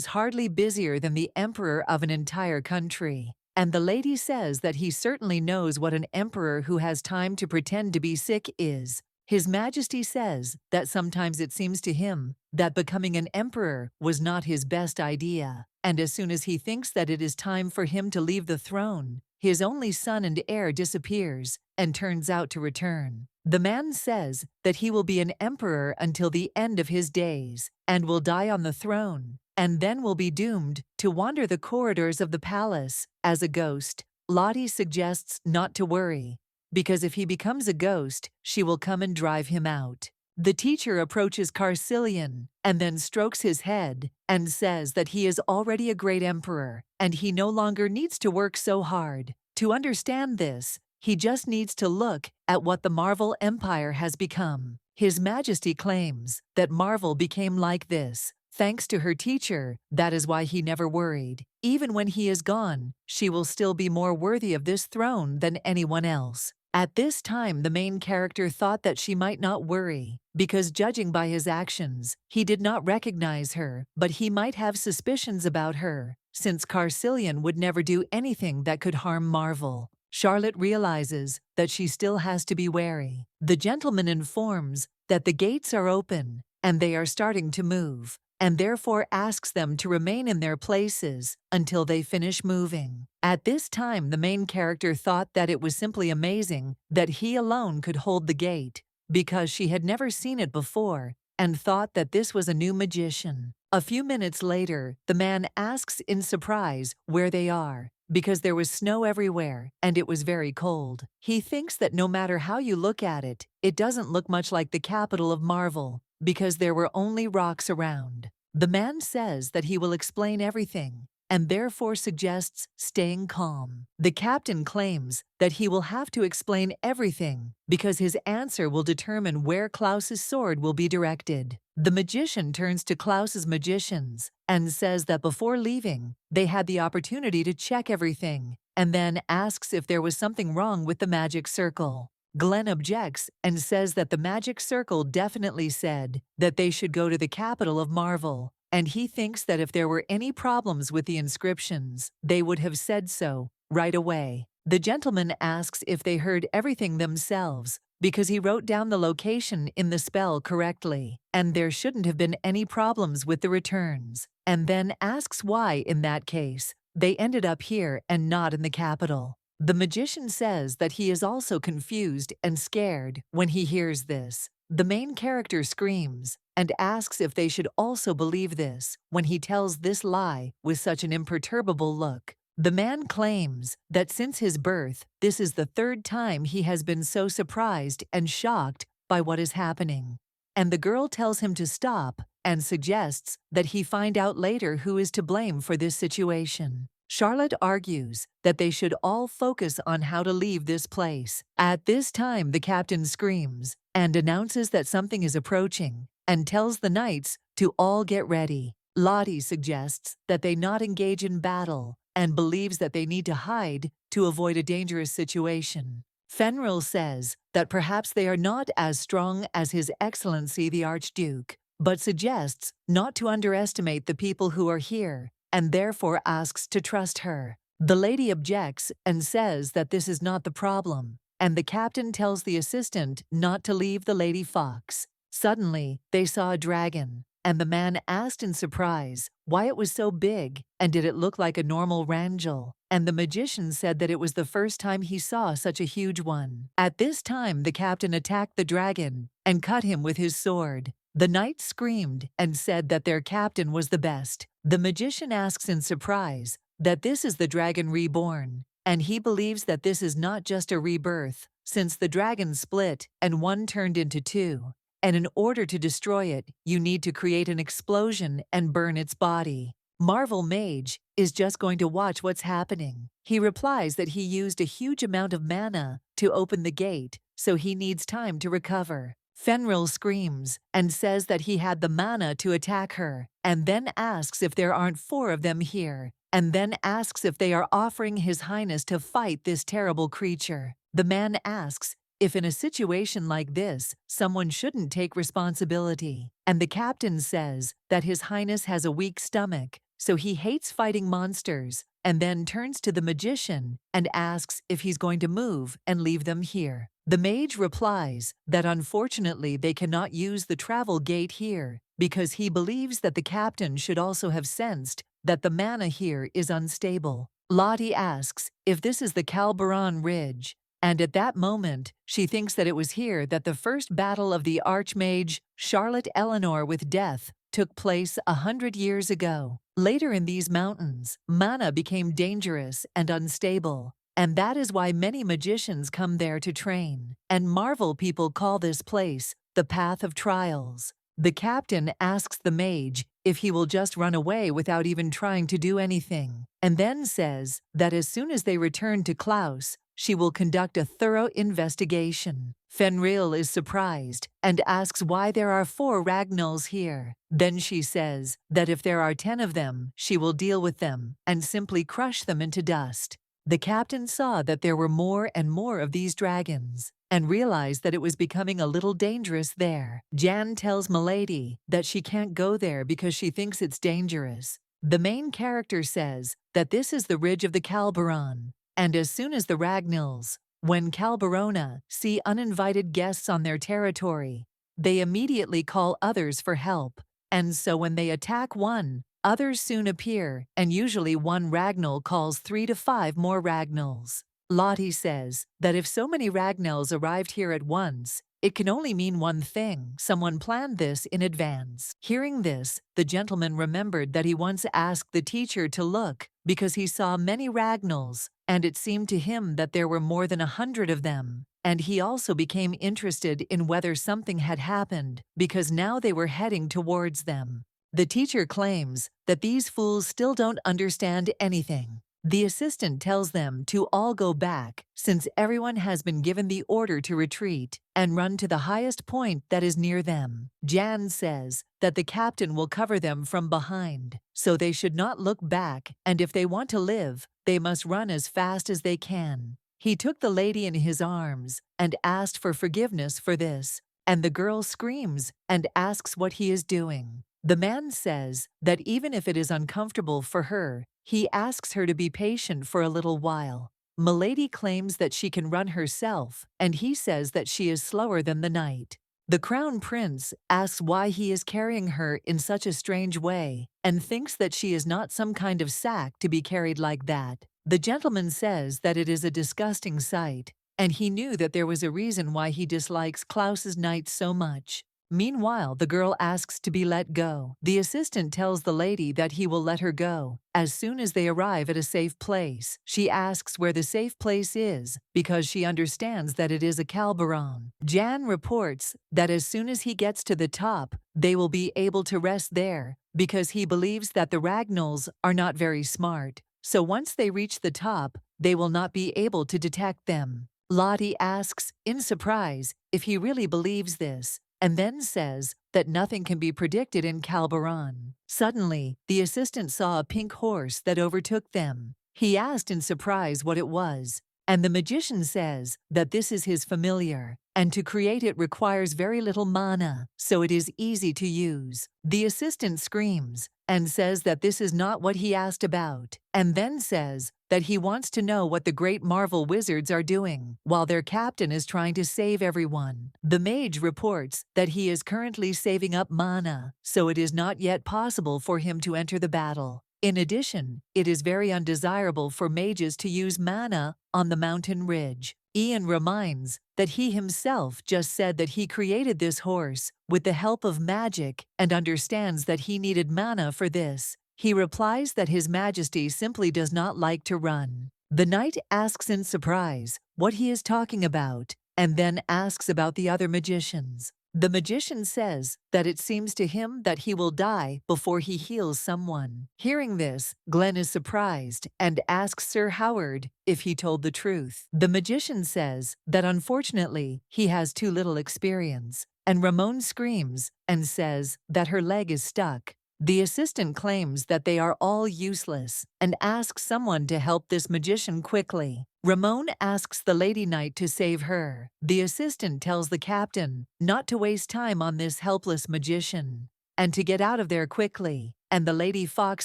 A: hardly busier than the emperor of an entire country. And the lady says that he certainly knows what an emperor who has time to pretend to be sick is. His Majesty says that sometimes it seems to him that becoming an emperor was not his best idea, and as soon as he thinks that it is time for him to leave the throne, his only son and heir disappears and turns out to return. The man says that he will be an emperor until the end of his days, and will die on the throne, and then will be doomed to wander the corridors of the palace as a ghost. Lottie suggests not to worry, because if he becomes a ghost, she will come and drive him out. The teacher approaches Carcillion and then strokes his head and says that he is already a great emperor and he no longer needs to work so hard. To understand this, he just needs to look at what the Marvel Empire has become. His Majesty claims that Marvel became like this thanks to her teacher. That is why he never worried. Even when he is gone, she will still be more worthy of this throne than anyone else. At this time, the main character thought that she might not worry, because judging by his actions, he did not recognize her, but he might have suspicions about her, since Carcillion would never do anything that could harm Marvel. Charlotte realizes that she still has to be wary. The gentleman informs that the gates are open, and they are starting to move, and therefore asks them to remain in their places until they finish moving. At this time, the main character thought that it was simply amazing that he alone could hold the gate, because she had never seen it before, and thought that this was a new magician. A few minutes later, the man asks in surprise where they are, because there was snow everywhere and it was very cold. He thinks that no matter how you look at it, it doesn't look much like the capital of Marvel, because there were only rocks around. The man says that he will explain everything, and therefore suggests staying calm. The captain claims that he will have to explain everything because his answer will determine where Klaus's sword will be directed. The magician turns to Klaus's magicians and says that before leaving, they had the opportunity to check everything, and then asks if there was something wrong with the magic circle. Glenn objects and says that the magic circle definitely said that they should go to the capital of Marvel, and he thinks that if there were any problems with the inscriptions, they would have said so right away. The gentleman asks if they heard everything themselves, because he wrote down the location in the spell correctly, and there shouldn't have been any problems with the returns, and then asks why, in that case, they ended up here and not in the capital. The magician says that he is also confused and scared when he hears this. The main character screams and asks if they should also believe this when he tells this lie with such an imperturbable look. The man claims that since his birth, this is the third time he has been so surprised and shocked by what is happening. And the girl tells him to stop and suggests that he find out later who is to blame for this situation. Charlotte argues that they should all focus on how to leave this place. At this time, the captain screams and announces that something is approaching and tells the knights to all get ready. Lottie suggests that they not engage in battle and believes that they need to hide to avoid a dangerous situation. Fenrir says that perhaps they are not as strong as His Excellency the Archduke, but suggests not to underestimate the people who are here, and therefore asks to trust her. The lady objects and says that this is not the problem, and the captain tells the assistant not to leave the Lady Fox. Suddenly, they saw a dragon, and the man asked in surprise why it was so big and did it look like a normal Rangel, and the magician said that it was the first time he saw such a huge one. At this time, the captain attacked the dragon and cut him with his sword. The knights screamed and said that their captain was the best. The magician asks in surprise that this is the dragon reborn, and he believes that this is not just a rebirth, since the dragon split and one turned into two, and in order to destroy it, you need to create an explosion and burn its body. Marvel Mage is just going to watch what's happening. He replies that he used a huge amount of mana to open the gate, so he needs time to recover. Fenrir screams and says that he had the mana to attack her, and then asks if there aren't four of them here, and then asks if they are offering His Highness to fight this terrible creature. The man asks if in a situation like this, someone shouldn't take responsibility, and the captain says that His Highness has a weak stomach, so he hates fighting monsters, and then turns to the magician and asks if he's going to move and leave them here. The mage replies that unfortunately they cannot use the travel gate here because he believes that the captain should also have sensed that the mana here is unstable. Lottie asks if this is the Calberon Ridge, and at that moment she thinks that it was here that the first battle of the Archmage Charlotte Eleanor with Death took place 100 years ago. Later in these mountains, mana became dangerous and unstable, and that is why many magicians come there to train, and Marvel people call this place the Path of Trials. The captain asks the mage if he will just run away without even trying to do anything, and then says that as soon as they return to Klaus, she will conduct a thorough investigation. Fenrir is surprised and asks why there are 4 Ragnals here. Then she says that if there are 10 of them, she will deal with them and simply crush them into dust. The captain saw that there were more and more of these dragons and realized that it was becoming a little dangerous there. Jan tells Milady that she can't go there because she thinks it's dangerous. The main character says that this is the ridge of the Calberon, and as soon as the Ragnals, when Calberona, see uninvited guests on their territory, they immediately call others for help, and so when they attack one, others soon appear, and usually one Ragnal calls 3 to 5 more Ragnals. Lottie says that if so many Ragnals arrived here at once, It can only mean one thing: someone planned this in advance. Hearing this, the gentleman remembered that he once asked the teacher to look because he saw many ragnals, and it seemed to him that there were more than 100 of them. And he also became interested in whether something had happened because now they were heading towards them. The teacher claims that these fools still don't understand anything. The assistant tells them to all go back, since everyone has been given the order to retreat and run to the highest point that is near them. Jan says that the captain will cover them from behind, so they should not look back, and if they want to live, they must run as fast as they can. He took the lady in his arms and asked for forgiveness for this, and the girl screams and asks what he is doing. The man says that even if it is uncomfortable for her, he asks her to be patient for a little while. Milady claims that she can run herself, and he says that she is slower than the knight. The crown prince asks why he is carrying her in such a strange way, and thinks that she is not some kind of sack to be carried like that. The gentleman says that it is a disgusting sight, and he knew that there was a reason why he dislikes Klaus's knight so much. Meanwhile, the girl asks to be let go. The assistant tells the lady that he will let her go as soon as they arrive at a safe place. She asks where the safe place is because she understands that it is a Calbaron. Jan reports that as soon as he gets to the top, they will be able to rest there because he believes that the Ragnals are not very smart. So once they reach the top, they will not be able to detect them. Lottie asks, in surprise, if he really believes this, and then says that nothing can be predicted in Calbaron. Suddenly, the assistant saw a pink horse that overtook them. He asked in surprise what it was, and the magician says that this is his familiar, and to create it requires very little mana, so it is easy to use. The assistant screams and says that this is not what he asked about, and then says that he wants to know what the great Marvel wizards are doing, while their captain is trying to save everyone. The mage reports that he is currently saving up mana, so it is not yet possible for him to enter the battle. In addition, it is very undesirable for mages to use mana on the mountain ridge. Ian reminds that he himself just said that he created this horse with the help of magic and understands that he needed mana for this. He replies that His Majesty simply does not like to run. The knight asks in surprise what he is talking about, and then asks about the other magicians. The magician says that it seems to him that he will die before he heals someone. Hearing this, Glenn is surprised and asks Sir Howard if he told the truth. The magician says that unfortunately he has too little experience, and Ramon screams and says that her leg is stuck. The assistant claims that they are all useless and asks someone to help this magician quickly. Ramon asks the Lady Knight to save her. The assistant tells the captain not to waste time on this helpless magician and to get out of there quickly, and the Lady Fox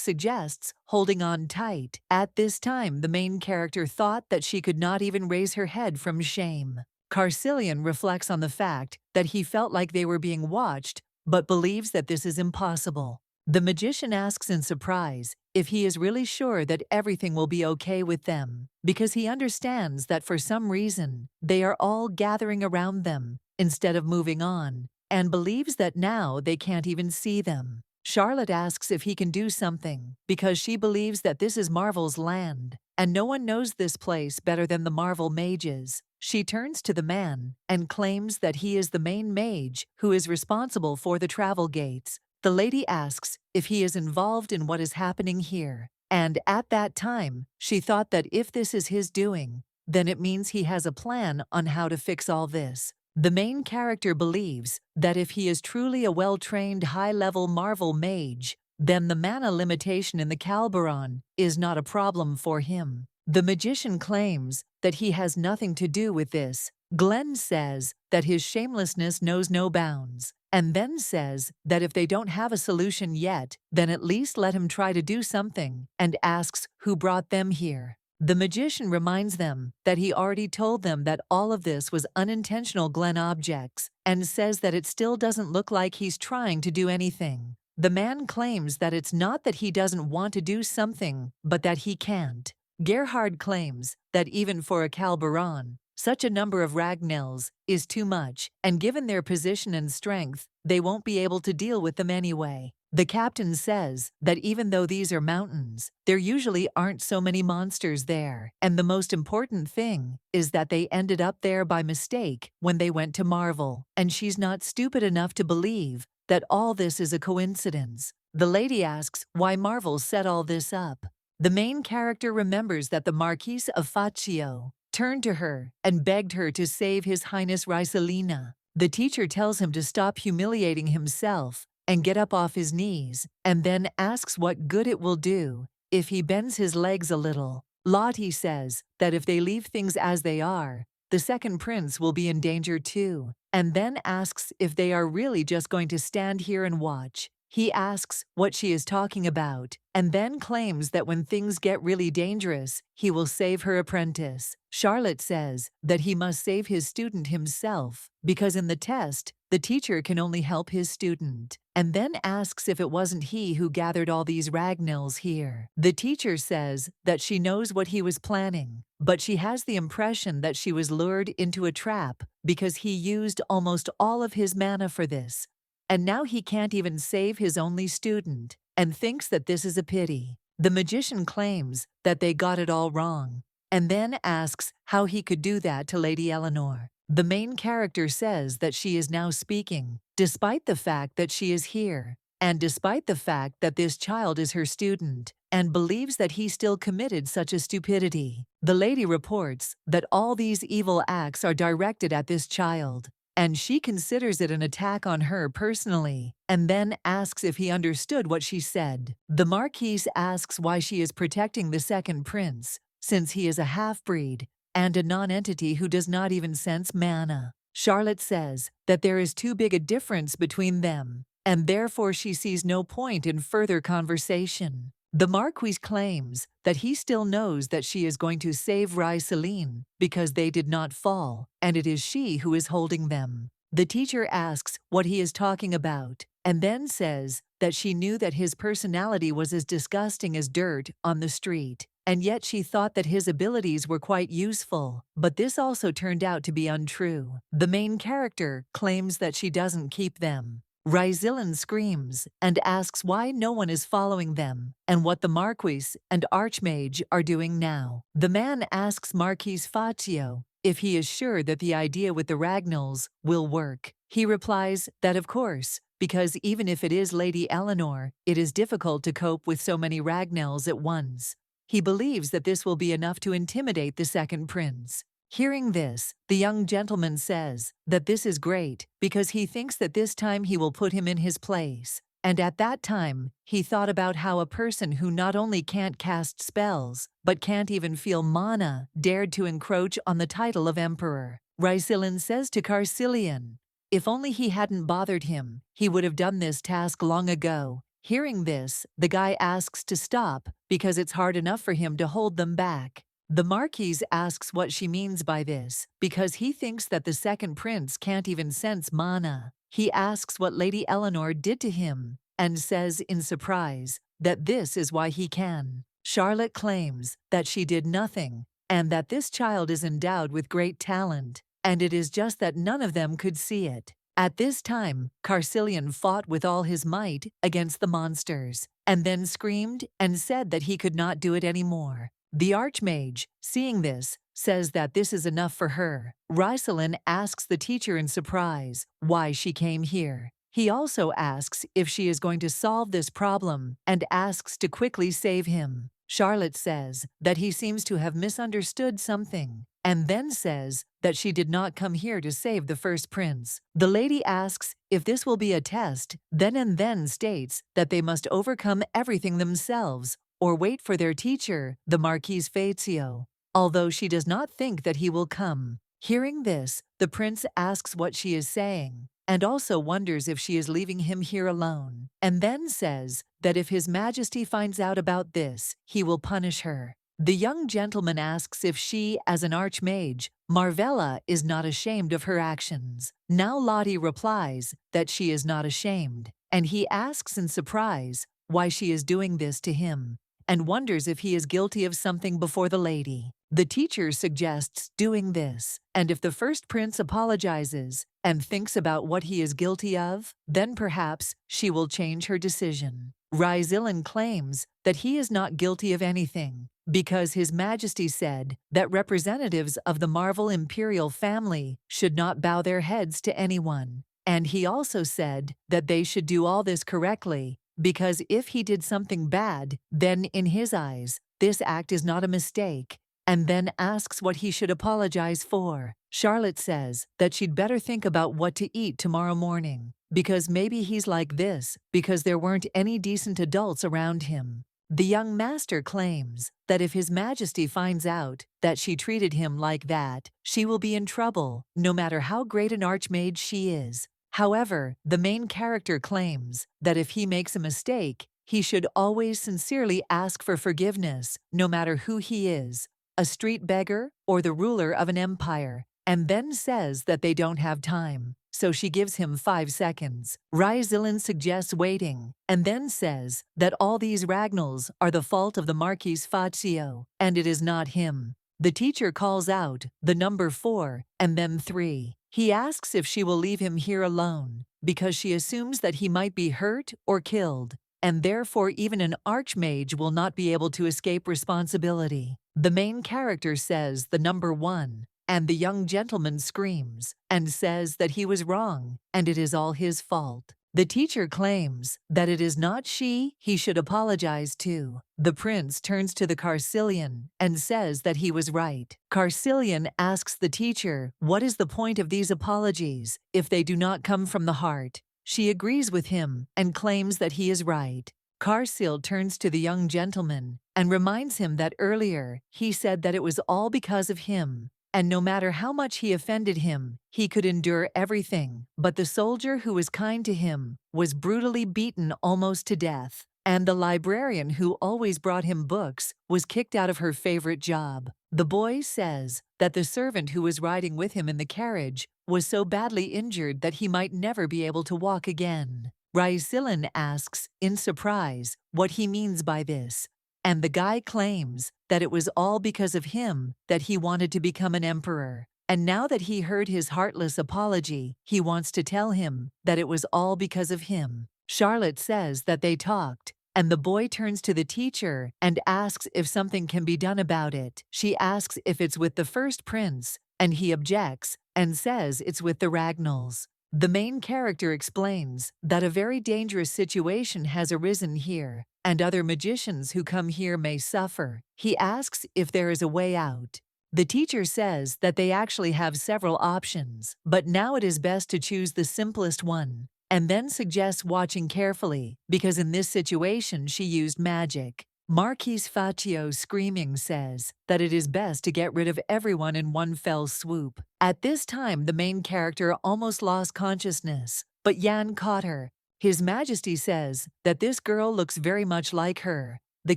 A: suggests holding on tight. At this time, the main character thought that she could not even raise her head from shame. Carcillion reflects on the fact that he felt like they were being watched, but believes that this is impossible. The magician asks in surprise if he is really sure that everything will be okay with them, because he understands that for some reason they are all gathering around them instead of moving on, and believes that now they can't even see them. Charlotte asks if he can do something, because she believes that this is Marvel's land, and no one knows this place better than the Marvel mages. She turns to the man and claims that he is the main mage who is responsible for the travel gates. The lady asks if he is involved in what is happening here, and at that time, she thought that if this is his doing, then it means he has a plan on how to fix all this. The main character believes that if he is truly a well-trained high-level Marvel mage, then the mana limitation in the Calbaron is not a problem for him. The magician claims that he has nothing to do with this. Glenn says that his shamelessness knows no bounds, and then says that if they don't have a solution yet, then at least let him try to do something, and asks who brought them here. The magician reminds them that he already told them that all of this was unintentional Glenn objects, and says that it still doesn't look like he's trying to do anything. The man claims that it's not that he doesn't want to do something, but that he can't. Gerhard claims that even for a Calbaron, Such a number of Ragnells is too much, and given their position and strength, they won't be able to deal with them anyway. The captain says that even though these are mountains, there usually aren't so many monsters there, and the most important thing is that they ended up there by mistake when they went to Marvel, and she's not stupid enough to believe that all this is a coincidence. The lady asks why Marvel set all this up. The main character remembers that the Marquis of Faccio turned to her and begged her to save His Highness Raisalina. The teacher tells him to stop humiliating himself and get up off his knees, and then asks what good it will do if he bends his legs a little. Lottie says that if they leave things as they are, the second prince will be in danger too, and then asks if they are really just going to stand here and watch. He asks what she is talking about, and then claims that when things get really dangerous, he will save her apprentice. Charlotte says that he must save his student himself, because in the test, the teacher can only help his student, and then asks if it wasn't he who gathered all these Ragnells here. The teacher says that she knows what he was planning, but she has the impression that she was lured into a trap because he used almost all of his mana for this. And now he can't even save his only student, and thinks that this is a pity. The magician claims that they got it all wrong, and then asks how he could do that to Lady Eleanor. The main character says that she is now speaking, despite the fact that she is here, and despite the fact that this child is her student, and believes that he still committed such a stupidity. The lady reports that all these evil acts are directed at this child, and she considers it an attack on her personally, and then asks if he understood what she said. The Marquise asks why she is protecting the second prince, since he is a half-breed and a non-entity who does not even sense mana. Charlotte says that there is too big a difference between them, and therefore she sees no point in further conversation. The Marquis claims that he still knows that she is going to save Raisaline because they did not fall, and it is she who is holding them. The teacher asks what he is talking about, and then says that she knew that his personality was as disgusting as dirt on the street, and yet she thought that his abilities were quite useful, but this also turned out to be untrue. The main character claims that she doesn't keep them. Raisalin screams and asks why no one is following them and what the Marquis and Archmage are doing now. The man asks Marquis Faccio if he is sure that the idea with the Ragnells will work. He replies that of course, because even if it is Lady Eleanor, it is difficult to cope with so many Ragnells at once. He believes that this will be enough to intimidate the second prince. Hearing this, the young gentleman says that this is great because he thinks that this time he will put him in his place. And at that time, he thought about how a person who not only can't cast spells, but can't even feel mana, dared to encroach on the title of emperor. Raisalin says to Carcillion, if only he hadn't bothered him, he would have done this task long ago. Hearing this, the guy asks to stop because it's hard enough for him to hold them back. The Marquis asks what she means by this, because he thinks that the second prince can't even sense mana. He asks what Lady Eleanor did to him, and says in surprise that this is why he can. Charlotte claims that she did nothing, and that this child is endowed with great talent, and it is just that none of them could see it. At this time, Carcillion fought with all his might against the monsters, and then screamed and said that he could not do it anymore. The Archmage, seeing this, says that this is enough for her. Raisalin asks the teacher in surprise why she came here. He also asks if she is going to solve this problem and asks to quickly save him. Charlotte says that he seems to have misunderstood something, and then says that she did not come here to save the first prince. The lady asks if this will be a test, then states that they must overcome everything themselves, or wait for their teacher, the Marquis Faccio, although she does not think that he will come. Hearing this, the prince asks what she is saying, and also wonders if she is leaving him here alone, and then says that if His Majesty finds out about this, he will punish her. The young gentleman asks if she, as an archmage, Marvella, is not ashamed of her actions. Now Lottie replies that she is not ashamed, and he asks in surprise why she is doing this to him, and wonders if he is guilty of something before the lady. The teacher suggests doing this, and if the first prince apologizes and thinks about what he is guilty of, then perhaps she will change her decision. Ryzilin claims that he is not guilty of anything because His Majesty said that representatives of the Marvel imperial family should not bow their heads to anyone. And he also said that they should do all this correctly because if he did something bad, then in his eyes, this act is not a mistake, and then asks what he should apologize for. Charlotte says that she'd better think about what to eat tomorrow morning, because maybe he's like this because there weren't any decent adults around him. The young master claims that if His Majesty finds out that she treated him like that, she will be in trouble, no matter how great an archmage she is. However, the main character claims that if he makes a mistake, he should always sincerely ask for forgiveness, no matter who he is, a street beggar or the ruler of an empire, and then says that they don't have time, so she gives him 5 seconds. Ryzilin suggests waiting, and then says that all these Ragnals are the fault of the Marquis Fazio, and it is not him. The teacher calls out the number 4 and then 3. He asks if she will leave him here alone, because she assumes that he might be hurt or killed, and therefore even an archmage will not be able to escape responsibility. The main character says the number 1, and the young gentleman screams and says that he was wrong and it is all his fault. The teacher claims that it is not she he should apologize to. The prince turns to the Carcillion and says that he was right. Carcillion asks the teacher what is the point of these apologies if they do not come from the heart. She agrees with him and claims that he is right. Carcil turns to the young gentleman and reminds him that earlier he said that it was all because of him, and no matter how much he offended him, he could endure everything. But the soldier who was kind to him was brutally beaten almost to death, and the librarian who always brought him books was kicked out of her favorite job. The boy says that the servant who was riding with him in the carriage was so badly injured that he might never be able to walk again. Ryzilin asks, in surprise, what he means by this, and the guy claims that it was all because of him that he wanted to become an emperor. And now that he heard his heartless apology, he wants to tell him that it was all because of him. Charlotte says that they talked, and the boy turns to the teacher and asks if something can be done about it. She asks if it's with the first prince, and he objects and says it's with the Ragnals. The main character explains that a very dangerous situation has arisen here, and other magicians who come here may suffer. He asks if there is a way out. The teacher says that they actually have several options, but now it is best to choose the simplest one, and then suggests watching carefully, because in this situation she used magic. Marquis Fazio screaming says that it is best to get rid of everyone in one fell swoop. At this time, the main character almost lost consciousness, but Yan caught her. His Majesty says that this girl looks very much like her. The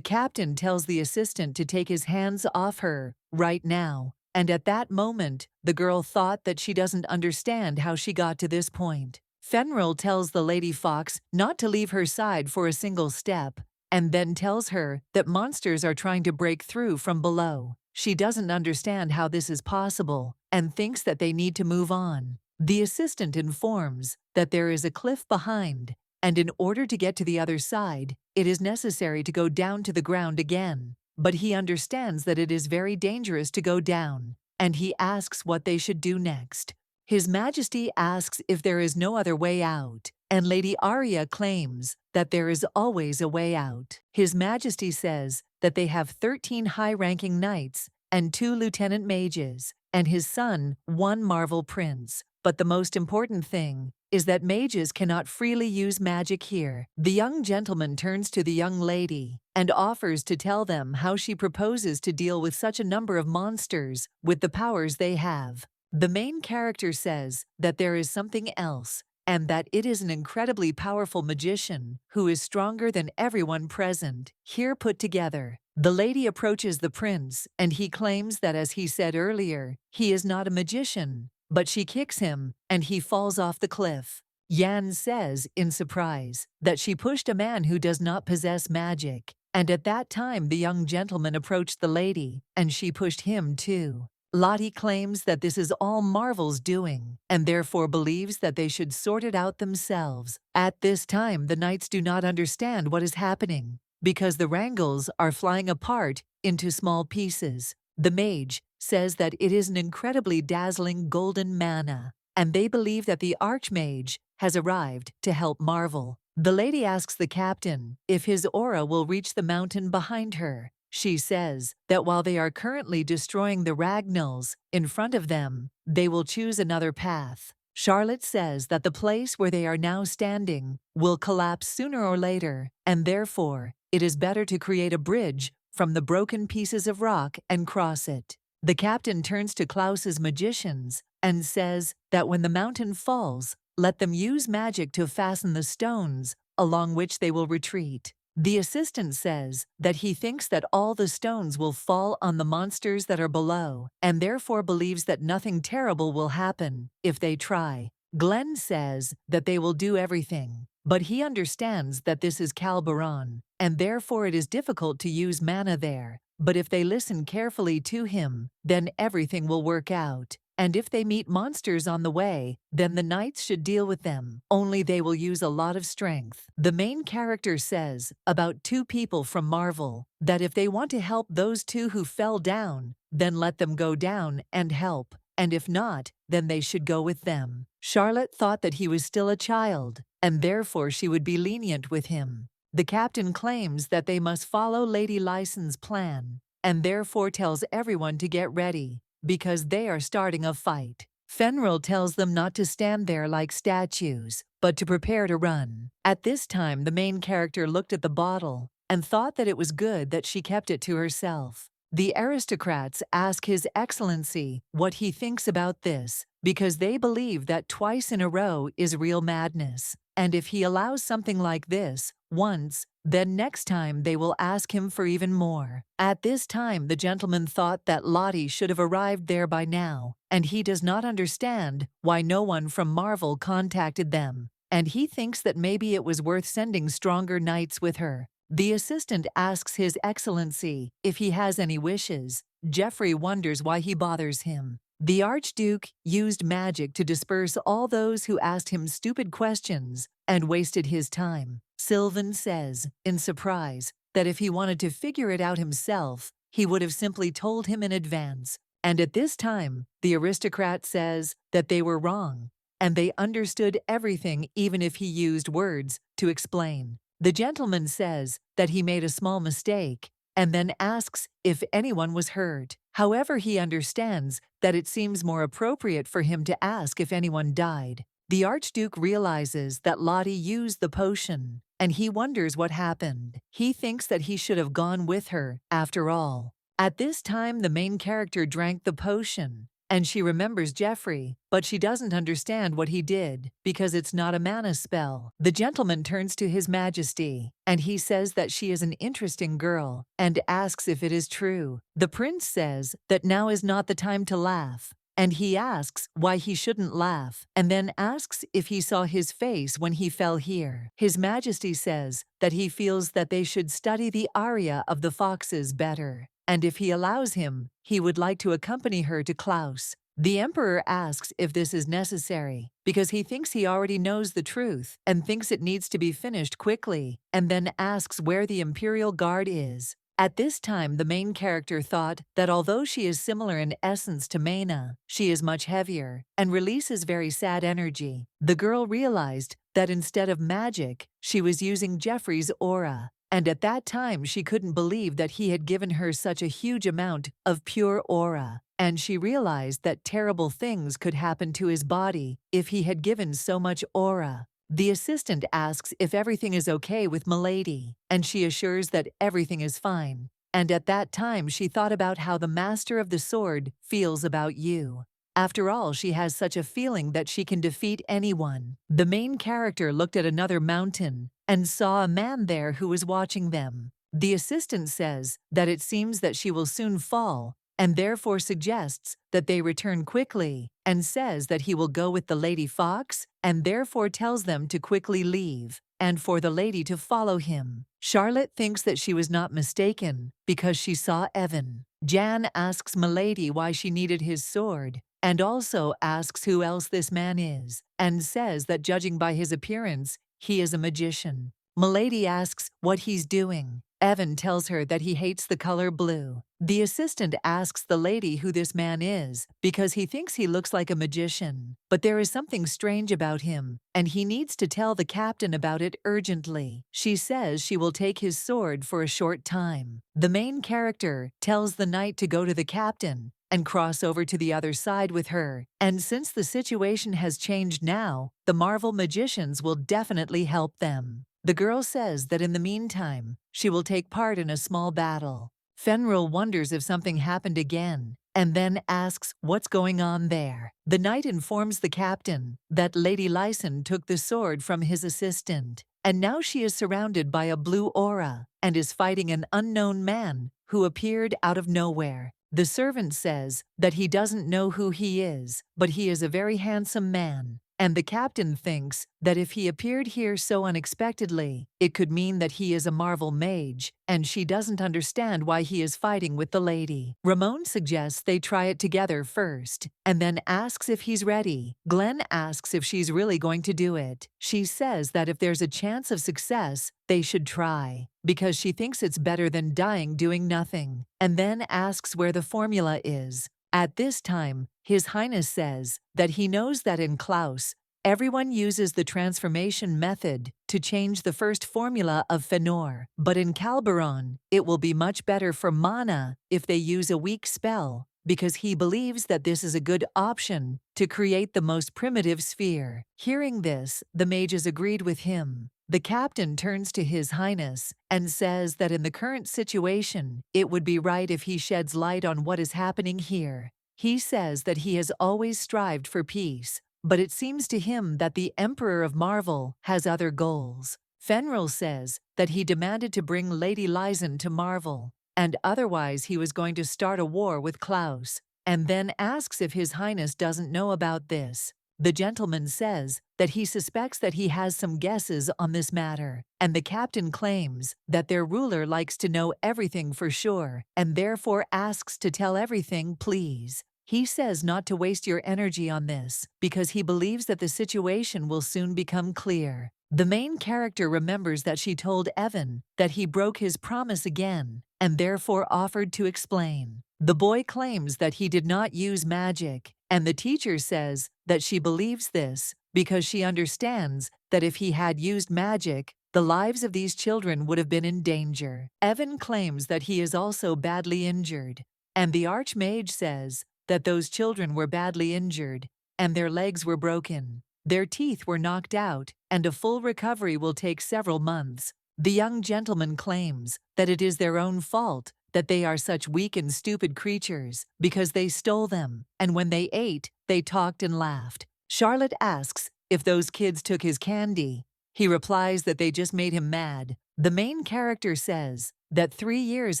A: captain tells the assistant to take his hands off her right now, and at that moment, the girl thought that she doesn't understand how she got to this point. Fenrir tells the Lady Fox not to leave her side for a single step, and then tells her that monsters are trying to break through from below. She doesn't understand how this is possible and thinks that they need to move on. The assistant informs that there is a cliff behind, and in order to get to the other side, it is necessary to go down to the ground again. But he understands that it is very dangerous to go down, and he asks what they should do next. His Majesty asks if there is no other way out, and Lady Aria claims that there is always a way out. His Majesty says that they have 13 high-ranking knights and 2 lieutenant mages, and his son, 1 Marvel prince. But the most important thing is that mages cannot freely use magic here. The young gentleman turns to the young lady and offers to tell them how she proposes to deal with such a number of monsters with the powers they have. The main character says that there is something else, and that it is an incredibly powerful magician who is stronger than everyone present here put together. The lady approaches the prince, and he claims that, as he said earlier, he is not a magician, but she kicks him, and he falls off the cliff. Yan says, in surprise, that she pushed a man who does not possess magic, And at that time the young gentleman approached the lady, and she pushed him too. Lottie claims that this is all Marvel's doing, and therefore believes that they should sort it out themselves. At this time the knights do not understand what is happening, because the wrangles are flying apart into small pieces. The mage says that it is an incredibly dazzling golden manna, and they believe that the archmage has arrived to help Marvel. The lady asks the captain if his aura will reach the mountain behind her. She says that while they are currently destroying the Ragnals in front of them, they will choose another path. Charlotte says that the place where they are now standing will collapse sooner or later, and therefore it is better to create a bridge from the broken pieces of rock and cross it. The captain turns to Klaus's magicians and says that when the mountain falls, let them use magic to fasten the stones along which they will retreat. The assistant says that he thinks that all the stones will fall on the monsters that are below, and therefore believes that nothing terrible will happen if they try. Glenn says that they will do everything, but he understands that this is Calberon, and therefore it is difficult to use mana there. But if they listen carefully to him, then everything will work out. And if they meet monsters on the way, then the knights should deal with them, only they will use a lot of strength. The main character says about two people from Marvel that if they want to help those two who fell down, then let them go down and help, and if not, then they should go with them. Charlotte thought that he was still a child, and therefore she would be lenient with him. The captain claims that they must follow Lady Lyson's plan, and therefore tells everyone to get ready, because they are starting a fight. Fenrir tells them not to stand there like statues, but to prepare to run. At this time, the main character looked at the bottle and thought that it was good that she kept it to herself. The aristocrats ask His Excellency what he thinks about this, because they believe that twice in a row is real madness. And if he allows something like this once, then next time they will ask him for even more. At this time the gentleman thought that Lottie should have arrived there by now, and he does not understand why no one from Marvel contacted them, and he thinks that maybe it was worth sending stronger knights with her. The assistant asks His Excellency if he has any wishes. Geoffrey wonders why he bothers him. The Archduke used magic to disperse all those who asked him stupid questions and wasted his time. Sylvan says, in surprise, that if he wanted to figure it out himself, he would have simply told him in advance. And at this time, the aristocrat says that they were wrong, and they understood everything even if he used words to explain. The gentleman says that he made a small mistake, and then asks if anyone was hurt. However, he understands that it seems more appropriate for him to ask if anyone died. The Archduke realizes that Lottie used the potion, and he wonders what happened. He thinks that he should have gone with her, after all. At this time, the main character drank the potion, and she remembers Geoffrey, but she doesn't understand what he did, because it's not a mana spell. The gentleman turns to His Majesty, and he says that she is an interesting girl, and asks if it is true. The prince says that now is not the time to laugh, and he asks why he shouldn't laugh, and then asks if he saw his face when he fell here. His Majesty says that he feels that they should study the aria of the foxes better, and if he allows him, he would like to accompany her to Klaus. The Emperor asks if this is necessary, because he thinks he already knows the truth and thinks it needs to be finished quickly, and then asks where the Imperial Guard is. At this time, the main character thought that although she is similar in essence to Maina, she is much heavier and releases very sad energy. The girl realized that instead of magic, she was using Geoffrey's aura, and at that time she couldn't believe that he had given her such a huge amount of pure aura, and she realized that terrible things could happen to his body if he had given so much aura. The assistant asks if everything is okay with Milady, and she assures that everything is fine. And at that time she thought about how the Master of the Sword feels about you. After all, she has such a feeling that she can defeat anyone. The main character looked at another mountain and saw a man there who was watching them. The assistant says that it seems that she will soon fall, and therefore suggests that they return quickly, and says that he will go with the Lady Fox, and therefore tells them to quickly leave. and for the lady to follow him. Charlotte thinks that she was not mistaken because she saw Evan. Jan asks Milady why she needed his sword, and also asks who else this man is, and says that judging by his appearance, he is a magician. Milady asks what he's doing. Evan tells her that he hates the color blue. The assistant asks the lady who this man is because he thinks he looks like a magician. But there is something strange about him, and he needs to tell the captain about it urgently. She says she will take his sword for a short time. The main character tells the knight to go to the captain and cross over to the other side with her. And since the situation has changed now, the Marvel magicians will definitely help them. The girl says that in the meantime, she will take part in a small battle. Fenrir wonders if something happened again, and then asks what's going on there. The knight informs the captain that Lady Lyson took the sword from his assistant, and now she is surrounded by a blue aura and is fighting an unknown man who appeared out of nowhere. The servant says that he doesn't know who he is, but he is a very handsome man. And the captain thinks that if he appeared here so unexpectedly, it could mean that he is a Marvel mage, and she doesn't understand why he is fighting with the lady. Ramon suggests they try it together first, and then asks if he's ready. Glenn asks if she's really going to do it. She says that if there's a chance of success, they should try, because she thinks it's better than dying doing nothing, and then asks where the formula is. At this time, His Highness says that he knows that in Klaus, everyone uses the transformation method to change the first formula of Fëanor, but in Calberon, it will be much better for mana if they use a weak spell, because he believes that this is a good option to create the most primitive sphere. Hearing this, the mages agreed with him. The captain turns to His Highness and says that in the current situation, it would be right if he sheds light on what is happening here. He says that he has always strived for peace, but it seems to him that the Emperor of Marvel has other goals. Fenrir says that he demanded to bring Lady Lyson to Marvel, and otherwise he was going to start a war with Klaus, and then asks if His Highness doesn't know about this. The gentleman says that he suspects that he has some guesses on this matter, and the captain claims that their ruler likes to know everything for sure, and therefore asks to tell everything, please. He says not to waste your energy on this, because he believes that the situation will soon become clear. The main character remembers that she told Evan that he broke his promise again, and therefore offered to explain. The boy claims that he did not use magic, and the teacher says that she believes this because she understands that if he had used magic, the lives of these children would have been in danger. Evan claims that he is also badly injured, and the Archmage says that those children were badly injured, and their legs were broken. Their teeth were knocked out, and a full recovery will take several months. The young gentleman claims that it is their own fault that they are such weak and stupid creatures because they stole them, and when they ate, they talked and laughed. Charlotte asks if those kids took his candy. He replies that they just made him mad. The main character says that 3 years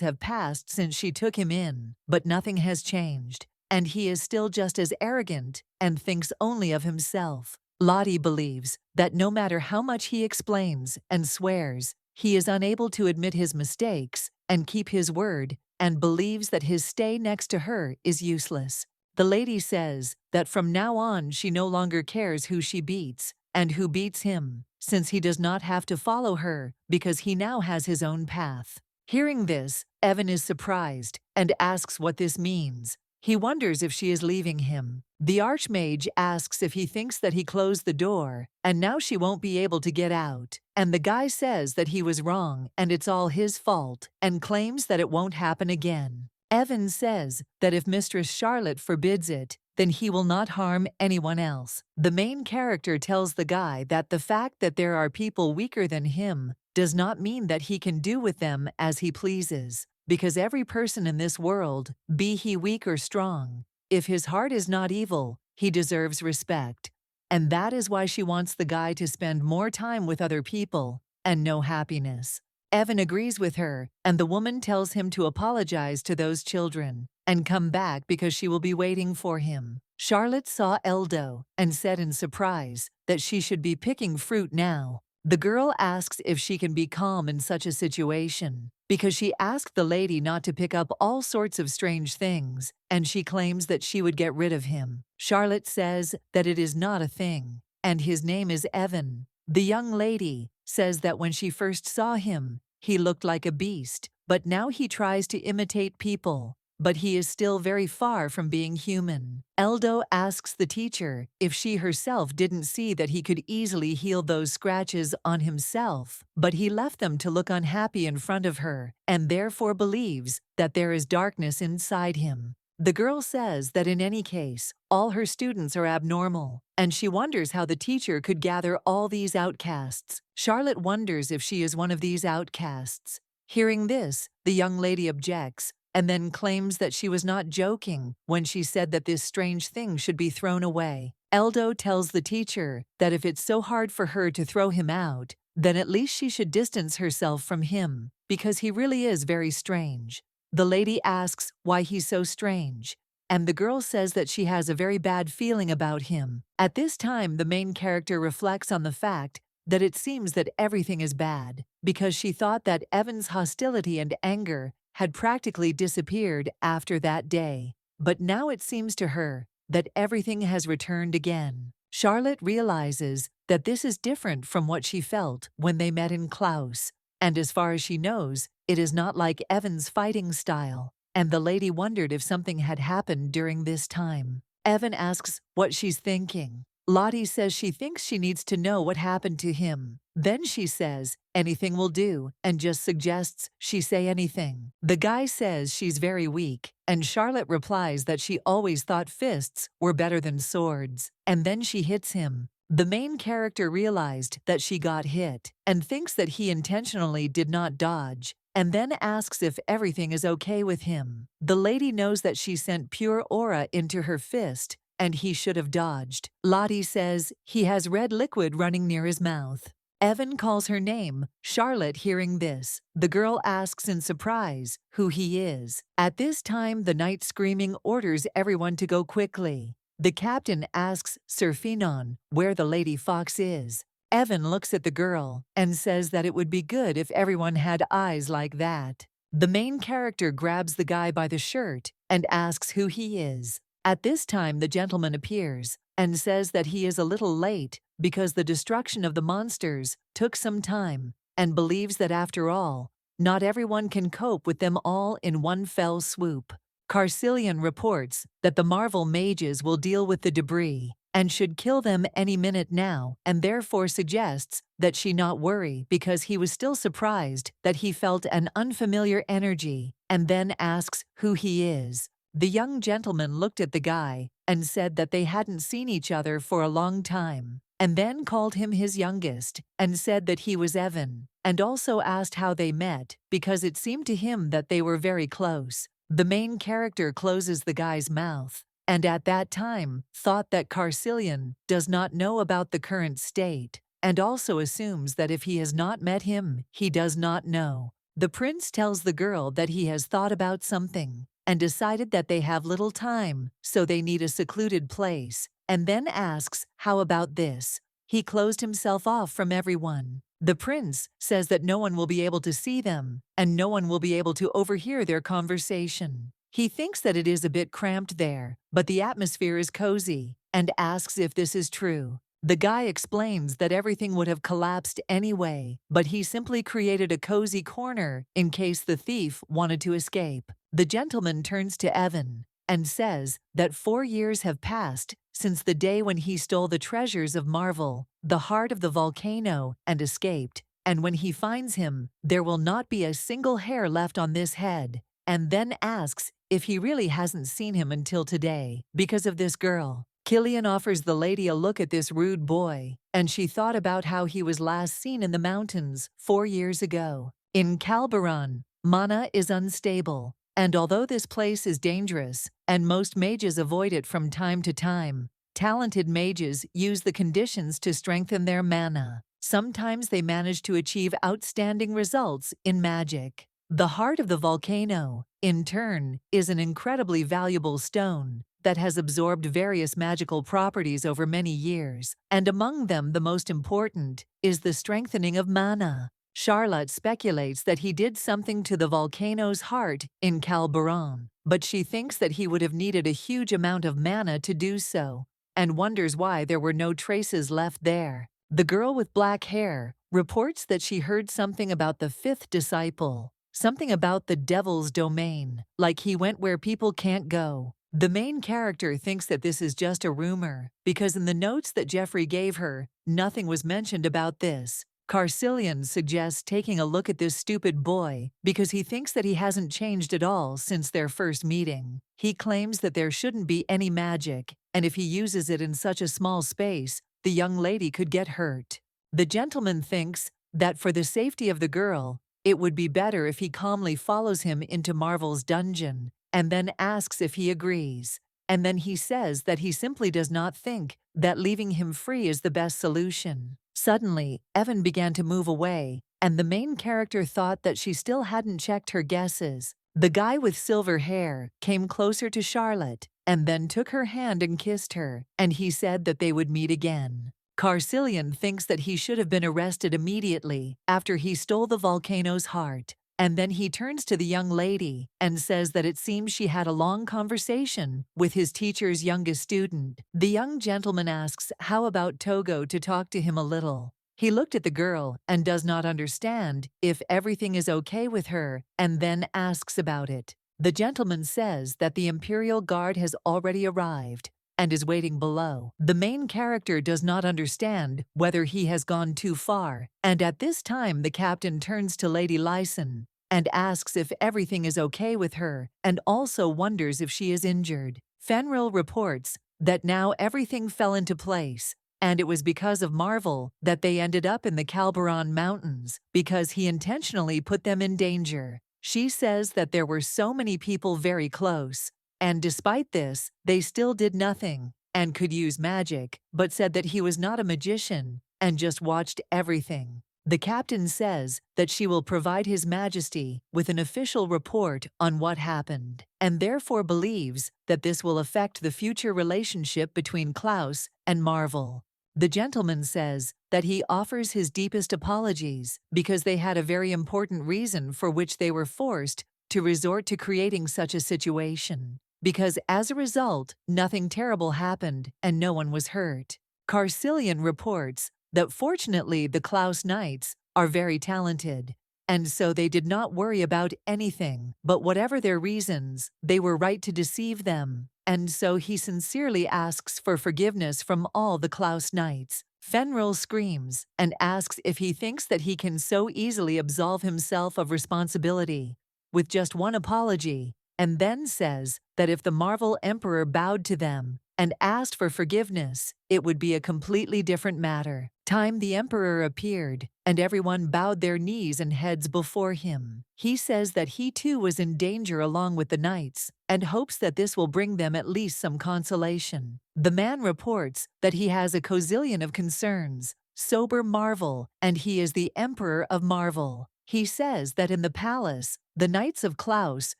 A: have passed since she took him in, but nothing has changed, and he is still just as arrogant and thinks only of himself. Lottie believes that no matter how much he explains and swears, he is unable to admit his mistakes and keep his word, and believes that his stay next to her is useless. The lady says that from now on she no longer cares who she beats and who beats him, since he does not have to follow her because he now has his own path. Hearing this, Evan is surprised and asks what this means. He wonders if she is leaving him. The Archmage asks if he thinks that he closed the door, and now she won't be able to get out. And the guy says that he was wrong and it's all his fault, and claims that it won't happen again. Evan says that if Mistress Charlotte forbids it, then he will not harm anyone else. The main character tells the guy that the fact that there are people weaker than him does not mean that he can do with them as he pleases, because every person in this world, be he weak or strong, if his heart is not evil, he deserves respect. And that is why she wants the guy to spend more time with other people and know happiness. Evan agrees with her, and the woman tells him to apologize to those children and come back because she will be waiting for him. Charlotte saw Eldo and said in surprise that she should be picking fruit now. The girl asks if she can be calm in such a situation, because she asked the lady not to pick up all sorts of strange things, and she claims that she would get rid of him. Charlotte says that it is not a thing, and his name is Evan. The young lady says that when she first saw him, he looked like a beast, but now he tries to imitate people. But he is still very far from being human. Eldo asks the teacher if she herself didn't see that he could easily heal those scratches on himself, but he left them to look unhappy in front of her, and therefore believes that there is darkness inside him. The girl says that in any case, all her students are abnormal, and she wonders how the teacher could gather all these outcasts. Charlotte wonders if she is one of these outcasts. Hearing this, the young lady objects, and then claims that she was not joking when she said that this strange thing should be thrown away. Eldo tells the teacher that if it's so hard for her to throw him out, then at least she should distance herself from him, because he really is very strange. The lady asks why he's so strange, and the girl says that she has a very bad feeling about him. At this time, the main character reflects on the fact that it seems that everything is bad, because she thought that Evan's hostility and anger had practically disappeared after that day. But now it seems to her that everything has returned again. Charlotte realizes that this is different from what she felt when they met in Klaus, and as far as she knows, it is not like Evan's fighting style, and the lady wondered if something had happened during this time. Evan asks what she's thinking. Lottie says she thinks she needs to know what happened to him. Then she says anything will do and just suggests she say anything. The guy says she's very weak, and Charlotte replies that she always thought fists were better than swords, and then she hits him. The main character realized that she got hit and thinks that he intentionally did not dodge, and then asks if everything is okay with him. The lady knows that she sent pure aura into her fist, and he should have dodged. Lottie says he has red liquid running near his mouth. Evan calls her name. Charlotte, hearing this, the girl asks in surprise who he is. At this time, the night screaming orders everyone to go quickly. The captain asks Sir Faton where the lady fox is. Evan looks at the girl and says that it would be good if everyone had eyes like that. The main character grabs the guy by the shirt and asks who he is. At this time, the gentleman appears and says that he is a little late because the destruction of the monsters took some time, and believes that after all, not everyone can cope with them all in one fell swoop. Carcillion reports that the Marvel mages will deal with the debris and should kill them any minute now, and therefore suggests that she not worry because he was still surprised that he felt an unfamiliar energy, and then asks who he is. The young gentleman looked at the guy and said that they hadn't seen each other for a long time, and then called him his youngest and said that he was Evan, and also asked how they met because it seemed to him that they were very close. The main character closes the guy's mouth, and at that time thought that Carcillion does not know about the current state, and also assumes that if he has not met him, he does not know. The prince tells the girl that he has thought about something and decided that they have little time, so they need a secluded place, and then asks how about this. He closed himself off from everyone. The prince says that no one will be able to see them, and no one will be able to overhear their conversation. He thinks that it is a bit cramped there, but the atmosphere is cozy, and asks if this is true. The guy explains that everything would have collapsed anyway, but he simply created a cozy corner in case the thief wanted to escape. The gentleman turns to Evan and says that 4 years have passed since the day when he stole the treasures of Marvel, the heart of the volcano, and escaped, and when he finds him, there will not be a single hair left on this head, and then asks if he really hasn't seen him until today because of this girl. Killian offers the lady a look at this rude boy, and she thought about how he was last seen in the mountains 4 years ago. In Calberon, mana is unstable, and although this place is dangerous, and most mages avoid it from time to time, talented mages use the conditions to strengthen their mana. Sometimes they manage to achieve outstanding results in magic. The heart of the volcano, in turn, is an incredibly valuable stone, that has absorbed various magical properties over many years, and among them the most important is the strengthening of mana. Charlotte speculates that he did something to the volcano's heart in Calbaron, but she thinks that he would have needed a huge amount of mana to do so, and wonders why there were no traces left there. The girl with black hair reports that she heard something about the fifth disciple, something about the devil's domain, like he went where people can't go. The main character thinks that this is just a rumor, because in the notes that Jeffrey gave her, nothing was mentioned about this. Carcillion suggests taking a look at this stupid boy because he thinks that he hasn't changed at all since their first meeting. He claims that there shouldn't be any magic, and if he uses it in such a small space, the young lady could get hurt. The gentleman thinks that for the safety of the girl, it would be better if he calmly follows him into Marvel's dungeon and then asks if he agrees. And then he says that he simply does not think that leaving him free is the best solution. Suddenly, Evan began to move away, and the main character thought that she still hadn't checked her guesses. The guy with silver hair came closer to Charlotte and then took her hand and kissed her, and he said that they would meet again. Carcillion thinks that he should have been arrested immediately after he stole the volcano's heart, and then he turns to the young lady and says that it seems she had a long conversation with his teacher's youngest student. The young gentleman asks how about Togo to talk to him a little. He looked at the girl and does not understand if everything is okay with her and then asks about it. The gentleman says that the Imperial Guard has already arrived and is waiting below. The main character does not understand whether he has gone too far, and at this time the captain turns to Lady Lyson and asks if everything is okay with her and also wonders if she is injured. Fenrir reports that now everything fell into place, and it was because of Marvel that they ended up in the Calbaron Mountains because he intentionally put them in danger. She says that there were so many people very close, and despite this, they still did nothing and could use magic, but said that he was not a magician and just watched everything. The captain says that she will provide His Majesty with an official report on what happened, and therefore believes that this will affect the future relationship between Klaus and Marvel. The gentleman says that he offers his deepest apologies because they had a very important reason for which they were forced to resort to creating such a situation, because as a result, nothing terrible happened and no one was hurt. Carcillion reports that fortunately the Klaus Knights are very talented, and so they did not worry about anything, but whatever their reasons, they were right to deceive them, and so he sincerely asks for forgiveness from all the Klaus Knights. Fenrir screams and asks if he thinks that he can so easily absolve himself of responsibility with just one apology, and then says that if the Marvel Emperor bowed to them and asked for forgiveness, it would be a completely different matter. The Emperor appeared, and everyone bowed their knees and heads before him. He says that he too was in danger along with the knights, and hopes that this will bring them at least some consolation. The man reports that he has a cozillion of concerns, sober Marvel, and he is the Emperor of Marvel. He says that in the palace, the Knights of Klaus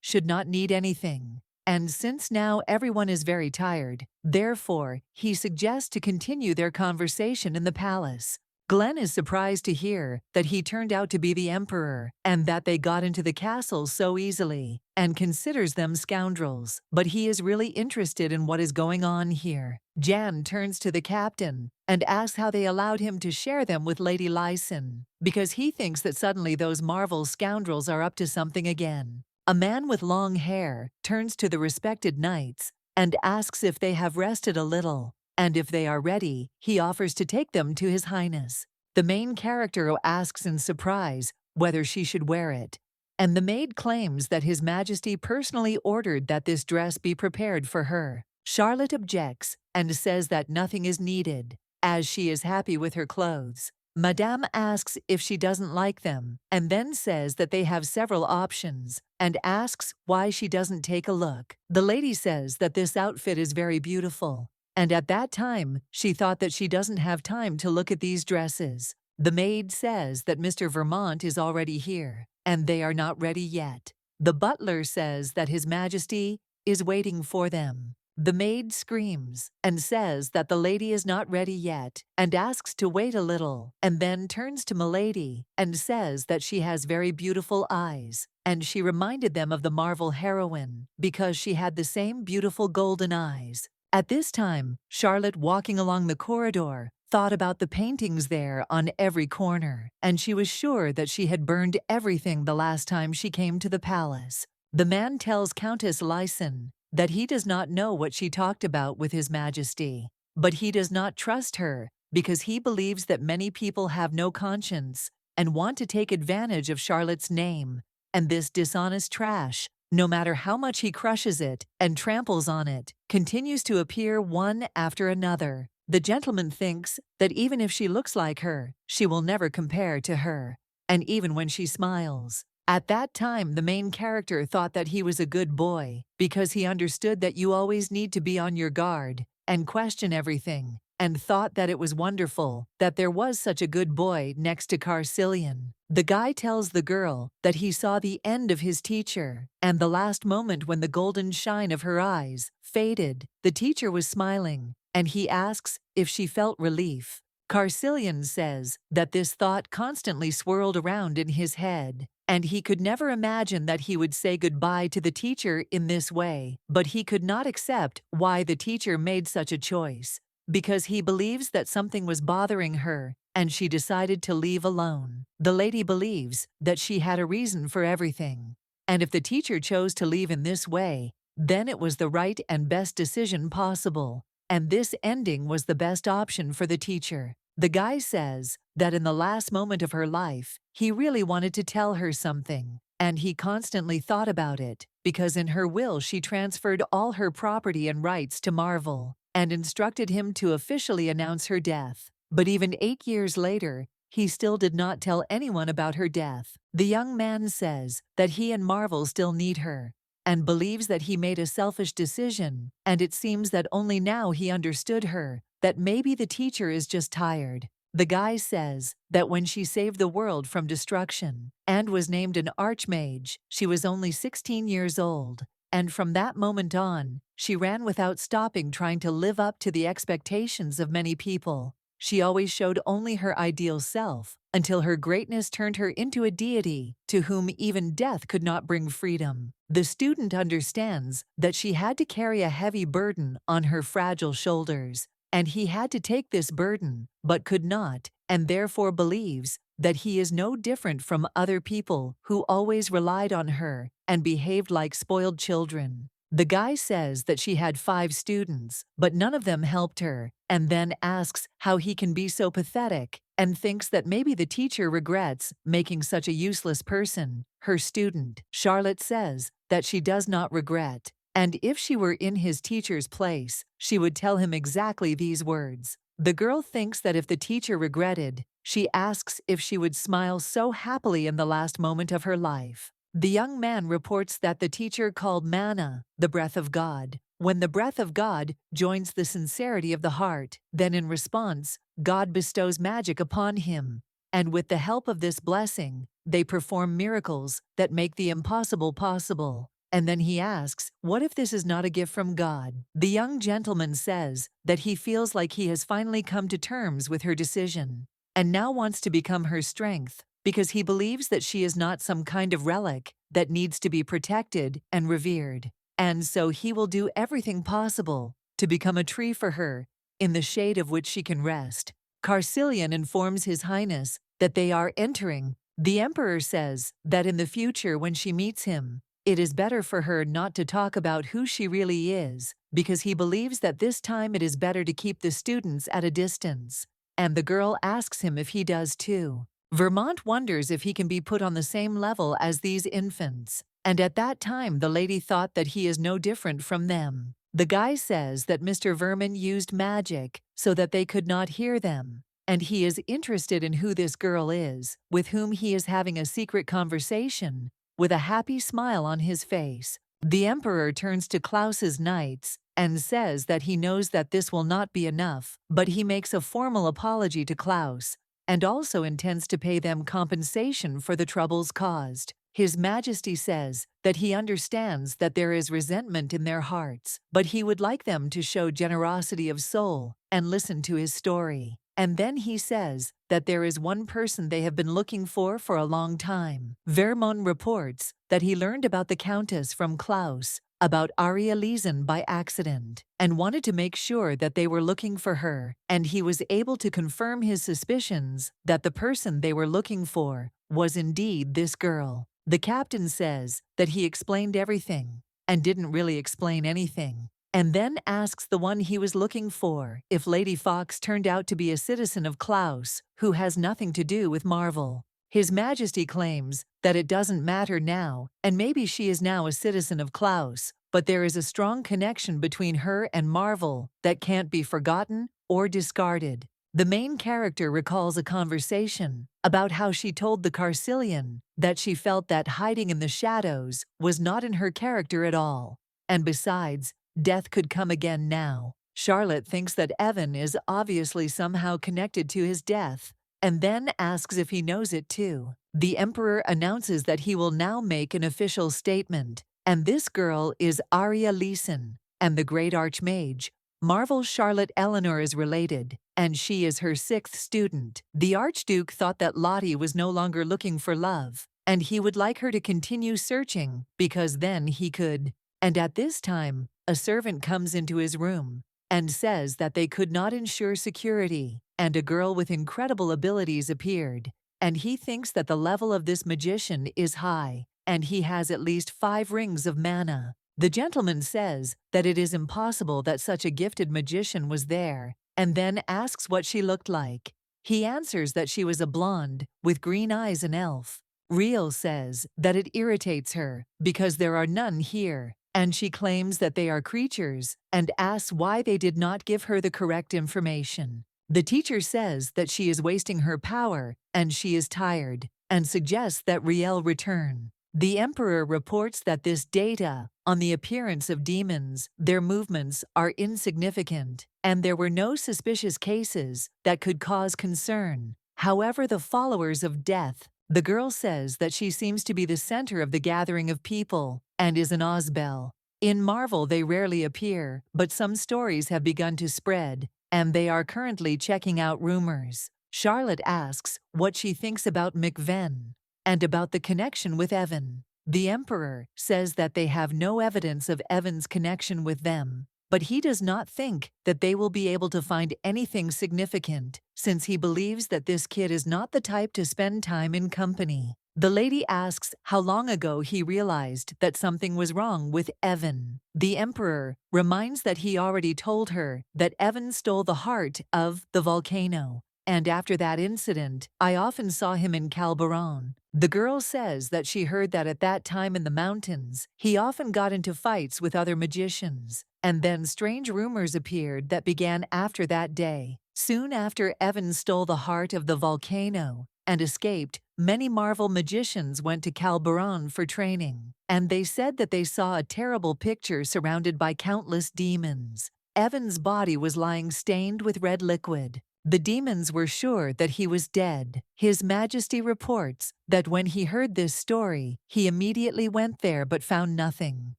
A: should not need anything. And since now everyone is very tired, therefore, he suggests to continue their conversation in the palace. Glenn is surprised to hear that he turned out to be the Emperor and that they got into the castle so easily, and considers them scoundrels. But he is really interested in what is going on here. Jan turns to the captain and asks how they allowed him to share them with Lady Lyson, because he thinks that suddenly those Marvel scoundrels are up to something again. A man with long hair turns to the respected knights and asks if they have rested a little, and if they are ready, he offers to take them to His Highness. The main character asks in surprise whether she should wear it, and the maid claims that His Majesty personally ordered that this dress be prepared for her. Charlotte objects and says that nothing is needed, as she is happy with her clothes. Madame asks if she doesn't like them, and then says that they have several options, and asks why she doesn't take a look. The lady says that this outfit is very beautiful, and at that time, she thought that she doesn't have time to look at these dresses. The maid says that Mr. Vermont is already here, and they are not ready yet. The butler says that His Majesty is waiting for them. The maid screams and says that the lady is not ready yet and asks to wait a little, and then turns to Milady and says that she has very beautiful eyes, and she reminded them of the Marvel heroine because she had the same beautiful golden eyes. At this time, Charlotte, walking along the corridor, thought about the paintings there on every corner, and she was sure that she had burned everything the last time she came to the palace. The man tells Countess Lyson that he does not know what she talked about with His Majesty, but he does not trust her because he believes that many people have no conscience and want to take advantage of Charlotte's name, and this dishonest trash, no matter how much he crushes it and tramples on it, continues to appear one after another. The gentleman thinks that even if she looks like her, she will never compare to her, and even when she smiles. At that time, the main character thought that he was a good boy because he understood that you always need to be on your guard and question everything, and thought that it was wonderful that there was such a good boy next to Carcillion. The guy tells the girl that he saw the end of his teacher, and the last moment when the golden shine of her eyes faded, the teacher was smiling, and he asks if she felt relief. Carcillion says that this thought constantly swirled around in his head, and he could never imagine that he would say goodbye to the teacher in this way, but he could not accept why the teacher made such a choice, because he believes that something was bothering her, and she decided to leave alone. The lady believes that she had a reason for everything, and if the teacher chose to leave in this way, then it was the right and best decision possible, and this ending was the best option for the teacher. The guy says that in the last moment of her life, he really wanted to tell her something, and he constantly thought about it, because in her will she transferred all her property and rights to Marvel, and instructed him to officially announce her death. But even 8 years later, he still did not tell anyone about her death. The young man says that he and Marvel still need her, and believes that he made a selfish decision, and it seems that only now he understood her, that maybe the teacher is just tired. The guy says that when she saved the world from destruction and was named an archmage, she was only 16 years old, and from that moment on, she ran without stopping, trying to live up to the expectations of many people. She always showed only her ideal self, until her greatness turned her into a deity to whom even death could not bring freedom. The student understands that she had to carry a heavy burden on her fragile shoulders, and he had to take this burden, but could not, and therefore believes that he is no different from other people who always relied on her and behaved like spoiled children. The guy says that she had 5 students, but none of them helped her, and then asks how he can be so pathetic, and thinks that maybe the teacher regrets making such a useless person her student. Charlotte says that she does not regret, and if she were in his teacher's place, she would tell him exactly these words. The girl thinks that if the teacher regretted, she asks if she would smile so happily in the last moment of her life. The young man reports that the teacher called manna the breath of God. When the breath of God joins the sincerity of the heart, then in response, God bestows magic upon him, and with the help of this blessing, they perform miracles that make the impossible possible. And then he asks, what if this is not a gift from God? The young gentleman says that he feels like he has finally come to terms with her decision, and now wants to become her strength, because he believes that she is not some kind of relic that needs to be protected and revered. And so he will do everything possible to become a tree for her, in the shade of which she can rest. Carcillion informs His Highness that they are entering. The Emperor says that in the future when she meets him, it is better for her not to talk about who she really is, because he believes that this time it is better to keep the students at a distance. And the girl asks him if he does too. Vermont wonders if he can be put on the same level as these infants, and at that time the lady thought that he is no different from them. The guy says that Mr. Vermin used magic so that they could not hear them, and he is interested in who this girl is, with whom he is having a secret conversation, with a happy smile on his face. The Emperor turns to Klaus's knights and says that he knows that this will not be enough, but he makes a formal apology to Klaus, and also intends to pay them compensation for the troubles caused. His Majesty says that he understands that there is resentment in their hearts, but he would like them to show generosity of soul and listen to his story. And then he says that there is one person they have been looking for a long time. Vermont reports that he learned about the Countess from Klaus, about Aria Leeson by accident, and wanted to make sure that they were looking for her, and he was able to confirm his suspicions that the person they were looking for was indeed this girl. The captain says that he explained everything and didn't really explain anything, and then asks the one he was looking for if Lady Fox turned out to be a citizen of Klaus who has nothing to do with Marvel. His Majesty claims that it doesn't matter now, and maybe she is now a citizen of Klaus, but there is a strong connection between her and Marvel that can't be forgotten or discarded. The main character recalls a conversation about how she told the Carcillion that she felt that hiding in the shadows was not in her character at all, and besides, death could come again now. Charlotte thinks that Evan is obviously somehow connected to his death, and then asks if he knows it too. The Emperor announces that he will now make an official statement, and this girl is Aria Leeson, and the Great Archmage. Marvel's Charlotte Eleanor is related, and she is her 6th student. The Archduke thought that Lottie was no longer looking for love, and he would like her to continue searching because then he could. And at this time, a servant comes into his room and says that they could not ensure security, and a girl with incredible abilities appeared, and he thinks that the level of this magician is high, and he has at least 5 rings of mana. The gentleman says that it is impossible that such a gifted magician was there, and then asks what she looked like. He answers that she was a blonde, with green eyes, an elf. Riel says that it irritates her because there are none here, and she claims that they are creatures, and asks why they did not give her the correct information. The teacher says that she is wasting her power, and she is tired, and suggests that Riel return. The Emperor reports that this data on the appearance of demons, their movements are insignificant, and there were no suspicious cases that could cause concern. However, the followers of death, the girl says that she seems to be the center of the gathering of people and is an Osbel. In Marvel, they rarely appear, but some stories have begun to spread, and they are currently checking out rumors. Charlotte asks what she thinks about McVen and about the connection with Evan. The Emperor says that they have no evidence of Evan's connection with them, but he does not think that they will be able to find anything significant, since he believes that this kid is not the type to spend time in company. The lady asks how long ago he realized that something was wrong with Evan. The Emperor reminds that he already told her that Evan stole the heart of the volcano, and after that incident, I often saw him in Calberon. The girl says that she heard that at that time in the mountains, he often got into fights with other magicians, and then strange rumors appeared that began after that day. Soon after Evan stole the heart of the volcano and escaped, many Marvel magicians went to Calberon for training, and they said that they saw a terrible picture surrounded by countless demons. Evan's body was lying stained with red liquid. The demons were sure that he was dead. His Majesty reports that when he heard this story, he immediately went there but found nothing,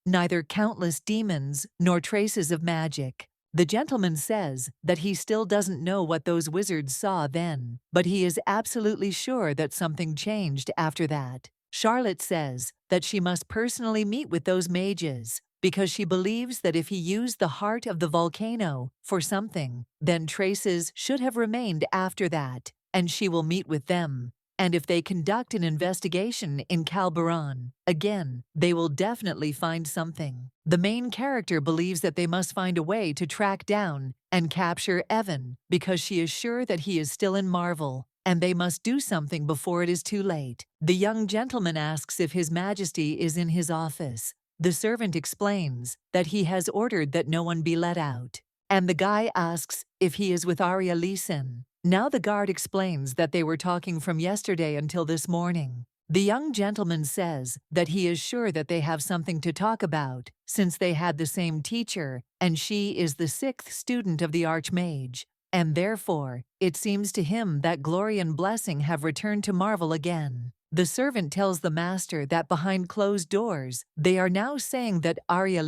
A: neither countless demons nor traces of magic. The gentleman says that he still doesn't know what those wizards saw then, but he is absolutely sure that something changed after that. Charlotte says that she must personally meet with those mages, because she believes that if he used the heart of the volcano for something, then traces should have remained after that, and she will meet with them. And if they conduct an investigation in Calberon, again, they will definitely find something. The main character believes that they must find a way to track down and capture Evan, because she is sure that he is still in Marvel, and they must do something before it is too late. The young gentleman asks if His Majesty is in his office. The servant explains that he has ordered that no one be let out, and the guy asks if he is with Aria Leeson. Now the guard explains that they were talking from yesterday until this morning. The young gentleman says that he is sure that they have something to talk about, since they had the same teacher, and she is the 6th student of the Archmage, and therefore, it seems to him that glory and blessing have returned to Marvel again. The servant tells the master that behind closed doors, they are now saying that Aria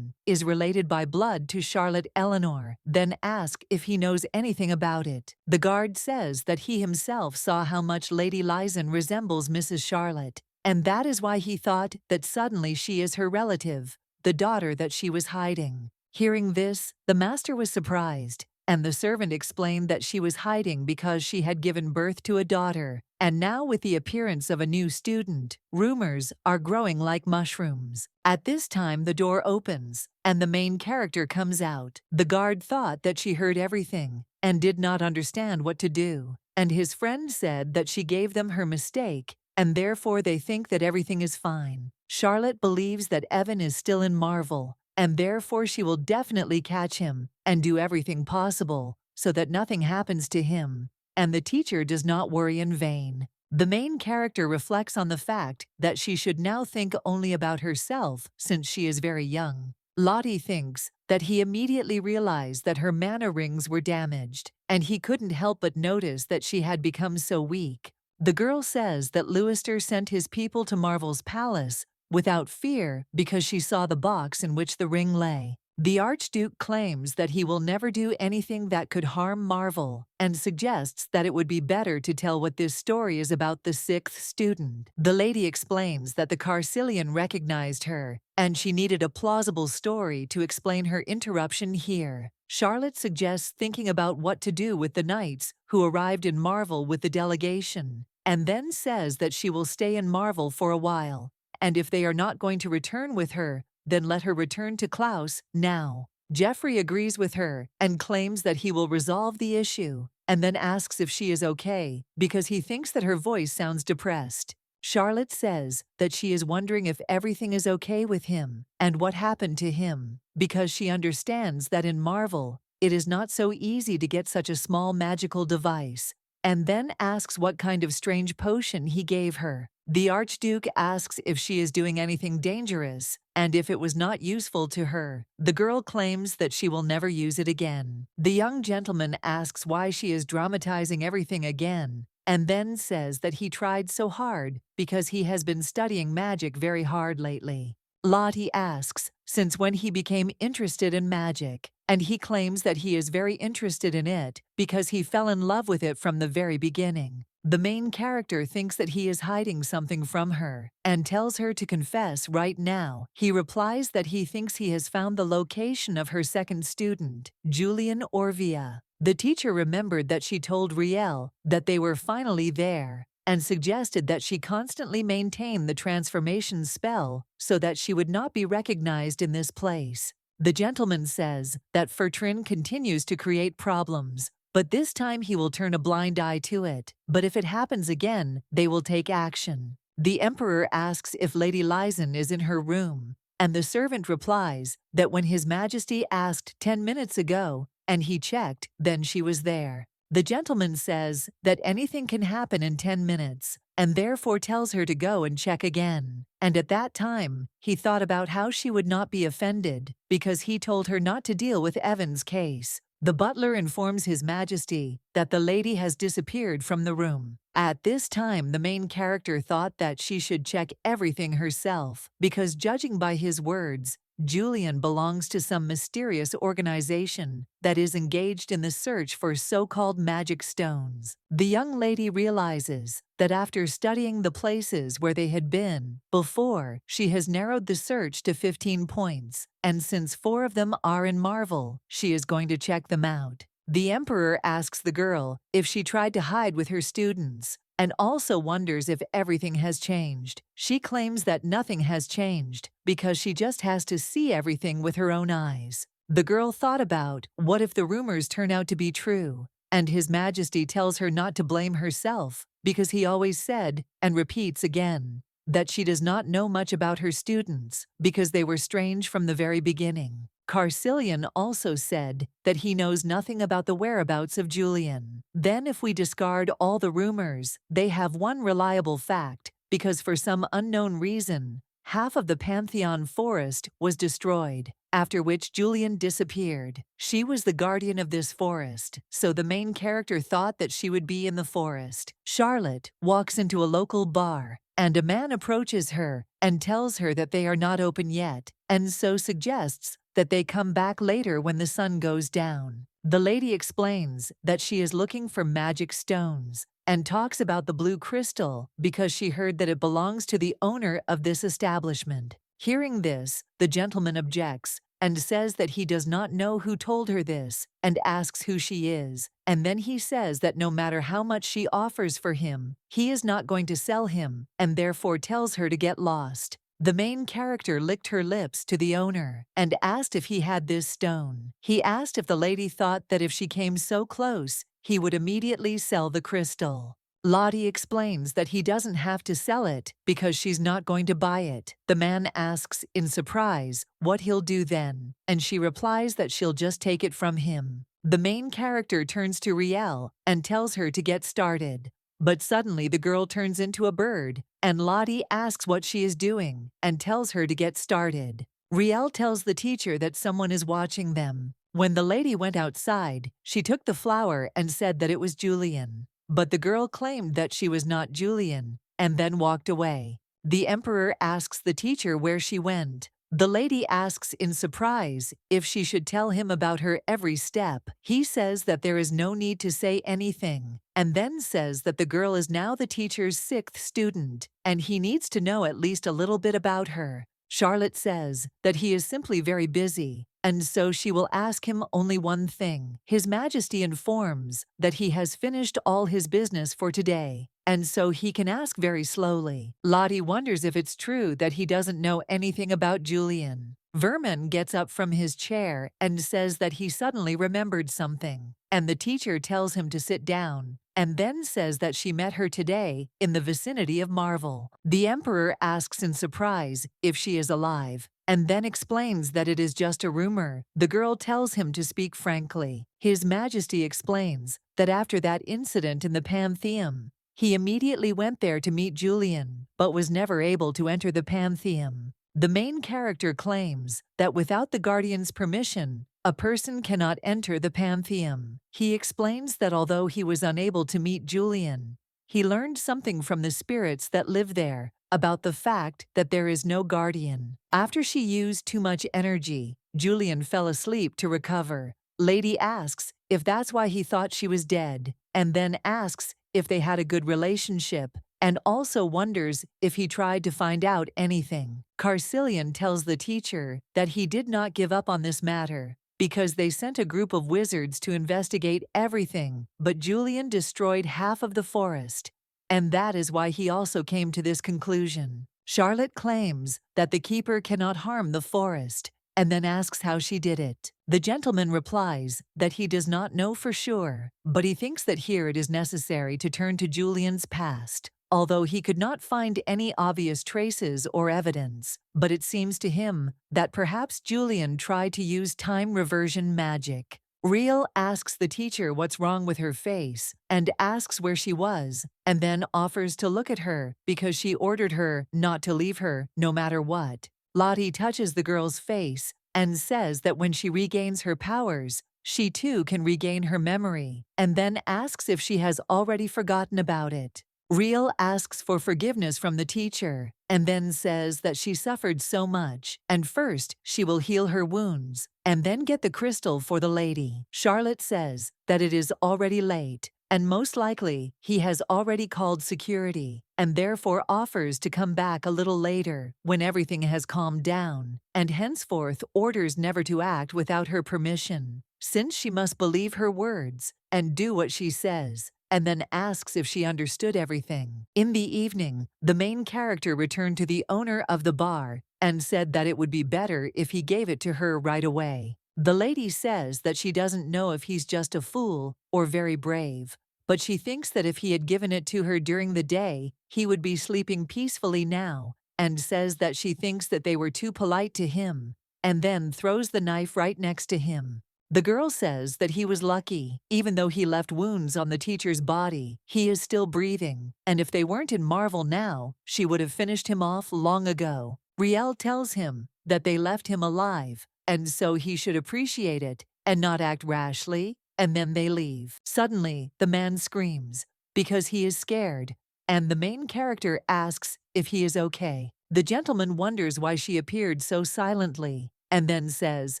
A: is related by blood to Charlotte Eleanor, then ask if he knows anything about it. The guard says that he himself saw how much Lady Lyson resembles Mrs. Charlotte, and that is why he thought that suddenly she is her relative, the daughter that she was hiding. Hearing this, the master was surprised, and the servant explained that she was hiding because she had given birth to a daughter, and now with the appearance of a new student, rumors are growing like mushrooms. At this time the door opens, and the main character comes out. The guard thought that she heard everything, and did not understand what to do, and his friend said that she gave them her mistake, and therefore they think that everything is fine. Charlotte believes that Evan is still in Marvel, and therefore she will definitely catch him and do everything possible so that nothing happens to him, and the teacher does not worry in vain. The main character reflects on the fact that she should now think only about herself since she is very young. Lottie thinks that he immediately realized that her mana rings were damaged, and he couldn't help but notice that she had become so weak. The girl says that Lewister sent his people to Marvel's palace without fear because she saw the box in which the ring lay. The Archduke claims that he will never do anything that could harm Marvel, and suggests that it would be better to tell what this story is about the sixth student. The lady explains that the Carcillion recognized her, and she needed a plausible story to explain her interruption here. Charlotte suggests thinking about what to do with the knights who arrived in Marvel with the delegation, and then says that she will stay in Marvel for a while, and if they are not going to return with her, then let her return to Klaus now. Jeffrey agrees with her and claims that he will resolve the issue, and then asks if she is okay because he thinks that her voice sounds depressed. Charlotte says that she is wondering if everything is okay with him and what happened to him, because she understands that in Marvel, it is not so easy to get such a small magical device, and then asks what kind of strange potion he gave her. The Archduke asks if she is doing anything dangerous, and if it was not useful to her. The girl claims that she will never use it again. The young gentleman asks why she is dramatizing everything again, and then says that he tried so hard because he has been studying magic very hard lately. Lottie asks since when he became interested in magic, and he claims that he is very interested in it because he fell in love with it from the very beginning. The main character thinks that he is hiding something from her and tells her to confess right now. He replies that he thinks he has found the location of her second student, Julian Orvia. The teacher remembered that she told Riel that they were finally there, and suggested that she constantly maintain the transformation spell so that she would not be recognized in this place. The gentleman says that Faton continues to create problems, but this time he will turn a blind eye to it. But if it happens again, they will take action. The Emperor asks if Lady Lyson is in her room, and the servant replies that when His Majesty asked 10 minutes ago, and he checked, then she was there. The gentleman says that anything can happen in 10 minutes, and therefore tells her to go and check again. And at that time, he thought about how she would not be offended, because he told her not to deal with Evan's case. The butler informs His Majesty that the lady has disappeared from the room. At this time, the main character thought that she should check everything herself, because judging by his words, Julian belongs to some mysterious organization that is engaged in the search for so-called magic stones. The young lady realizes that after studying the places where they had been before, she has narrowed the search to 15 points, and since 4 of them are in Marvel, she is going to check them out. The Emperor asks the girl if she tried to hide with her students, and also wonders if everything has changed. She claims that nothing has changed because she just has to see everything with her own eyes. The girl thought about what if the rumors turn out to be true, and His Majesty tells her not to blame herself because he always said, and repeats again, that she does not know much about her students because they were strange from the very beginning. Carcillion also said that he knows nothing about the whereabouts of Julian. Then if we discard all the rumors, they have one reliable fact, because for some unknown reason, half of the Pantheon forest was destroyed, after which Julian disappeared. She was the guardian of this forest, so the main character thought that she would be in the forest. Charlotte walks into a local bar, and a man approaches her and tells her that they are not open yet, and so suggests that they come back later when the sun goes down. The lady explains that she is looking for magic stones and talks about the blue crystal because she heard that it belongs to the owner of this establishment. Hearing this, the gentleman objects and says that he does not know who told her this and asks who she is, and then he says that no matter how much she offers for him, he is not going to sell him and therefore tells her to get lost. The main character licked her lips to the owner and asked if he had this stone. He asked if the lady thought that if she came so close, he would immediately sell the crystal. Lottie explains that he doesn't have to sell it because she's not going to buy it. The man asks in surprise what he'll do then, and she replies that she'll just take it from him. The main character turns to Riel and tells her to get started. But suddenly the girl turns into a bird, and Lottie asks what she is doing and tells her to get started. Riel tells the teacher that someone is watching them. When the lady went outside, she took the flower and said that it was Julian. But the girl claimed that she was not Julian, and then walked away. The emperor asks the teacher where she went. The lady asks in surprise if she should tell him about her every step. He says that there is no need to say anything, and then says that the girl is now the teacher's 6th student, and he needs to know at least a little bit about her. Charlotte says that he is simply very busy, and so she will ask him only one thing. His Majesty informs that he has finished all his business for today, and so he can ask very slowly. Lottie wonders if it's true that he doesn't know anything about Julian. Vermin gets up from his chair and says that he suddenly remembered something, and the teacher tells him to sit down, and then says that she met her today in the vicinity of Marvel. The emperor asks in surprise if she is alive, and then explains that it is just a rumor. The girl tells him to speak frankly. His Majesty explains that after that incident in the Pantheon, he immediately went there to meet Julian, but was never able to enter the Pantheon. The main character claims that without the Guardian's permission, a person cannot enter the Pantheon. He explains that although he was unable to meet Julian, he learned something from the spirits that live there about the fact that there is no guardian. After she used too much energy, Julian fell asleep to recover. Lady asks if that's why he thought she was dead, and then asks if they had a good relationship, and also wonders if he tried to find out anything. Carcillion tells the teacher that he did not give up on this matter because they sent a group of wizards to investigate everything, but Julian destroyed half of the forest, and that is why he also came to this conclusion. Charlotte claims that the keeper cannot harm the forest, and then asks how she did it. The gentleman replies that he does not know for sure, but he thinks that here it is necessary to turn to Julian's past, although he could not find any obvious traces or evidence. But it seems to him that perhaps Julian tried to use time reversion magic. Riel asks the teacher what's wrong with her face and asks where she was, and then offers to look at her because she ordered her not to leave her no matter what. Lottie touches the girl's face and says that when she regains her powers, she too can regain her memory, and then asks if she has already forgotten about it. Riel asks for forgiveness from the teacher, and then says that she suffered so much, and first she will heal her wounds, and then get the crystal for the lady. Charlotte says that it is already late, and most likely he has already called security, and therefore offers to come back a little later when everything has calmed down, and henceforth orders never to act without her permission, since she must believe her words and do what she says, and then asks if she understood everything. In the evening, the main character returned to the owner of the bar and said that it would be better if he gave it to her right away. The lady says that she doesn't know if he's just a fool or very brave, but she thinks that if he had given it to her during the day, he would be sleeping peacefully now, and says that she thinks that they were too polite to him, and then throws the knife right next to him. The girl says that he was lucky. Even though he left wounds on the teacher's body, he is still breathing, and if they weren't in Marvel now, she would have finished him off long ago. Riel tells him that they left him alive, and so he should appreciate it and not act rashly, and then they leave. Suddenly, the man screams because he is scared, and the main character asks if he is okay. The gentleman wonders why she appeared so silently, and then says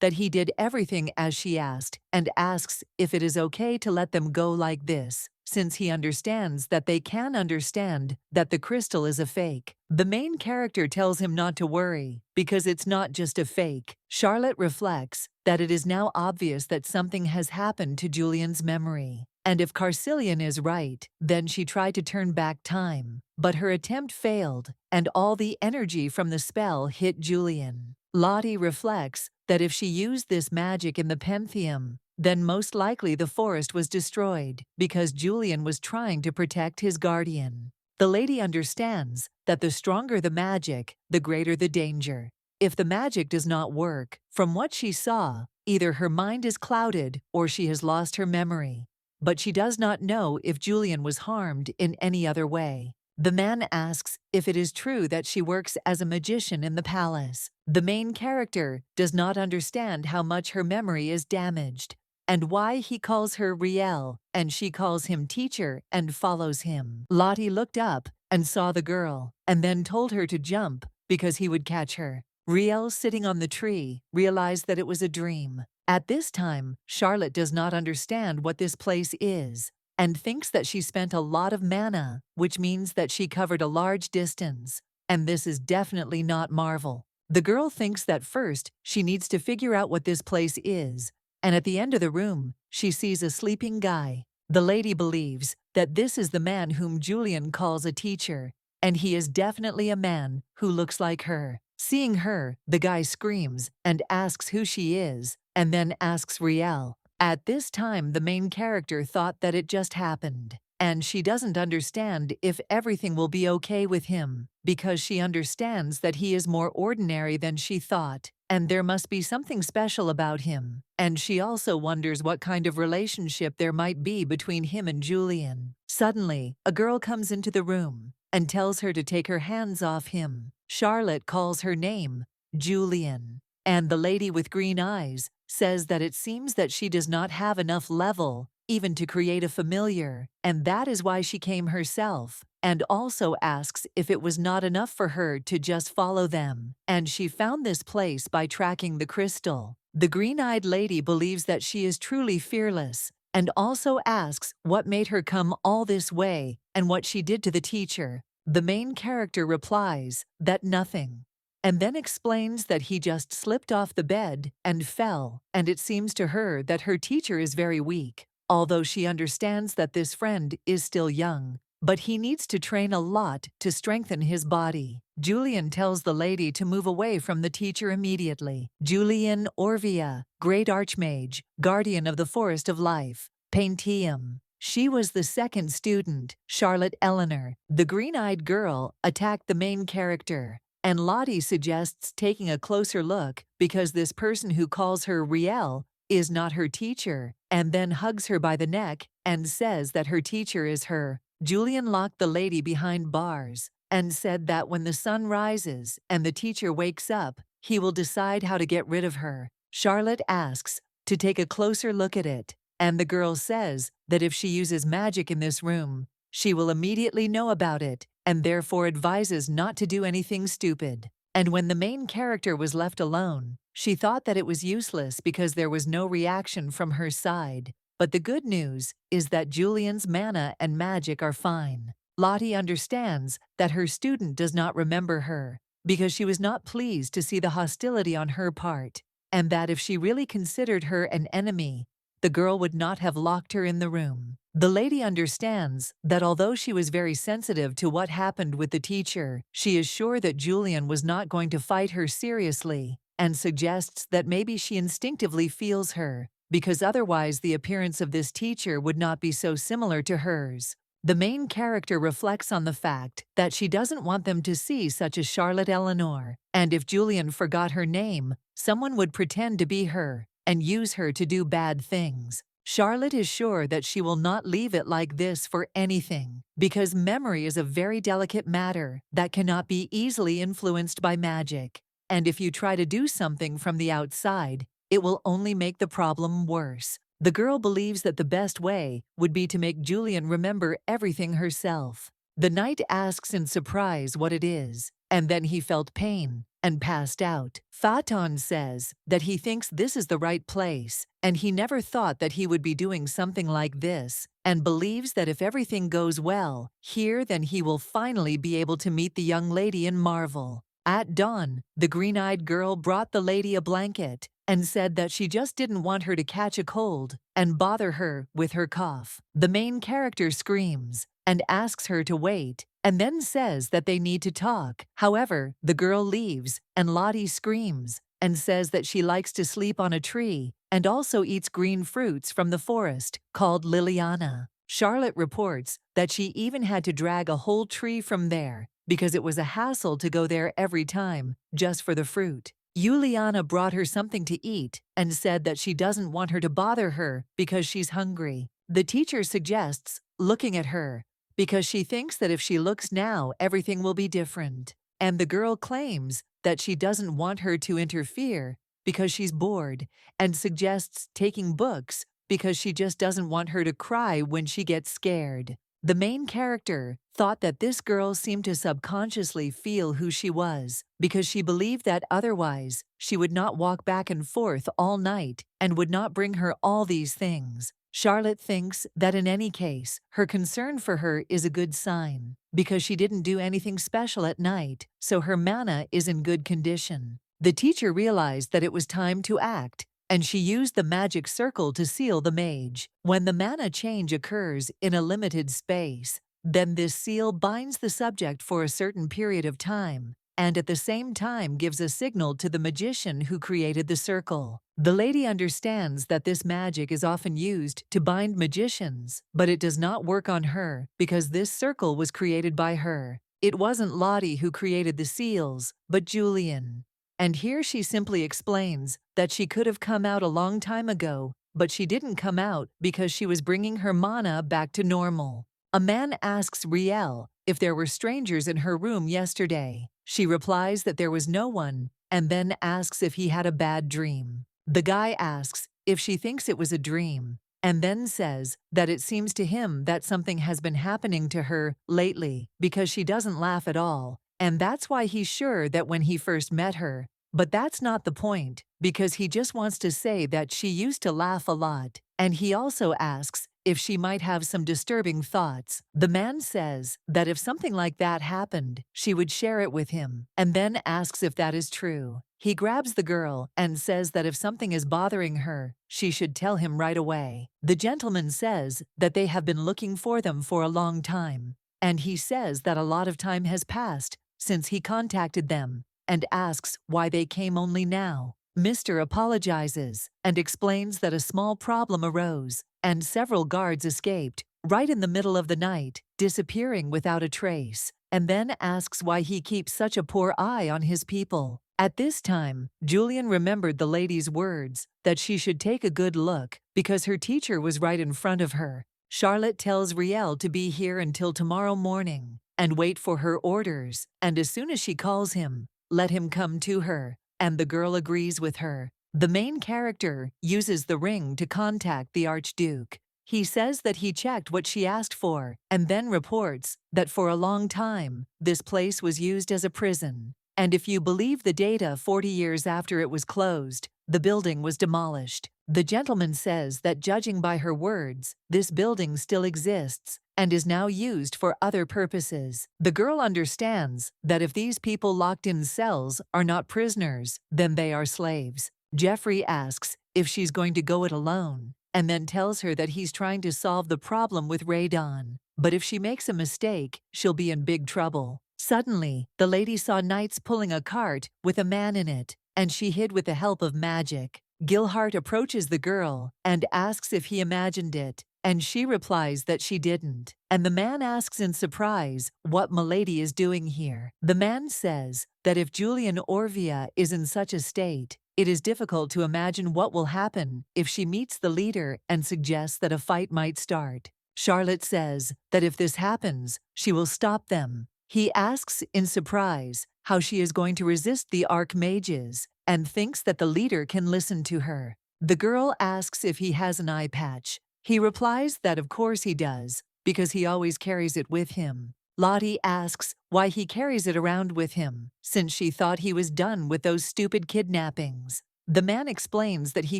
A: that he did everything as she asked, and asks if it is okay to let them go like this, since he understands that they can understand that the crystal is a fake. The main character tells him not to worry, because it's not just a fake. Charlotte reflects that it is now obvious that something has happened to Julian's memory. And if Carcillion is right, then she tried to turn back time. But her attempt failed, and all the energy from the spell hit Julian. Lottie reflects that if she used this magic in the Pantheon, then most likely the forest was destroyed because Julian was trying to protect his guardian. The lady understands that the stronger the magic, the greater the danger. If the magic does not work, from what she saw, either her mind is clouded or she has lost her memory. But she does not know if Julian was harmed in any other way. The man asks if it is true that she works as a magician in the palace. The main character does not understand how much her memory is damaged, and why he calls her Riel, and she calls him teacher and follows him. Lottie looked up and saw the girl, and then told her to jump because he would catch her. Riel, sitting on the tree, realized that it was a dream. At this time, Charlotte does not understand what this place is, and thinks that she spent a lot of mana, which means that she covered a large distance, and this is definitely not Marvel. The girl thinks that first she needs to figure out what this place is, and at the end of the room, she sees a sleeping guy. The lady believes that this is the man whom Julian calls a teacher, and he is definitely a man who looks like her. Seeing her, the guy screams and asks who she is, and then asks Riel. At this time, the main character thought that it just happened, and she doesn't understand if everything will be okay with him, because she understands that he is more ordinary than she thought, and there must be something special about him. And she also wonders what kind of relationship there might be between him and Julian. Suddenly, a girl comes into the room and tells her to take her hands off him. Charlotte calls her name, Julian, and the lady with green eyes says that it seems that she does not have enough level even to create a familiar, and that is why she came herself, and also asks if it was not enough for her to just follow them, and she found this place by tracking the crystal. The green-eyed lady believes that she is truly fearless, and also asks what made her come all this way and what she did to the teacher. The main character replies that nothing, and then explains that he just slipped off the bed and fell, and it seems to her that her teacher is very weak, although she understands that this friend is still young, but he needs to train a lot to strengthen his body. Julian tells the lady to move away from the teacher immediately. Julian Orvia, Great Archmage, Guardian of the Forest of Life, Paintium. She was the second student, Charlotte Eleanor. The green-eyed girl attacked the main character, and Lottie suggests taking a closer look because this person who calls her Riel is not her teacher, and then hugs her by the neck and says that her teacher is her. Julian locked the lady behind bars and said that when the sun rises and the teacher wakes up, he will decide how to get rid of her. Charlotte asks to take a closer look at it, and the girl says that if she uses magic in this room, she will immediately know about it, and therefore advises not to do anything stupid. And when the main character was left alone, she thought that it was useless because there was no reaction from her side. But the good news is that Julian's mana and magic are fine. Lottie understands that her student does not remember her because she was not pleased to see the hostility on her part, and that if she really considered her an enemy, the girl would not have locked her in the room. The lady understands that although she was very sensitive to what happened with the teacher, she is sure that Julian was not going to fight her seriously, and suggests that maybe she instinctively feels her, because otherwise the appearance of this teacher would not be so similar to hers. The main character reflects on the fact that she doesn't want them to see such a Charlotte Eleanor, and if Julian forgot her name, someone would pretend to be her and use her to do bad things. Charlotte is sure that she will not leave it like this for anything, because memory is a very delicate matter that cannot be easily influenced by magic. And if you try to do something from the outside, it will only make the problem worse. The girl believes that the best way would be to make Julian remember everything herself. The knight asks in surprise what it is, and then he felt pain and passed out. Faton says that he thinks this is the right place, and he never thought that he would be doing something like this, and believes that if everything goes well here, then he will finally be able to meet the young lady and marvel. At dawn, the green-eyed girl brought the lady a blanket and said that she just didn't want her to catch a cold and bother her with her cough. The main character screams and asks her to wait, and then says that they need to talk. However, the girl leaves, and Lottie screams and says that she likes to sleep on a tree and also eats green fruits from the forest called Liliana. Charlotte reports that she even had to drag a whole tree from there because it was a hassle to go there every time just for the fruit. Juliana brought her something to eat and said that she doesn't want her to bother her because she's hungry. The teacher suggests looking at her because she thinks that if she looks now, everything will be different. And the girl claims that she doesn't want her to interfere because she's bored, and suggests taking books because she just doesn't want her to cry when she gets scared. The main character thought that this girl seemed to subconsciously feel who she was because she believed that otherwise she would not walk back and forth all night and would not bring her all these things. Charlotte thinks that in any case, her concern for her is a good sign because she didn't do anything special at night, so her mana is in good condition. The teacher realized that it was time to act, and she used the magic circle to seal the mage. When the mana change occurs in a limited space, then this seal binds the subject for a certain period of time, and at the same time gives a signal to the magician who created the circle. The lady understands that this magic is often used to bind magicians, but it does not work on her because this circle was created by her. It wasn't Lottie who created the seals, but Julian. And here she simply explains that she could have come out a long time ago, but she didn't come out because she was bringing her mana back to normal. A man asks Riel if there were strangers in her room yesterday. She replies that there was no one, and then asks if he had a bad dream. The guy asks if she thinks it was a dream, and then says that it seems to him that something has been happening to her lately because she doesn't laugh at all, and that's why he's sure that when he first met her. But that's not the point, because he just wants to say that she used to laugh a lot, and he also asks if she might have some disturbing thoughts. The man says that if something like that happened, she would share it with him, and then asks if that is true. He grabs the girl and says that if something is bothering her, she should tell him right away. The gentleman says that they have been looking for them for a long time, and he says that a lot of time has passed since he contacted them, and asks why they came only now. Mr. apologizes and explains that a small problem arose, and several guards escaped right in the middle of the night, disappearing without a trace, and then asks why he keeps such a poor eye on his people. At this time, Julian remembered the lady's words that she should take a good look because her teacher was right in front of her. Charlotte tells Riel to be here until tomorrow morning and wait for her orders, and as soon as she calls him, let him come to her, and the girl agrees with her. The main character uses the ring to contact the Archduke. He says that he checked what she asked for, and then reports that for a long time, this place was used as a prison. And if you believe the data, 40 years after it was closed, the building was demolished. The gentleman says that judging by her words, this building still exists and is now used for other purposes. The girl understands that if these people locked in cells are not prisoners, then they are slaves. Jeffrey asks if she's going to go it alone, and then tells her that he's trying to solve the problem with Radon. But if she makes a mistake, she'll be in big trouble. Suddenly, the lady saw knights pulling a cart with a man in it, and she hid with the help of magic. Gilhart approaches the girl and asks if he imagined it, and she replies that she didn't. And the man asks in surprise what Milady is doing here. The man says that if Julian Orvia is in such a state, It is difficult to imagine what will happen if she meets the leader and suggests that a fight might start. Charlotte says that if this happens, she will stop them. He asks in surprise how she is going to resist the archmages and thinks that the leader can listen to her. The girl asks if he has an eye patch. He replies that of course he does, because he always carries it with him. Lottie asks why he carries it around with him, since she thought he was done with those stupid kidnappings. The man explains that he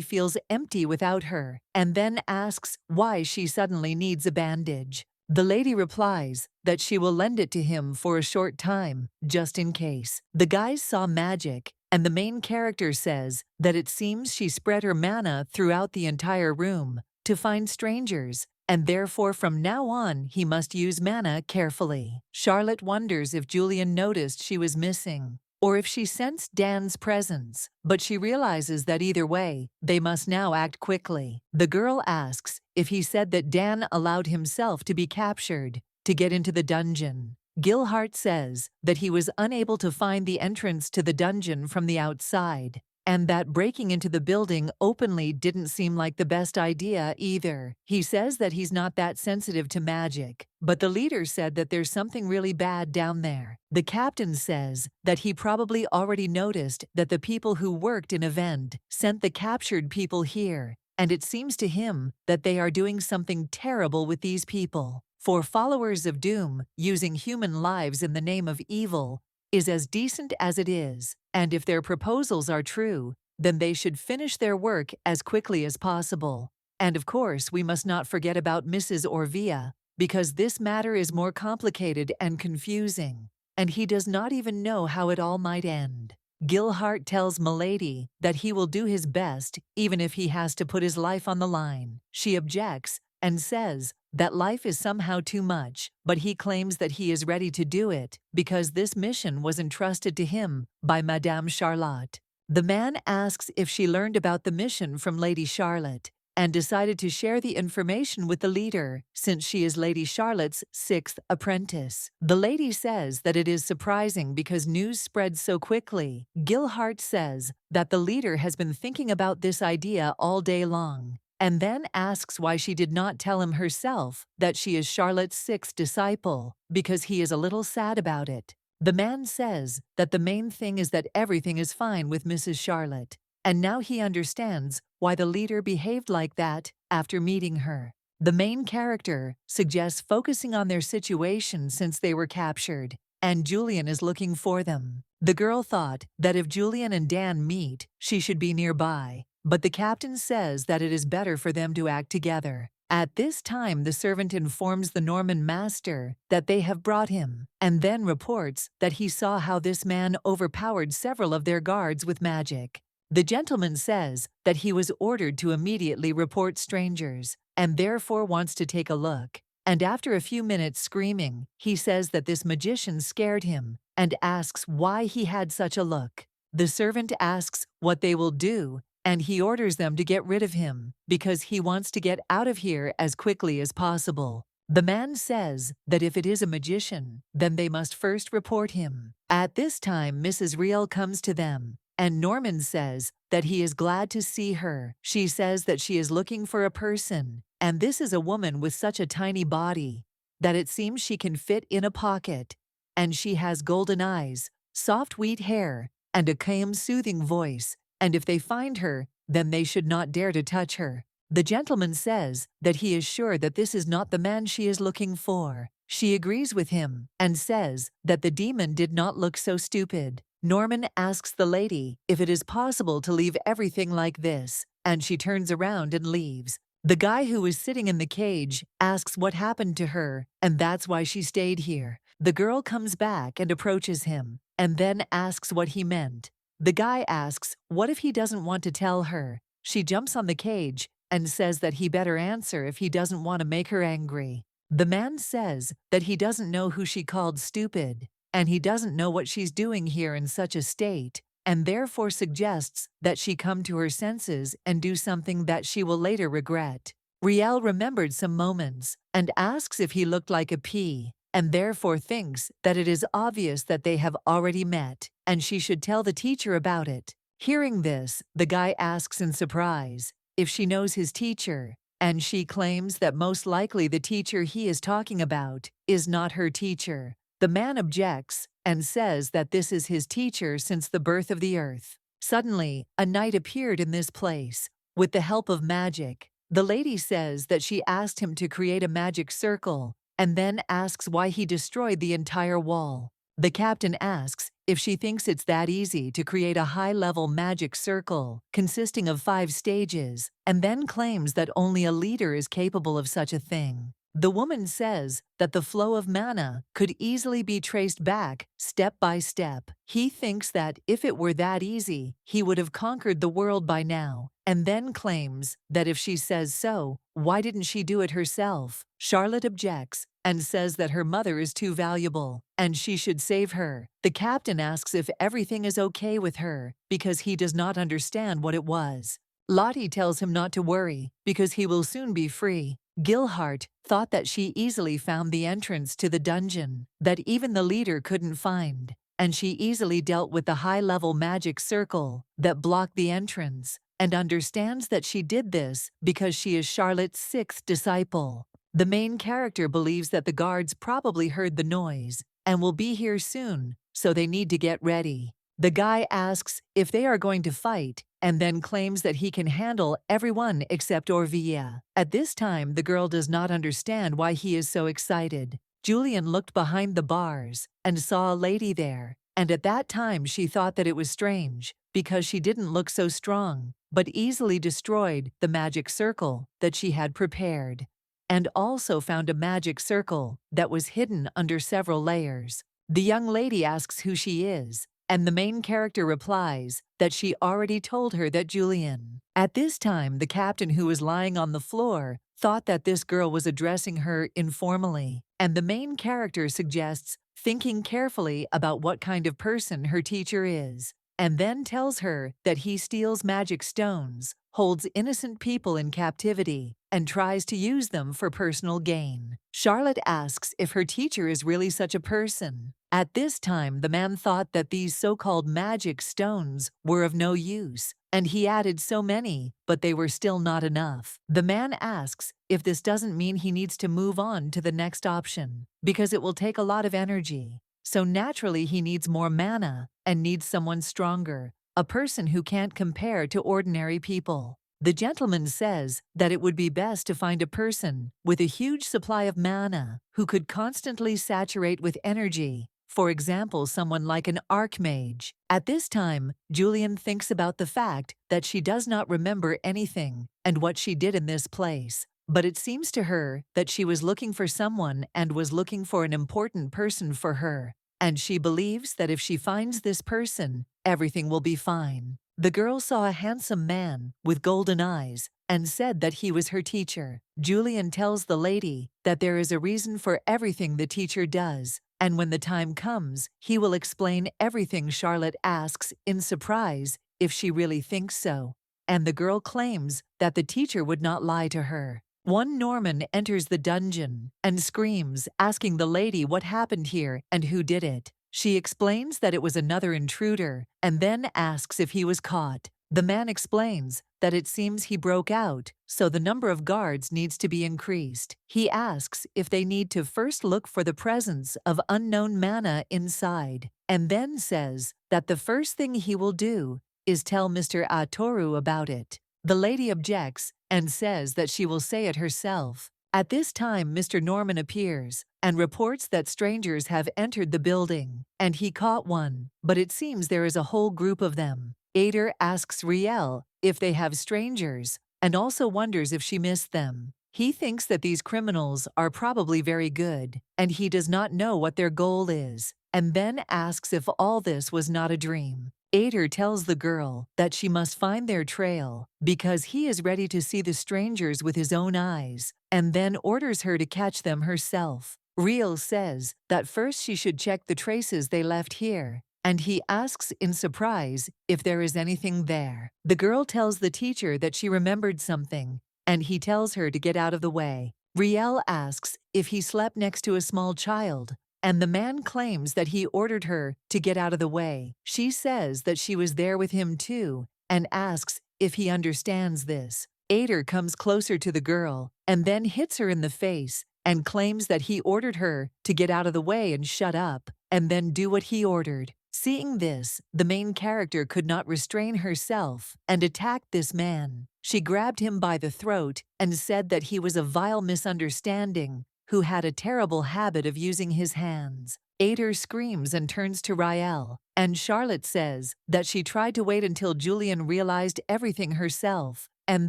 A: feels empty without her, and then asks why she suddenly needs a bandage. The lady replies that she will lend it to him for a short time, just in case. The guys saw magic, and the main character says that it seems she spread her mana throughout the entire room to find strangers, and therefore from now on he must use mana carefully. Charlotte wonders if Julian noticed she was missing, or if she sensed Dan's presence, but she realizes that either way, they must now act quickly. The girl asks if he said that Dan allowed himself to be captured to get into the dungeon. Gilhart says that he was unable to find the entrance to the dungeon from the outside, and that breaking into the building openly didn't seem like the best idea either. He says that he's not that sensitive to magic, but the leader said that there's something really bad down there. The captain says that he probably already noticed that the people who worked in Event sent the captured people here, and it seems to him that they are doing something terrible with these people. For followers of Doom, using human lives in the name of evil is as decent as it is, and if their proposals are true, then they should finish their work as quickly as possible. And of course, we must not forget about Mrs. Orvia, because this matter is more complicated and confusing, and he does not even know how it all might end. Gilhart tells Milady that he will do his best even if he has to put his life on the line. She objects and says that life is somehow too much, but he claims that he is ready to do it because this mission was entrusted to him by Madame Charlotte. The man asks if she learned about the mission from Lady Charlotte and decided to share the information with the leader since she is Lady Charlotte's 6th apprentice. The lady says that it is surprising because news spreads so quickly. Gilhart says that the leader has been thinking about this idea all day long, and then asks why she did not tell him herself that she is Charlotte's 6th disciple, because he is a little sad about it. The man says that the main thing is that everything is fine with Mrs. Charlotte, and now he understands why the leader behaved like that after meeting her. The main character suggests focusing on their situation since they were captured, and Julian is looking for them. The girl thought that if Julian and Dan meet, she should be nearby, but the captain says that it is better for them to act together. At this time, the servant informs the Norman master that they have brought him, and then reports that he saw how this man overpowered several of their guards with magic. The gentleman says that he was ordered to immediately report strangers, and therefore wants to take a look. And after a few minutes screaming, he says that this magician scared him, and asks why he had such a look. The servant asks what they will do, and he orders them to get rid of him, because he wants to get out of here as quickly as possible. The man says that if it is a magician, then they must first report him. At this time, Mrs. Riel comes to them, and Norman says that he is glad to see her. She says that she is looking for a person, and this is a woman with such a tiny body that it seems she can fit in a pocket, and she has golden eyes, soft wheat hair, and a calm, soothing voice, and if they find her, then they should not dare to touch her. The gentleman says that he is sure that this is not the man she is looking for. She agrees with him and says that the demon did not look so stupid. Norman asks the lady if it is possible to leave everything like this, and she turns around and leaves. The guy who was sitting in the cage asks what happened to her, and that's why she stayed here. The girl comes back and approaches him, and then asks what he meant. The guy asks what if he doesn't want to tell her. She jumps on the cage and says that he better answer if he doesn't want to make her angry. The man says that he doesn't know who she called stupid, and he doesn't know what she's doing here in such a state, and therefore suggests that she come to her senses and do something that she will later regret. Riel remembered some moments and asks if he looked like a pea, and therefore thinks that it is obvious that they have already met, and she should tell the teacher about it. Hearing this, the guy asks in surprise if she knows his teacher, and she claims that most likely the teacher he is talking about is not her teacher. The man objects and says that this is his teacher since the birth of the earth. Suddenly, a knight appeared in this place with the help of magic. The lady says that she asked him to create a magic circle and then asks why he destroyed the entire wall. The captain asks if she thinks it's that easy to create a high-level magic circle consisting of 5 stages, and then claims that only a leader is capable of such a thing. The woman says that the flow of mana could easily be traced back step by step. He thinks that if it were that easy, he would have conquered the world by now, and then claims that if she says so, why didn't she do it herself? Charlotte objects and says that her mother is too valuable and she should save her. The captain asks if everything is okay with her because he does not understand what it was. Lottie tells him not to worry because he will soon be free. Gilhart thought that she easily found the entrance to the dungeon that even the leader couldn't find, and she easily dealt with the high-level magic circle that blocked the entrance, and understands that she did this because she is Charlotte's 6th disciple. The main character believes that the guards probably heard the noise and will be here soon, so they need to get ready. The guy asks if they are going to fight and then claims that he can handle everyone except Orvia. At this time, the girl does not understand why he is so excited. Julian looked behind the bars and saw a lady there, and at that time she thought that it was strange because she didn't look so strong, but easily destroyed the magic circle that she had prepared, and also found a magic circle that was hidden under several layers. The young lady asks who she is, and the main character replies that she already told her that Julian. At this time, the captain, who was lying on the floor, thought that this girl was addressing her informally, and the main character suggests thinking carefully about what kind of person her teacher is, and then tells her that he steals magic stones, holds innocent people in captivity, and tries to use them for personal gain. Charlotte asks if her teacher is really such a person. At this time, the man thought that these so-called magic stones were of no use, and he added so many, but they were still not enough. The man asks if this doesn't mean he needs to move on to the next option, because it will take a lot of energy. So naturally he needs more mana and needs someone stronger, a person who can't compare to ordinary people. The gentleman says that it would be best to find a person with a huge supply of mana who could constantly saturate with energy. For example, someone like an archmage. At this time, Julian thinks about the fact that she does not remember anything and what she did in this place. But it seems to her that she was looking for someone and was looking for an important person for her. And she believes that if she finds this person, everything will be fine. The girl saw a handsome man with golden eyes and said that he was her teacher. Julian tells the lady that there is a reason for everything the teacher does, and when the time comes, he will explain everything. Charlotte asks in surprise if she really thinks so, and the girl claims that the teacher would not lie to her. One Norman enters the dungeon and screams, asking the lady what happened here and who did it. She explains that it was another intruder and then asks if he was caught. The man explains that it seems he broke out, so the number of guards needs to be increased. He asks if they need to first look for the presence of unknown mana inside, and then says that the first thing he will do is tell Mr. Atoru about it. The lady objects and says that she will say it herself. At this time, Mr. Norman appears and reports that strangers have entered the building, and he caught one, but it seems there is a whole group of them. Ader asks Riel if they have strangers, and also wonders if she missed them. He thinks that these criminals are probably very good, and he does not know what their goal is, and then asks if all this was not a dream. Ader tells the girl that she must find their trail because he is ready to see the strangers with his own eyes, and then orders her to catch them herself. Riel says that first she should check the traces they left here, and he asks in surprise if there is anything there. The girl tells the teacher that she remembered something, and he tells her to get out of the way. Riel asks if he slept next to a small child, and the man claims that he ordered her to get out of the way. She says that she was there with him too and asks if he understands this. Ader comes closer to the girl and then hits her in the face and claims that he ordered her to get out of the way and shut up and then do what he ordered. Seeing this, the main character could not restrain herself and attacked this man. She grabbed him by the throat and said that he was a vile misunderstanding who had a terrible habit of using his hands. Ader screams and turns to Rael, and Charlotte says that she tried to wait until Julian realized everything herself, and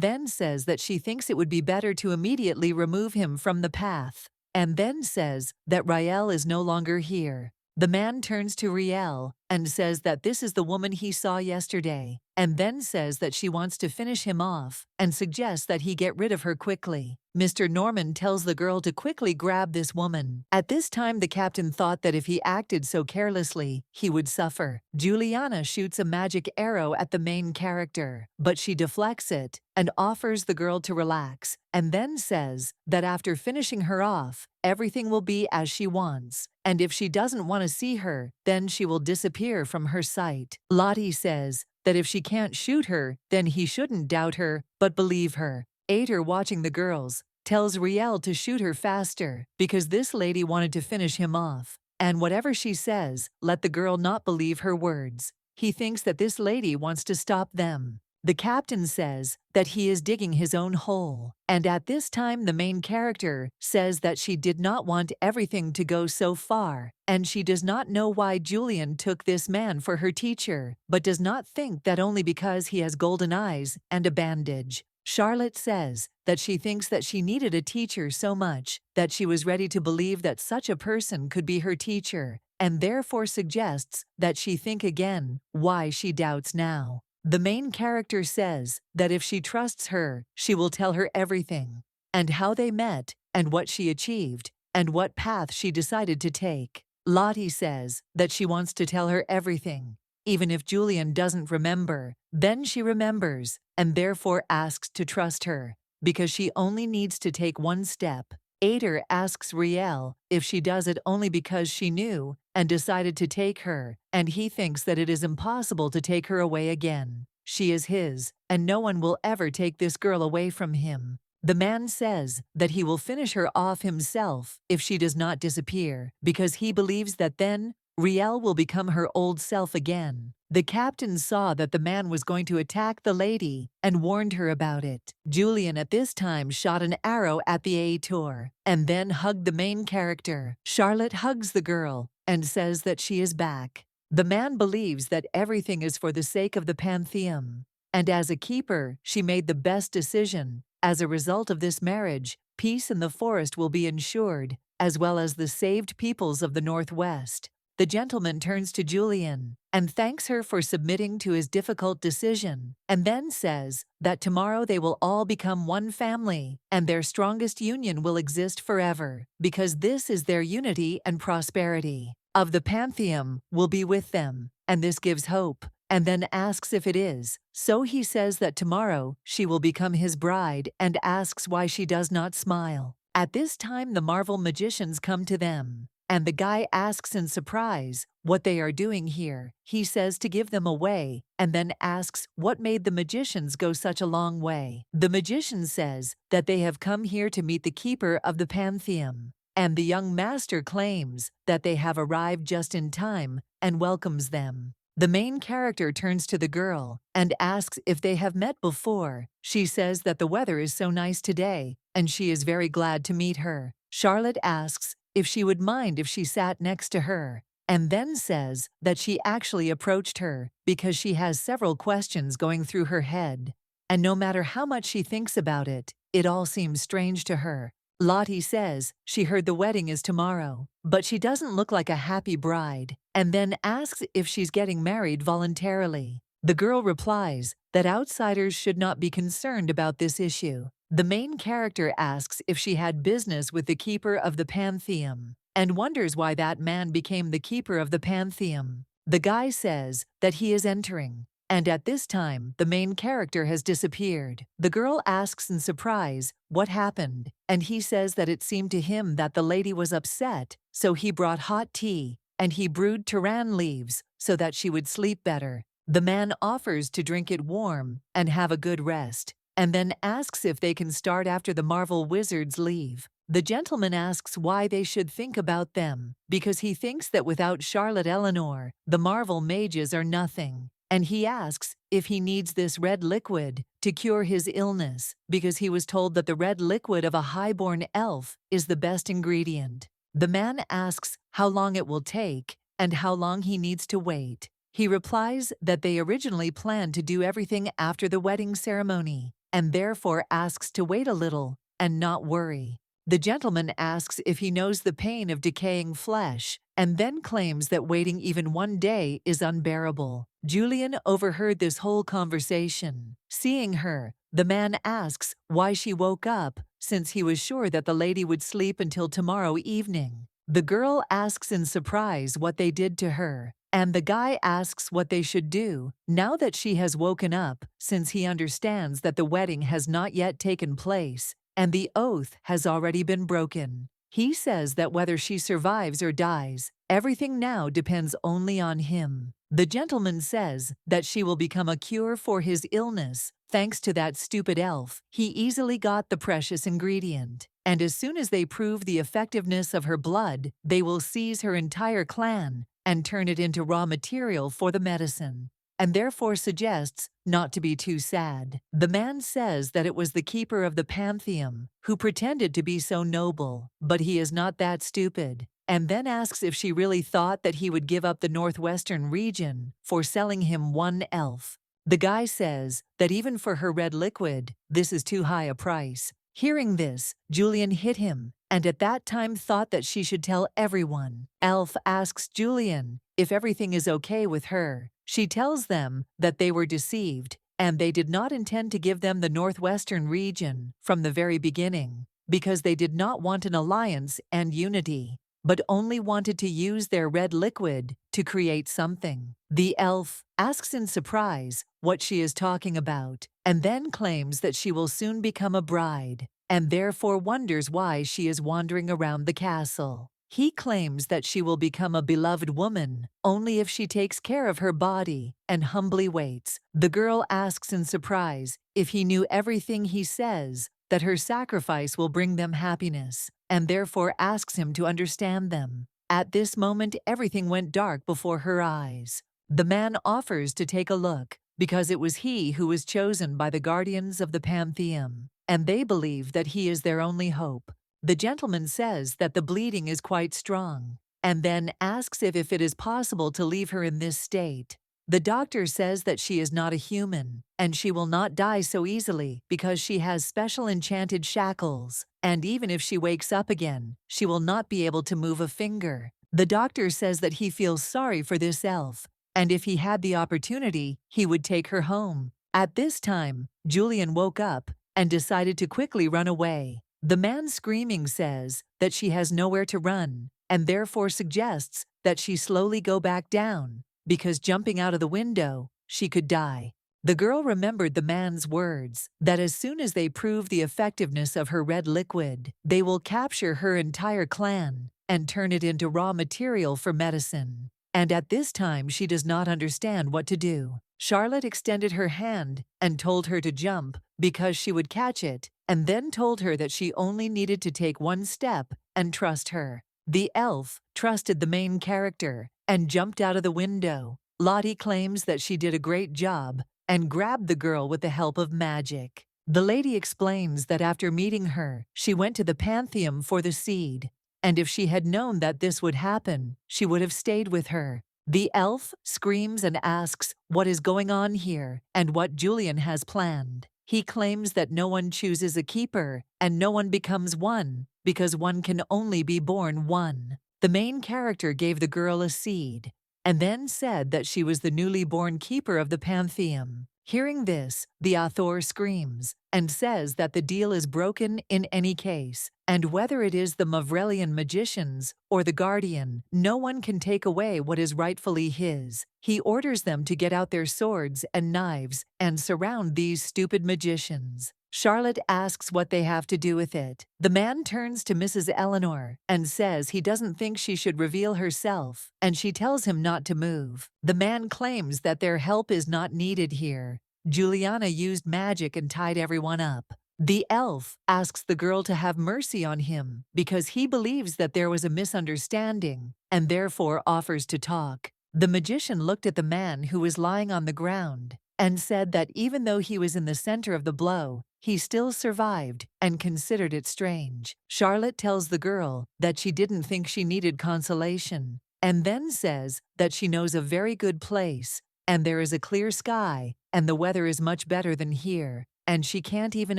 A: then says that she thinks it would be better to immediately remove him from the path, and then says that Rael is no longer here. The man turns to Riel and says that this is the woman he saw yesterday, and then says that she wants to finish him off and suggests that he get rid of her quickly. Mr. Norman tells the girl to quickly grab this woman. At this time, the captain thought that if he acted so carelessly, he would suffer. Juliana shoots a magic arrow at the main character, but she deflects it and offers the girl to relax, and then says that after finishing her off, everything will be as she wants, and if she doesn't want to see her, then she will disappear from her sight. Lottie says that if she can't shoot her, then he shouldn't doubt her, but believe her. Ader, watching the girls, tells Riel to shoot her faster because this lady wanted to finish him off, and whatever she says, let the girl not believe her words. He thinks that this lady wants to stop them. The captain says that he is digging his own hole, and at this time the main character says that she did not want everything to go so far, and she does not know why Julian took this man for her teacher, but does not think that only because he has golden eyes and a bandage. Charlotte says that she thinks that she needed a teacher so much that she was ready to believe that such a person could be her teacher, and therefore suggests that she think again why she doubts now. The main character says that if she trusts her, she will tell her everything, and how they met, and what she achieved, and what path she decided to take. Lottie says that she wants to tell her everything. Even if Julian doesn't remember, then she remembers, and therefore asks to trust her, because she only needs to take one step. Ader asks Riel if she does it only because she knew and decided to take her, and he thinks that it is impossible to take her away again. She is his, and no one will ever take this girl away from him. The man says that he will finish her off himself if she does not disappear, because he believes that then Riel will become her old self again. The captain saw that the man was going to attack the lady and warned her about it. Julian at this time shot an arrow at the Ator and then hugged the main character. Charlotte hugs the girl and says that she is back. The man believes that everything is for the sake of the Pantheon, and as a keeper, she made the best decision. As a result of this marriage, peace in the forest will be ensured, as well as the saved peoples of the Northwest. The gentleman turns to Julian and thanks her for submitting to his difficult decision, and then says that tomorrow they will all become one family and their strongest union will exist forever, because this is their unity and prosperity of the Pantheon will be with them, and this gives hope, and then asks if it is. So he says that tomorrow she will become his bride and asks why she does not smile. At this time the Marvel magicians come to them, and the guy asks in surprise what they are doing here. He says to give them away, and then asks what made the magicians go such a long way. The magician says that they have come here to meet the keeper of the Pantheon, and the young master claims that they have arrived just in time and welcomes them. The main character turns to the girl and asks if they have met before. She says that the weather is so nice today, and she is very glad to meet her. Charlotte asks if she would mind if she sat next to her, and then says that she actually approached her because she has several questions going through her head, and no matter how much she thinks about it, it all seems strange to her. Lottie says she heard the wedding is tomorrow, but she doesn't look like a happy bride, and then asks if she's getting married voluntarily. The girl replies that outsiders should not be concerned about this issue. The main character asks if she had business with the keeper of the Pantheon, and wonders why that man became the keeper of the Pantheon. The guy says that he is entering, And at this time, the main character has disappeared. The girl asks in surprise what happened, and he says that it seemed to him that the lady was upset, so he brought hot tea, and he brewed Turan leaves so that she would sleep better. The man offers to drink it warm and have a good rest, and then asks if they can start after the Marvel wizards leave. The gentleman asks why they should think about them, because he thinks that without Charlotte Eleanor, the Marvel mages are nothing. And he asks if he needs this red liquid to cure his illness, because he was told that the red liquid of a highborn elf is the best ingredient. The man asks how long it will take and how long he needs to wait. He replies that they originally planned to do everything after the wedding ceremony, and therefore asks to wait a little and not worry. The gentleman asks if he knows the pain of decaying flesh, and then claims that waiting even one day is unbearable. Julian overheard this whole conversation. Seeing her, the man asks why she woke up, since he was sure that the lady would sleep until tomorrow evening. The girl asks in surprise what they did to her, and the guy asks what they should do now that she has woken up, since he understands that the wedding has not yet taken place, and the oath has already been broken. He says that whether she survives or dies, everything now depends only on him. The gentleman says that she will become a cure for his illness. Thanks to that stupid elf, he easily got the precious ingredient. And as soon as they prove the effectiveness of her blood, they will seize her entire clan and turn it into raw material for the medicine, and therefore suggests not to be too sad. The man says that it was the keeper of the Pantheon who pretended to be so noble, but he is not that stupid, and then asks if she really thought that he would give up the northwestern region for selling him one elf. The guy says that even for her red liquid, this is too high a price. Hearing this, Julian hit him, and at that time thought that she should tell everyone. Elf asks Julian if everything is okay with her. She tells them that they were deceived, and they did not intend to give them the northwestern region from the very beginning, because they did not want an alliance and unity, but only wanted to use their red liquid to create something. The elf asks in surprise what she is talking about, and then claims that she will soon become a bride, and therefore wonders why she is wandering around the castle. He claims that she will become a beloved woman only if she takes care of her body and humbly waits. The girl asks in surprise if he knew everything he says, that her sacrifice will bring them happiness, and therefore asks him to understand them. At this moment, everything went dark before her eyes. The man offers to take a look, because it was he who was chosen by the guardians of the Pantheon, and they believe that he is their only hope. The gentleman says that the bleeding is quite strong, and then asks if it is possible to leave her in this state. The doctor says that she is not a human, and she will not die so easily because she has special enchanted shackles, and even if she wakes up again, she will not be able to move a finger. The doctor says that he feels sorry for this elf, and if he had the opportunity, he would take her home. At this time, Julian woke up and decided to quickly run away. The man screaming says that she has nowhere to run, and therefore suggests that she slowly go back down, because jumping out of the window, she could die. The girl remembered the man's words, that as soon as they prove the effectiveness of her red liquid, they will capture her entire clan and turn it into raw material for medicine. And at this time she does not understand what to do. Charlotte extended her hand and told her to jump because she would catch it, and then told her that she only needed to take one step and trust her. The elf trusted the main character and jumped out of the window. Lottie claims that she did a great job and grabbed the girl with the help of magic. The lady explains that after meeting her, she went to the Pantheon for the seed, and if she had known that this would happen, she would have stayed with her. The elf screams and asks what is going on here and what Julian has planned. He claims that no one chooses a keeper and no one becomes one, because one can only be born one. The main character gave the girl a seed, and then said that she was the newly born keeper of the Pantheon. Hearing this, the author screams and says that the deal is broken in any case, and whether it is the Mavrelian magicians or the Guardian, no one can take away what is rightfully his. He orders them to get out their swords and knives and surround these stupid magicians. Charlotte asks what they have to do with it. The man turns to Mrs. Eleanor and says he doesn't think she should reveal herself, and she tells him not to move. The man claims that their help is not needed here. Juliana used magic and tied everyone up. The elf asks the girl to have mercy on him because he believes that there was a misunderstanding and therefore offers to talk. The magician looked at the man who was lying on the ground and said that even though he was in the center of the blow, he still survived and considered it strange. Charlotte tells the girl that she didn't think she needed consolation, and then says that she knows a very good place, and there is a clear sky, and the weather is much better than here, and she can't even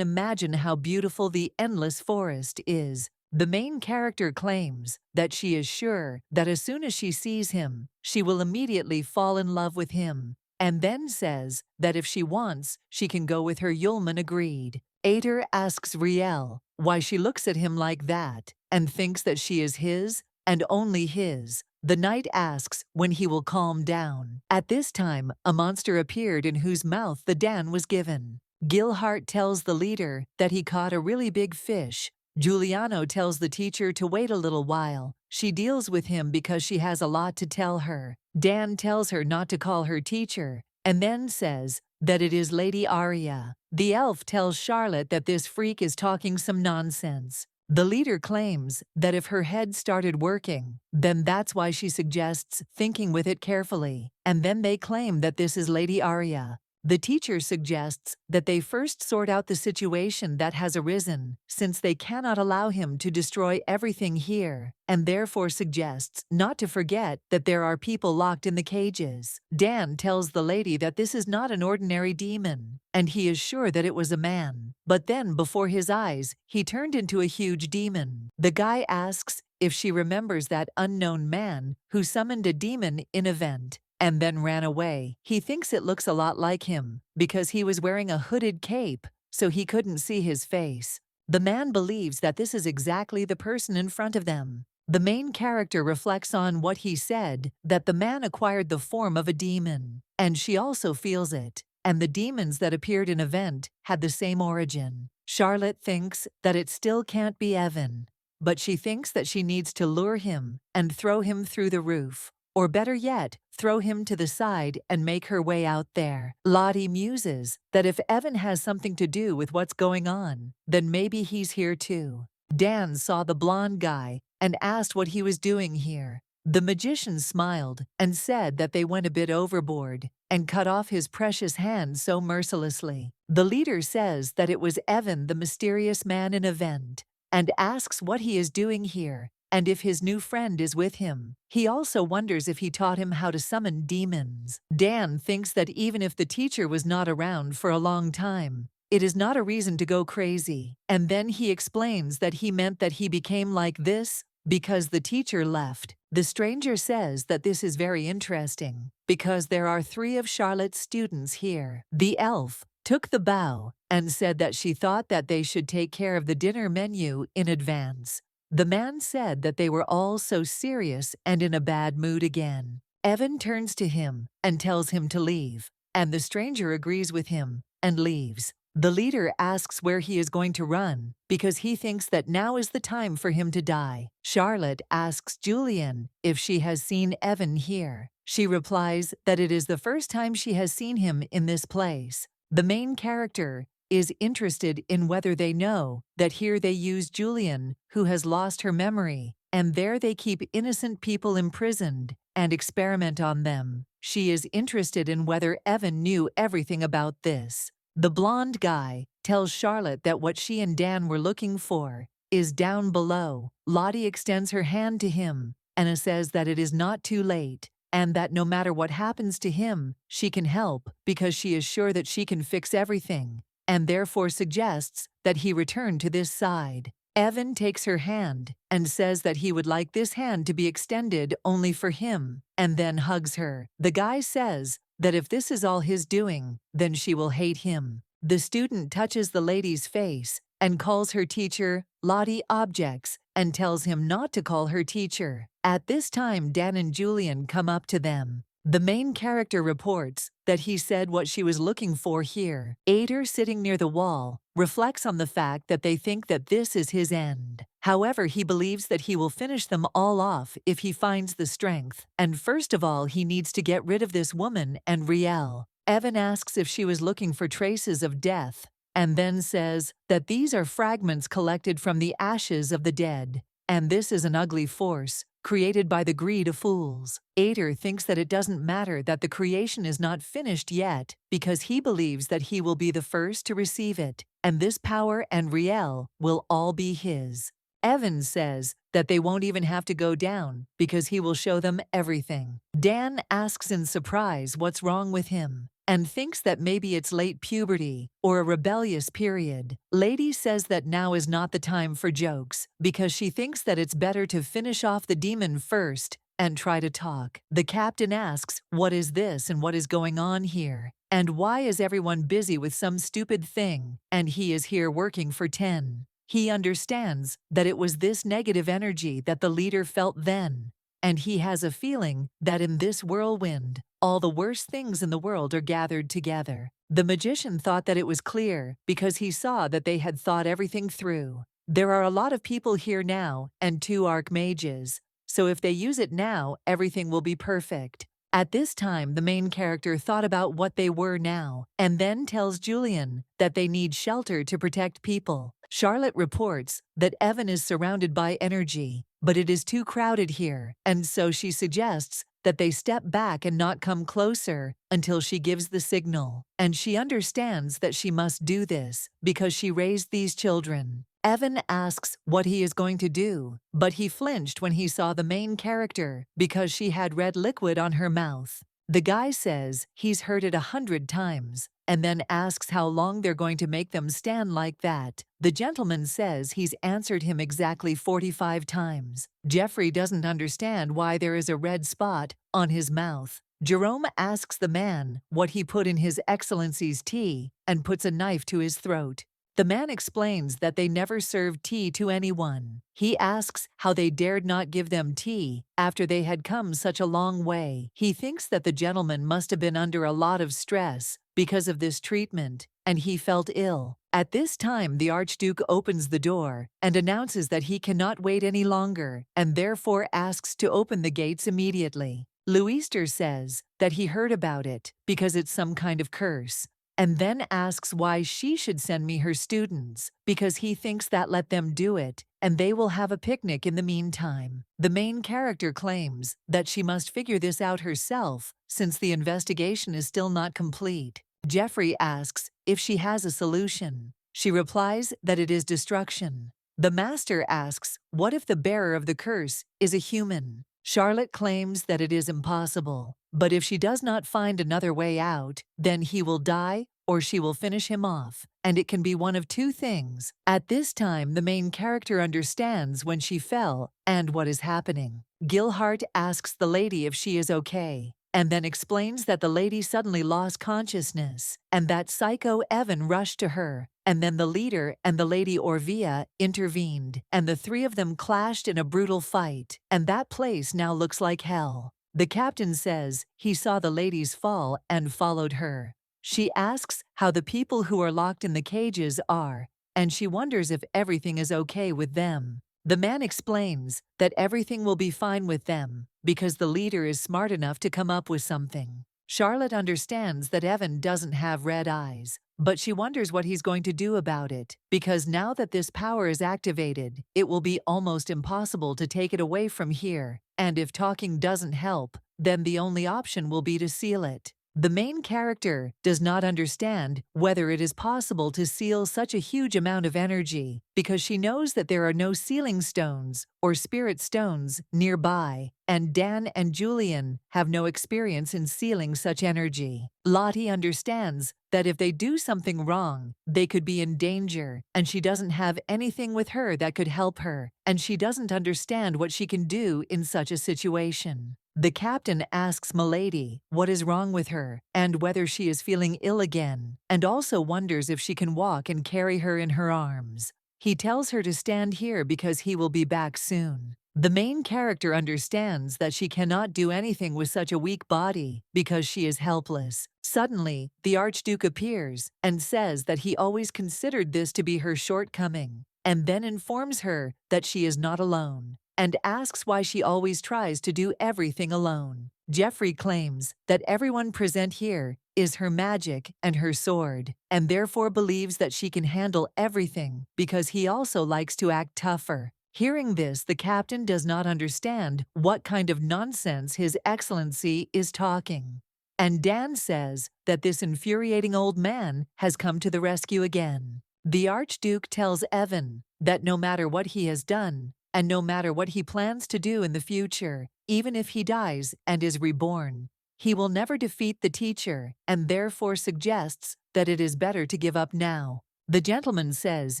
A: imagine how beautiful the endless forest is. The main character claims that she is sure that as soon as she sees him, she will immediately fall in love with him, and then says that if she wants, she can go with her. Yulman agreed. Ader asks Riel why she looks at him like that and thinks that she is his and only his. The knight asks when he will calm down. At this time, a monster appeared in whose mouth the Dan was given. Gilhart tells the leader that he caught a really big fish. Giuliano tells the teacher to wait a little while. She deals with him because she has a lot to tell her. Dan tells her not to call her teacher, and then says that it is Lady Aria. The elf tells Charlotte that this freak is talking some nonsense. The leader claims that if her head started working, then that's why she suggests thinking with it carefully, and then they claim that this is Lady Aria. The teacher suggests that they first sort out the situation that has arisen, since they cannot allow him to destroy everything here, and therefore suggests not to forget that there are people locked in the cages. Dan tells the lady that this is not an ordinary demon, and he is sure that it was a man. But then, before his eyes, he turned into a huge demon. The guy asks if she remembers that unknown man who summoned a demon in event and then ran away. He thinks it looks a lot like him because he was wearing a hooded cape, so he couldn't see his face. The man believes that this is exactly the person in front of them. The main character reflects on what he said, that the man acquired the form of a demon, and she also feels it, and the demons that appeared in Event had the same origin. Charlotte thinks that it still can't be Evan, but she thinks that she needs to lure him and throw him through the roof. Or better yet, throw him to the side and make her way out there. Lottie muses that if Evan has something to do with what's going on, then maybe he's here too. Dan saw the blonde guy and asked what he was doing here. The magician smiled and said that they went a bit overboard and cut off his precious hand so mercilessly. The leader says that it was Evan, the mysterious man in Event, and asks what he is doing here and if his new friend is with him. He also wonders if he taught him how to summon demons. Dan thinks that even if the teacher was not around for a long time, it is not a reason to go crazy. And then he explains that he meant that he became like this because the teacher left. The stranger says that this is very interesting because there are 3 of Charlotte's students here. The elf took the bow and said that she thought that they should take care of the dinner menu in advance. The man said that they were all so serious and in a bad mood again. Evan turns to him and tells him to leave, and the stranger agrees with him and leaves. The leader asks where he is going to run because he thinks that now is the time for him to die. Charlotte asks Julian if she has seen Evan here. She replies that it is the first time she has seen him in this place. The main character is interested in whether they know that here they use Julian, who has lost her memory, and there they keep innocent people imprisoned and experiment on them. She is interested in whether Evan knew everything about this. The blonde guy tells Charlotte that what she and Dan were looking for is down below. Lottie extends her hand to him. Anna says that it is not too late, and that no matter what happens to him, she can help because she is sure that she can fix everything, and therefore suggests that he return to this side. Evan takes her hand and says that he would like this hand to be extended only for him, and then hugs her. The guy says that if this is all his doing, then she will hate him. The student touches the lady's face and calls her teacher Lottie objects and tells him not to call her teacher. At this time, Dan and Julian come up to them. The main character reports that he said what she was looking for here. Ader, sitting near the wall, reflects on the fact that they think that this is his end. However, he believes that he will finish them all off if he finds the strength. And first of all, he needs to get rid of this woman and Riel. Evan asks if she was looking for traces of death, and then says that these are fragments collected from the ashes of the dead. And this is an ugly force, created by the greed of fools. Ader thinks that it doesn't matter that the creation is not finished yet, because he believes that he will be the first to receive it, and this power and Riel will all be his. Evan says that they won't even have to go down, because he will show them everything. Dan asks in surprise what's wrong with him, and thinks that maybe it's late puberty or a rebellious period. Lady says that now is not the time for jokes, because she thinks that it's better to finish off the demon first and try to talk. The captain asks, what is this and what is going on here? And why is everyone busy with some stupid thing, and he is here working for 10? He understands that it was this negative energy that the leader felt then, and he has a feeling that in this whirlwind, all the worst things in the world are gathered together. The magician thought that it was clear because he saw that they had thought everything through. There are a lot of people here now and 2 archmages, so if they use it now, everything will be perfect. At this time, the main character thought about what they were now, and then tells Julian that they need shelter to protect people. Charlotte reports that Evan is surrounded by energy, but it is too crowded here, and so she suggests that they step back and not come closer until she gives the signal. And she understands that she must do this because she raised these children. Evan asks what he is going to do, but he flinched when he saw the main character because she had red liquid on her mouth. The guy says he's heard it 100 times, and then asks how long they're going to make them stand like that. The gentleman says he's answered him exactly 45 times. Jeffrey doesn't understand why there is a red spot on his mouth. Jerome asks the man what he put in His Excellency's tea and puts a knife to his throat. The man explains that they never served tea to anyone. He asks how they dared not give them tea after they had come such a long way. He thinks that the gentleman must have been under a lot of stress because of this treatment, and he felt ill. At this time, the Archduke opens the door and announces that he cannot wait any longer, and therefore asks to open the gates immediately. Louister says that he heard about it because it's some kind of curse, and then asks why she should send me her students, because he thinks that let them do it, and they will have a picnic in the meantime. The main character claims that she must figure this out herself, since the investigation is still not complete. Jeffrey asks if she has a solution. She replies that it is destruction. The master asks, what if the bearer of the curse is a human? Charlotte claims that it is impossible, but if she does not find another way out, then he will die or she will finish him off, and it can be one of 2 things. At this time, the main character understands when she fell and what is happening. Gilhart asks the lady if she is okay, and then explains that the lady suddenly lost consciousness, and that Psycho Evan rushed to her, and then the leader and the Lady Orvia intervened, and the 3 of them clashed in a brutal fight, and that place now looks like hell. The captain says he saw the ladies fall and followed her. She asks how the people who are locked in the cages are, and she wonders if everything is okay with them. The man explains that everything will be fine with them because the leader is smart enough to come up with something. Charlotte understands that Evan doesn't have red eyes, but she wonders what he's going to do about it, because now that this power is activated, it will be almost impossible to take it away from here, and if talking doesn't help, then the only option will be to seal it. The main character does not understand whether it is possible to seal such a huge amount of energy, because she knows that there are no sealing stones or spirit stones nearby, and Dan and Julian have no experience in sealing such energy. Lottie understands that if they do something wrong, they could be in danger, and she doesn't have anything with her that could help her, and she doesn't understand what she can do in such a situation. The captain asks Milady what is wrong with her and whether she is feeling ill again, and also wonders if she can walk and carry her in her arms. He tells her to stand here because he will be back soon. The main character understands that she cannot do anything with such a weak body because she is helpless. Suddenly, the Archduke appears and says that he always considered this to be her shortcoming, and then informs her that she is not alone, and asks why she always tries to do everything alone. Jeffrey claims that everyone present here is her magic and her sword, and therefore believes that she can handle everything because he also likes to act tougher. Hearing this, the captain does not understand what kind of nonsense His Excellency is talking. And Dan says that this infuriating old man has come to the rescue again. The Archduke tells Evan that no matter what he has done, and no matter what he plans to do in the future, even if he dies and is reborn, he will never defeat the teacher, and therefore suggests that it is better to give up now. The gentleman says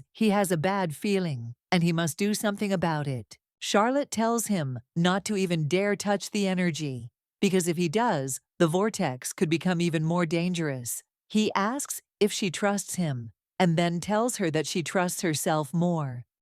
A: he has a bad feeling, and he must do something about it. Charlotte tells him not to even dare touch the energy, because if he does, the vortex could become even more dangerous. He asks if she trusts him, and then tells her that she trusts herself more.